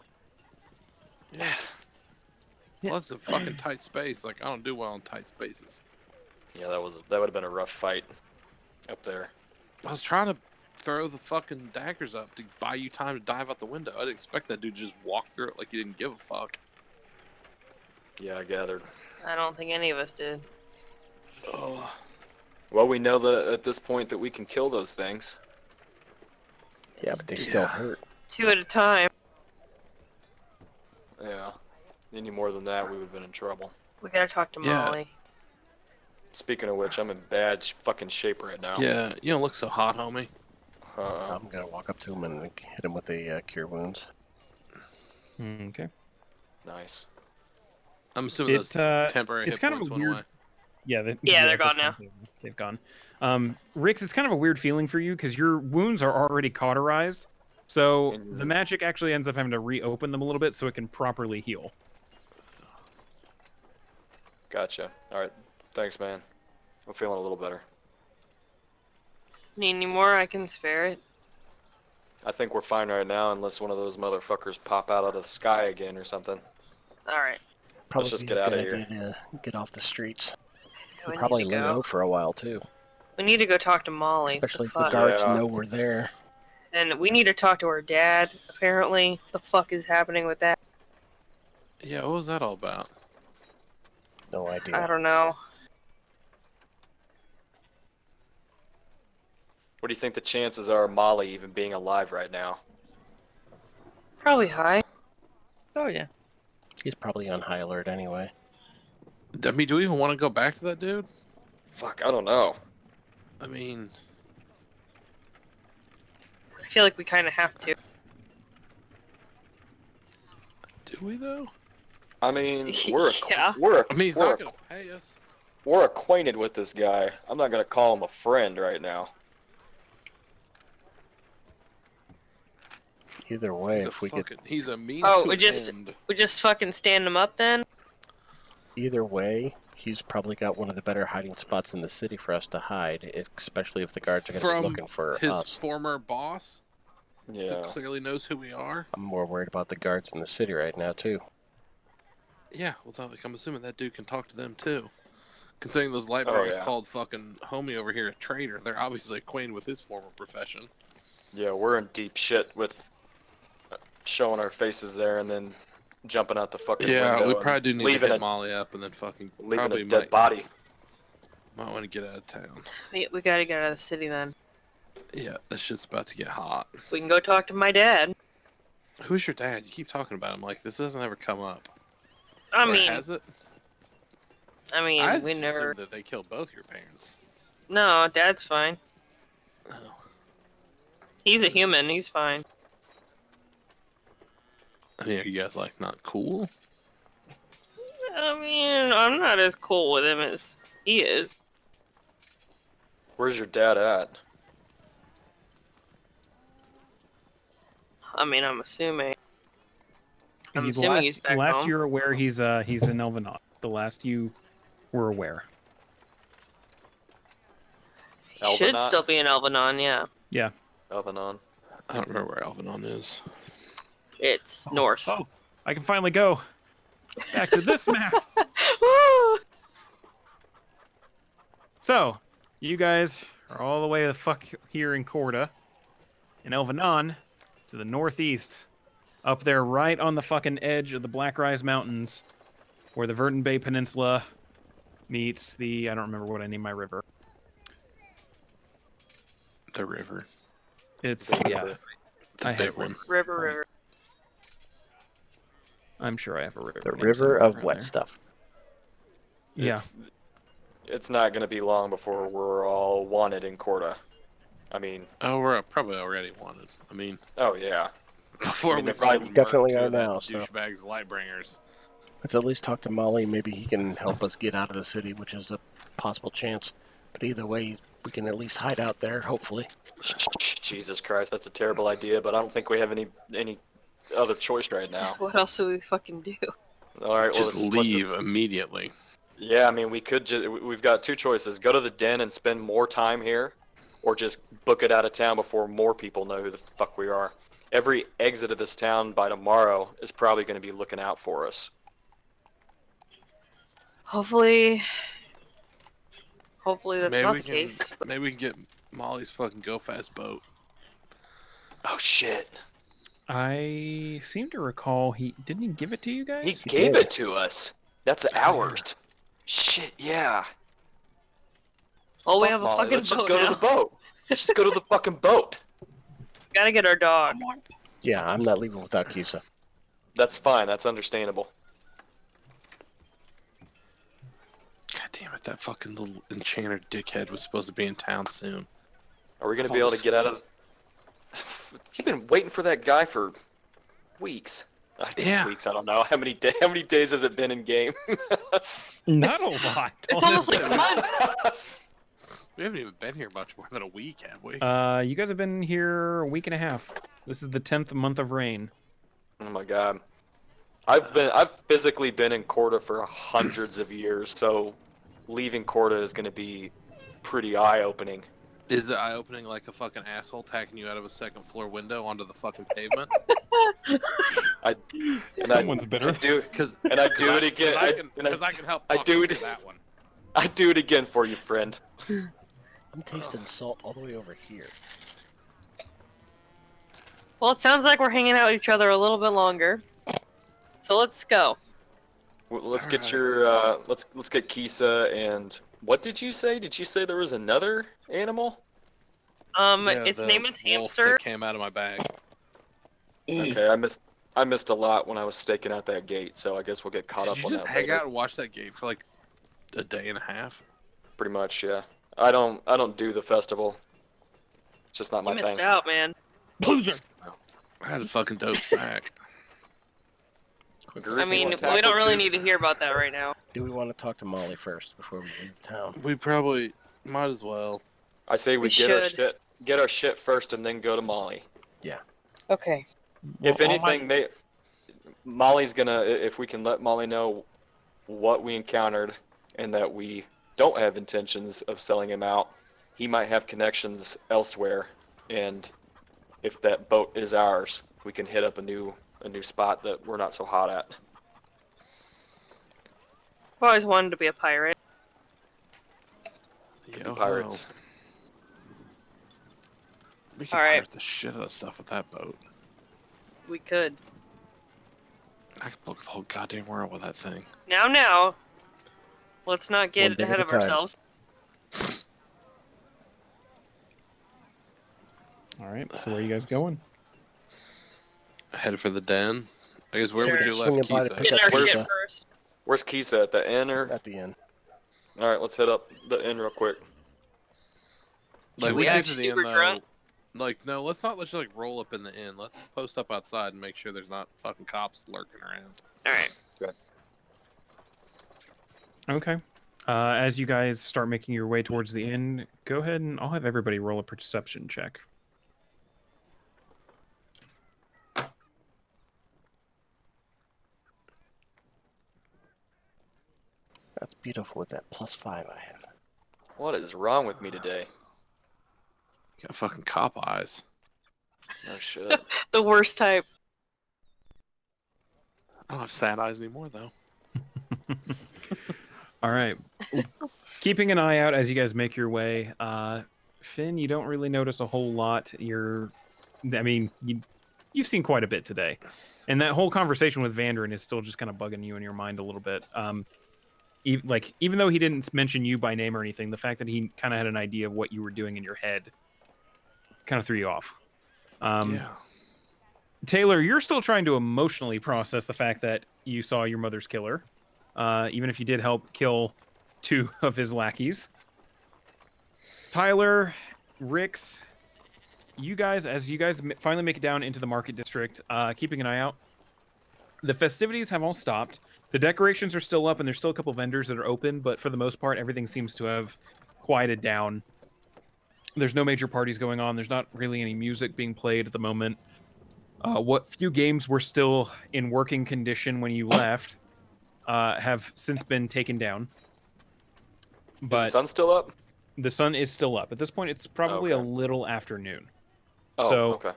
yeah. Plus, a fucking tight space. Like, I don't do well in tight spaces. Yeah, that would have been a rough fight up there. I was trying to throw the fucking daggers up to buy you time to dive out the window. I didn't expect that dude to just walk through it like he didn't give a fuck. Yeah, I gathered. I don't think any of us did. Oh, Well, we know that at this point that we can kill those things. Yeah, but they still Yeah. hurt. 2 at a time. Yeah. Any more than that, we would have been in trouble. We gotta talk to Yeah. Molly. Speaking of which, I'm in bad fucking shape right now. yeah. You don't look so hot, homie. I'm gonna walk up to him and hit him with a cure wounds. Okay. Nice. I'm assuming those temporary it's hit kind of points a went weird- away. Yeah, Yeah, they're at this gone now. point, They've gone. Rix, it's kind of a weird feeling for you because your wounds are already cauterized. So the magic actually ends up having to reopen them a little bit so it can properly heal. Gotcha. All right. Thanks, man. I'm feeling a little better. Need any more? I can spare it. I think we're fine right now, unless one of those motherfuckers pop out of the sky again or something. Alright. Probably just be get a outta good here. idea to get off the streets. We We'll probably need to lay go. low for a while too, We need to go talk to Molly. especially if the the fuck? guards Yeah. know we're there. And we need to talk to her dad, apparently. The fuck is happening with that? Yeah, what was that all about? No I idea. don't know. What do you think the chances are of Molly even being alive right now? Probably high. Oh yeah. He's probably on high alert anyway. I mean, do we even want to go back to that dude? Fuck, I don't know. I mean, I feel like we kind of have to. do we though? I mean, Yeah. I mean, he's not gonna pay us. we're acquainted with this guy. I'm not gonna call him a friend right now. Either way, He's a if we fucking, could, he's a means Oh, to we an just- end. We just fucking stand him up then? either way, he's probably got one of the better hiding spots in the city for us to hide, especially if the guards are going to be From looking for his us. former boss, Yeah. who clearly knows who we are. I'm more worried about the guards in the city right now too. Yeah, well, I'm assuming that dude can talk to them too. Considering those light Oh, bringers yeah. called fucking homie over here a traitor, they're obviously acquainted with his former profession. Yeah, we're in deep shit with showing our faces there and then jumping out the fucking Yeah, window we and probably do need to leaving hit a Molly up and then fucking leaving a probably dead body. might want to get out of town. We gotta get out of the city then. Yeah, this shit's about to get hot. We can go talk to my dad. Who's your dad? You keep talking about him like this doesn't ever come up. I Or mean, has it? I mean, I we just never. assumed that they killed both your parents. No, Dad's fine. Oh. He's a human. He's fine. I mean, are you guys like not cool? I mean, I'm not as cool with him as he is. Where's your dad at? I mean, I'm assuming. I'm The assuming he's back last home. you're aware, he's in Elvenot. The last you were aware. He should Elvenot? still be in Elvenon, yeah. Yeah. Elvenon. I don't remember where Alvanon is. It's north. Oh, I can finally go back to this map. Woo! So, you guys are all the way the fuck here in Corda, in Elvenon, to the northeast, up there right on the fucking edge of the Blackrise Mountains, where the Verdant Bay Peninsula meets the, I don't remember what I named my river. The river. It's, yeah, The I big have one. River. I'm sure I have a river. The name river somewhere of around wet there. stuff. Yeah. It's not going to be long before we're all wanted in Corda. I mean, Oh, we're probably already wanted. I mean, oh yeah. before I mean, we if I fucking definitely murked two are of that now, so. douchebags Lightbringers. Let's at least talk to Molly. Maybe he can help us get out of the city, which is a possible chance. But either way, we can at least hide out there, hopefully. Jesus Christ, that's a terrible idea, but I don't think we have any other choice right now. What else do we fucking do? All right, well, Just let's leave immediately. Yeah, I mean, we could just, we've got two choices. Go to the den and spend more time here, or just book it out of town before more people know who the fuck we are. Every exit of this town by tomorrow is probably going to be looking out for us. Hopefully that's Maybe not we the can. case. Maybe we can get Molly's fucking go fast boat. Oh, shit. I seem to recall he give it to you guys? He gave it to us. That's ours. Shit, yeah. Oh, we Fuck have a Molly, fucking let's just boat go now. to the boat. Let's just go to the fucking boat. Gotta get our dog. Yeah, I'm not leaving without Kisa. That's fine. That's understandable. God damn it! That fucking little enchanter dickhead was supposed to be in town soon. Are we going to be able to get out of... You've been waiting for that guy for weeks. Yeah. Weeks, I don't know. How many days has it been in game? Not a lot. It's almost like a month. We haven't even been here much more than a week, have we? You guys have been here a week and a half. This is the 10th month of rain. Oh my god. I've physically been in Corda for hundreds of years, so leaving Corda is going to be pretty eye-opening. Is it eye-opening like a fucking asshole tacking you out of a second floor window onto the fucking pavement? Someone's bitter. I do it again. Because I can help I talk do you it- through that one. I do it again for you, friend. I'm tasting salt all the way over here. Well, it sounds like we're hanging out with each other a little bit longer. So let's go. Well, let's get Alright. your let's get Kisa and what did you say? Did you say there was another animal? Yeah, Its the name is wolf Hamster. that came out of my bag. Okay, I missed a lot when I was staking out that gate, so I guess we'll get caught Did up you on just that hang later. out and watch that game for like a day and a half? Pretty much, yeah. I don't do the festival. It's just not You my missed thing. out, man. Loser. I had a fucking dope sack. I mean, we don't really need to hear about that right now. Do we want to talk to Molly first before we leave town? We probably might as well. I say we We get should. our shit first and then go to Molly. Okay. If Well, all anything, Molly's gonna, if we can let Molly know what we encountered and that we don't have intentions of selling him out, he might have connections elsewhere, and if that boat is ours, we can hit up a new spot that we're not so hot at. I've always wanted to be a pirate. Could Yo be pirates. We can Alright. pirate the shit out of stuff with that boat. We could. I could book the whole goddamn world with that thing. Now. Let's not One get day ahead at a of time. ourselves. All right. So where are you guys going? Headed for the den. I guess where would you Swinging left by Keys to at? pick Getting up our Kisa shit first. Where's Kisa, at the inn or? at the end. All right, let's hit up the inn real quick. Like we we get act to the inn super though. drunk? Like no, let's not just like roll up in the inn. Let's post up outside and make sure there's not fucking cops lurking around. Alright. Okay. As you guys start making your way towards the inn, go ahead and I'll have everybody roll a perception check. That's beautiful with that +5 I have. What is wrong with me today? Got fucking cop eyes. Oh shit. The worst type. I don't have sad eyes anymore though. All right. Keeping an eye out as you guys make your way. Finn, you don't really notice a whole lot. You've seen quite a bit today. And that whole conversation with Vanderin is still just kind of bugging you in your mind a little bit. Even though he didn't mention you by name or anything, the fact that he kind of had an idea of what you were doing in your head kind of threw you off. Yeah. Taylor, you're still trying to emotionally process the fact that you saw your mother's killer, even if you did help kill 2 of his lackeys. Tyler, Rix, as you guys finally make it down into the market district, keeping an eye out, the festivities have all stopped. The decorations are still up, and there's still a couple vendors that are open, but for the most part, everything seems to have quieted down. There's no major parties going on. There's not really any music being played at the moment. What few games were still in working condition when you left have since been taken down. Is the But sun still up? the sun is still up. At this point, it's probably a Okay. little afternoon. Oh, So okay.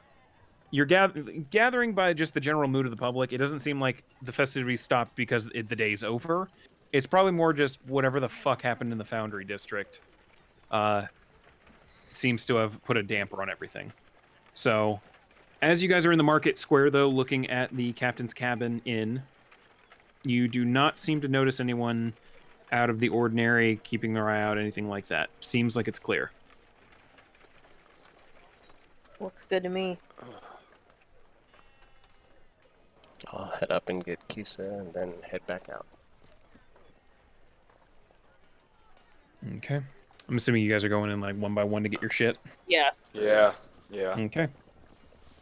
you're gathering by just the general mood of the public. It doesn't seem like the festivities stopped because the day's over. It's probably more just whatever the fuck happened in the Foundry District seems to have put a damper on everything. So as you guys are in the market square, though, looking at the Captain's Cabin Inn, you do not seem to notice anyone out of the ordinary, keeping their eye out, anything like that. Seems like it's clear. Looks good to me. I'll head up and get Kisa and then head back out. Okay. I'm assuming you guys are going in like one by one to get your shit. Yeah. Yeah. Okay.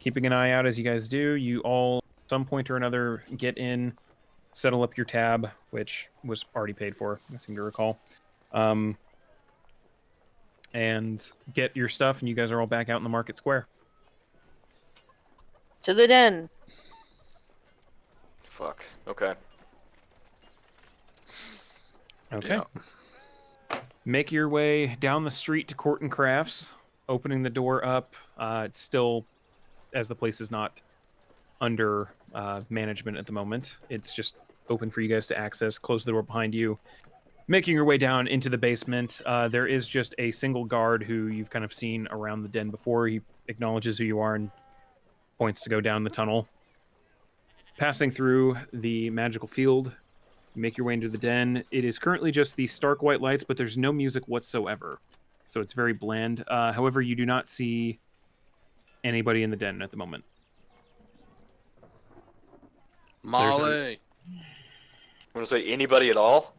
Keeping an eye out as you guys do, you all, at some point or another, get in, settle up your tab, which was already paid for, I seem to recall, and get your stuff, and you guys are all back out in the market square. To the den. Fuck. Okay. Okay. Yeah. Make your way down the street to Court and Crafts, opening the door up. It's still, as the place is not under management at the moment, it's just open for you guys to access. Close the door behind you. Making your way down into the basement, there is just a single guard who you've kind of seen around the den before. He acknowledges who you are and points to go down the tunnel. Passing through the magical field, you make your way into the den. It is currently just the stark white lights, but there's no music whatsoever. So it's very bland. However, you do not see anybody in the den at the moment. Molly. Want to say anybody at all?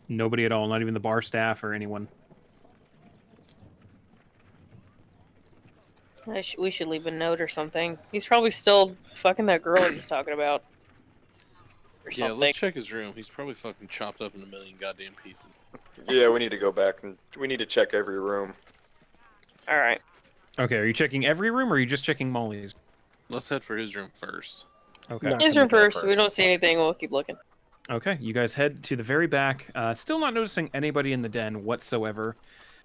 Nobody at all, not even the bar staff or anyone. We should leave a note or something. He's probably still fucking that girl he was talking about. Or Yeah, something. let's check his room. He's probably fucking chopped up in a million goddamn pieces. Yeah, we need to go back and we need to check every room. Alright. Okay, are you checking every room or are you just checking Molly's? Let's head for his room first. Okay. No. His Gonna room go first. We first. don't see anything. We'll keep looking. Okay, you guys head to the very back. Still not noticing anybody in the den whatsoever.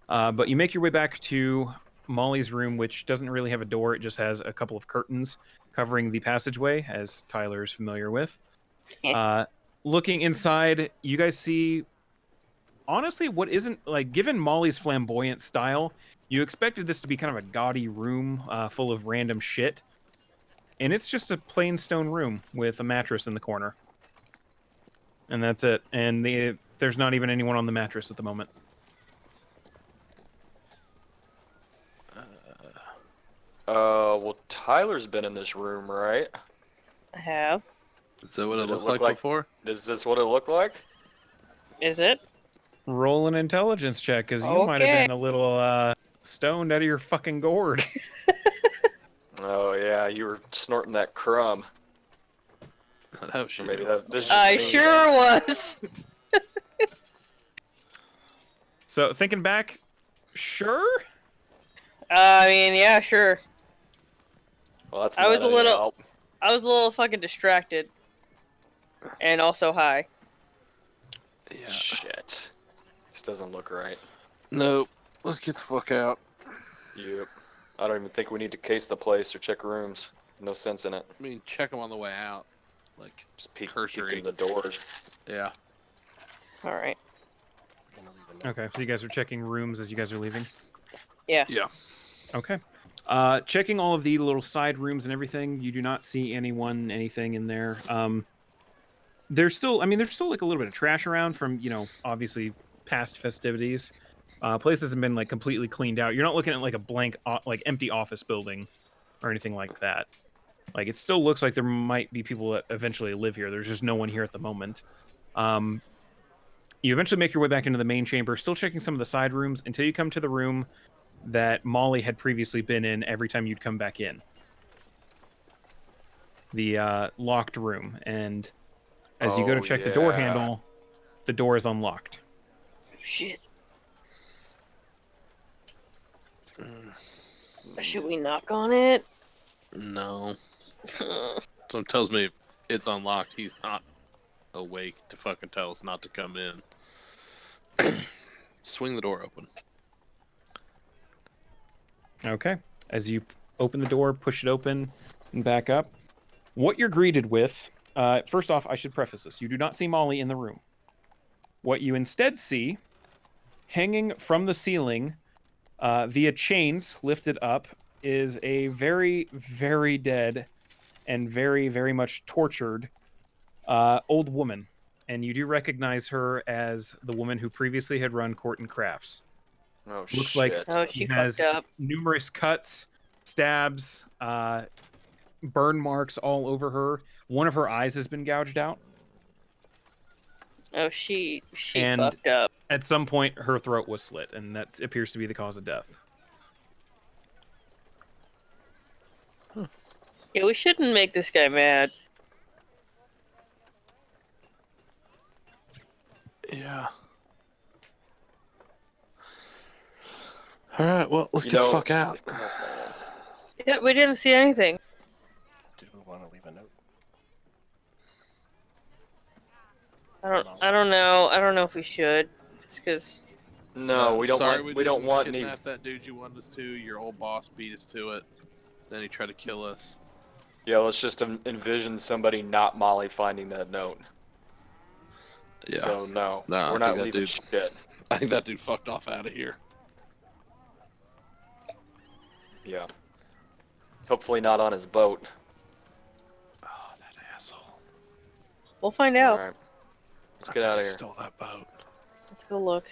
But you make your way back to Molly's room, which doesn't really have a door. It just has a couple of curtains covering the passageway, as Tyler is familiar with. looking inside, you guys see, honestly, what isn't, like, given Molly's flamboyant style, you expected this to be kind of a gaudy room full of random shit. And it's just a plain stone room with a mattress in the corner. And that's it. And there's not even anyone on the mattress at the moment. Well, Tyler's been in this room, right? I have. Is that what it Did it looked look like like- before? Is this what it looked like? Is it? Roll an intelligence check, because you might have Okay. been a little stoned out of your fucking gourd. Oh yeah, you were snorting that crumb. That was Or maybe you. this is I me. sure was. So, thinking back, sure? I mean, yeah, sure. Well, that's I was not a any little- help. I was a little fucking distracted. And also high. Yeah. Shit. This doesn't look right. Nope. Let's get the fuck out. Yep. I don't even think we need to case the place or check rooms. No sense in it. I mean, check them on the way out. Like, Just peek Cursory. in the doors. yeah. Alright. We're gonna leave a note. Okay, so you guys are checking rooms as you guys are leaving? Yeah. Okay. Checking all of the little side rooms and everything, you do not see anything in there. There's still like a little bit of trash around from, obviously past festivities. Place hasn't been like completely cleaned out. You're not looking at like a blank, like empty office building or anything like that. Like it still looks like there might be people that eventually live here. There's just no one here at the moment. You eventually make your way back into the main chamber, still checking some of the side rooms until you come to the room that Molly had previously been in every time you'd come back in. The locked room. And as you go to Oh, check the door yeah. handle, the door is unlocked. Shit. Should we knock on it? No. Something tells me if it's unlocked, he's not awake to fucking tell us not to come in. Swing the door open. Okay. As you open the door, push it open, and back up, what you're greeted with, first off, I should preface this. You do not see Molly in the room. What you instead see, hanging from the ceiling via chains lifted up, is a very, very dead and very, very much tortured old woman. And you do recognize her as the woman who previously had run Court and Crafts. Oh Looks shit. like- Oh, she Has- fucked up. Numerous cuts, stabs, burn marks all over her. One of her eyes has been gouged out. Oh, she And- fucked up. At some point, her throat was slit, and that appears to be the cause of death. Yeah, we shouldn't make this guy mad. Yeah. Alright, well, let's You get the know- fuck out. Yeah, we didn't see anything. Did we want to leave a note? I don't know. I don't know if we should. Just because. No, we don't Sorry, want. We don't want any. kidnap that dude you wanted us to. Your old boss beat us to it. Then he tried to kill us. Yeah, let's just envision somebody not Molly finding that note. Yeah. So no, Nah, I we're think not that leaving dude- shit. I think that dude fucked off out of here. Yeah. Hopefully not on his boat. Oh, that asshole. We'll find out. All right. Let's get out of He here. Stole that boat. Let's go look.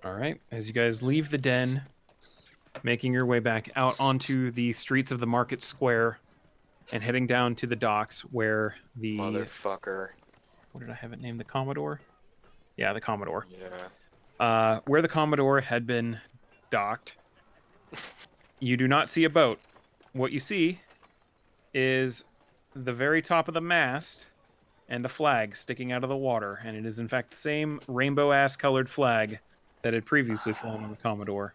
All right. As you guys leave the den, making your way back out onto the streets of the market square and heading down to the docks where the... Motherfucker. What did I have it named? The Commodore? Yeah, the Commodore. Yeah. Where the Commodore had been docked, you do not see a boat. What you see is the very top of the mast and a flag sticking out of the water, and it is in fact the same rainbow-ass colored flag that had previously flown on the Commodore.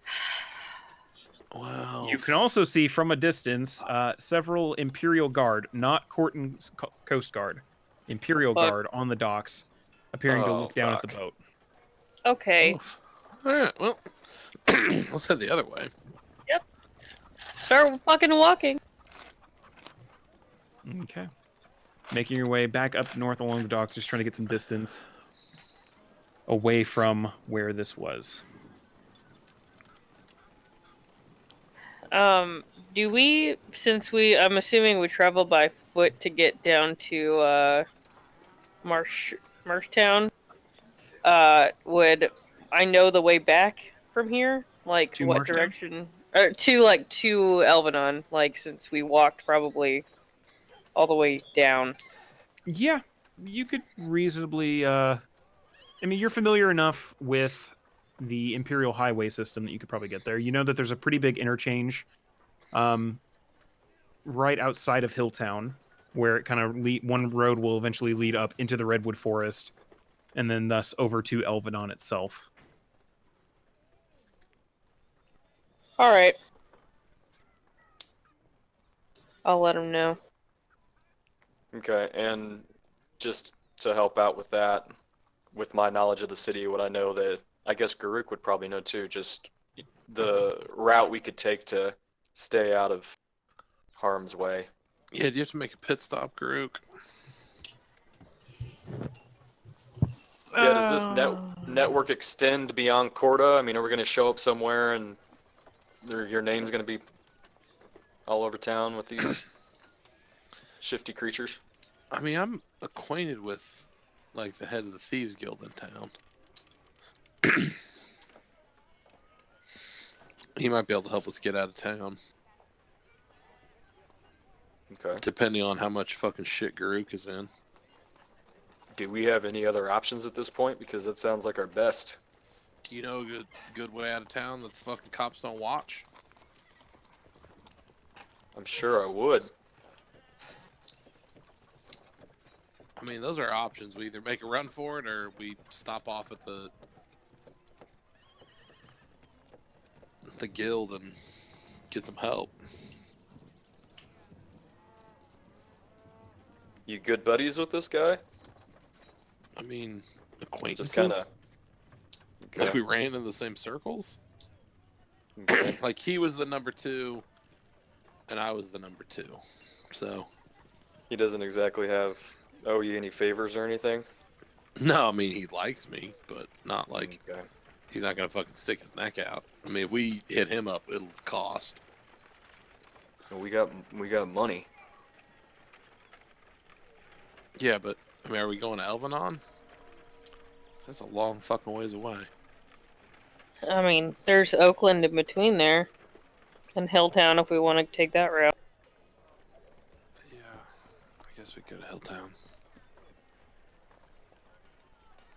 Wow. You can also see from a distance several Imperial Guard, not Court and Coast Guard, Imperial Fuck. Guard on the docks, appearing to Oh, look down at the fuck. boat. Okay. Alright, well, let's head the other way. Start fucking walking. Okay. Making your way back up north along the docks, just trying to get some distance away from where this was. Do we, I'm assuming we travel by foot to get down to, Marshtown, would I know the way back from here? Like, To what Marshtown? direction? To Elvenon, like, since we walked probably all the way down. Yeah, you could reasonably. I mean, you're familiar enough with the Imperial Highway system that you could probably get there. You know that there's a pretty big interchange, right outside of Hilltown, where it kind of one road will eventually lead up into the Redwood Forest, and then thus over to Elvenon itself. All right. I'll let him know. Okay, and just to help out with that, with my knowledge of the city, what I know that I guess Garuk would probably know too, just the route we could take to stay out of harm's way. Yeah, do you have to make a pit stop, Garuk? Yeah, does this network extend beyond Corda? I mean, are we going to show up somewhere and your name's going to be all over town with these shifty creatures? I mean, I'm acquainted with, like, the head of the Thieves Guild in town. He might be able to help us get out of town. Okay. Depending on how much fucking shit Garuk is in. Do we have any other options at this point? Because that sounds like our best. You know a good way out of town that the fucking cops don't watch? I'm sure I would. I mean, those are options. We either make a run for it or we stop off at the guild and get some help. You good buddies with this guy? I mean, acquaintances. Just kind of. Okay. Like we ran in the same circles. Okay. Like he was the number 2, and I was the number 2. So. He doesn't exactly owe you any favors or anything? No, I mean he likes me, but not like Okay. he's not gonna fucking stick his neck out. I mean, if we hit him up, it'll cost. Well, we got money. Yeah, but I mean, are we going to Elvenon? That's a long fucking ways away. I mean, there's Oakland in between there, and Hilltown if we want to take that route. Yeah, I guess we go to Hilltown.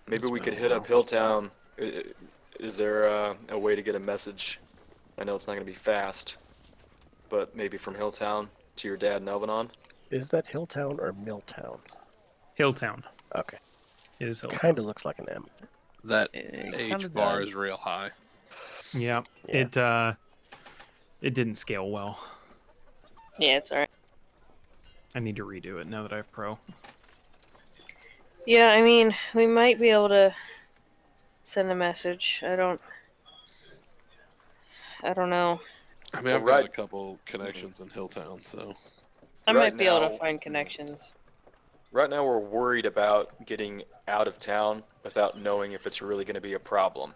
Maybe It's we been could a hit up while. Hilltown. Is there a way to get a message? I know it's not going to be fast, but maybe from Hilltown to your dad in Elvenon? Is that Hilltown or Milltown? Hilltown. Okay. It is Hilltown. Kind of looks like an M. That It H kinda bar does. is real high. Yeah, Yeah. it didn't scale well. Yeah, it's alright. I need to redo it now that I have Pro. Yeah, I mean, we might be able to send a message. I don't know. I mean, Well, I've got a right- couple connections in Hilltown, so I Right might be able now- to find connections. Right now we're worried about getting out of town without knowing if it's really going to be a problem.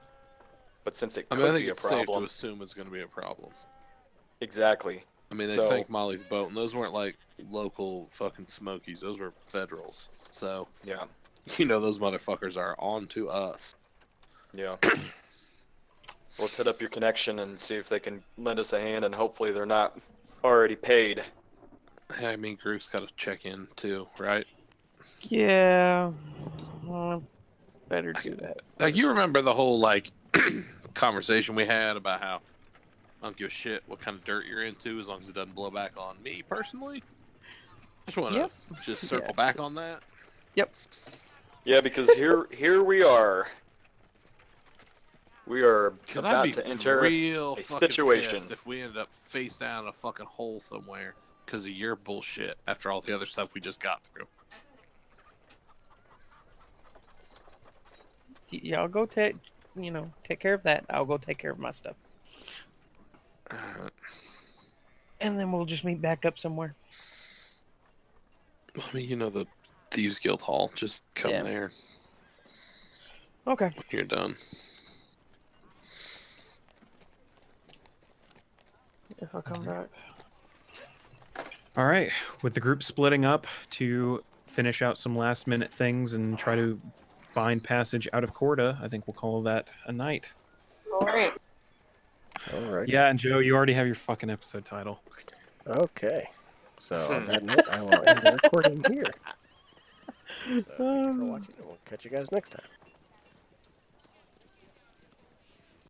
But since it I could mean, I think be a it's safe to problem, assume it's going to be a problem. exactly. I mean, they So- sank Molly's boat, and those weren't like local fucking Smokies. Those were Federals. So, Yeah, you know, those motherfuckers are on to us. yeah. Let's hit up your connection and see if they can lend us a hand, and hopefully they're not already paid. Hey, I mean, Group's got to check in too, right? Yeah. Better do that. Like, you remember the whole like conversation we had about how I don't give a shit what kind of dirt you're into as long as it doesn't blow back on me personally. I just want to Yep. just circle Yeah. back on that. Yeah, because here we are. We are Because I'd about be to enter real a fucking situation. pissed if we ended up face down in a fucking hole somewhere because of your bullshit after all the other stuff we just got through. Y'all go take care of that. I'll go take care of my stuff, and then we'll just meet back up somewhere. I mean, you know the Thieves Guild Hall. Just come Yeah. there Okay. when you're done. If I come back. All right, with the group splitting up to finish out some last minute things and try to find passage out of Corda, I think we'll call that a night. All right. All right. Yeah, and Joe, you already have your fucking episode title. Okay. So on that note, I will end the recording here. So thank you for watching, and we'll catch you guys next time.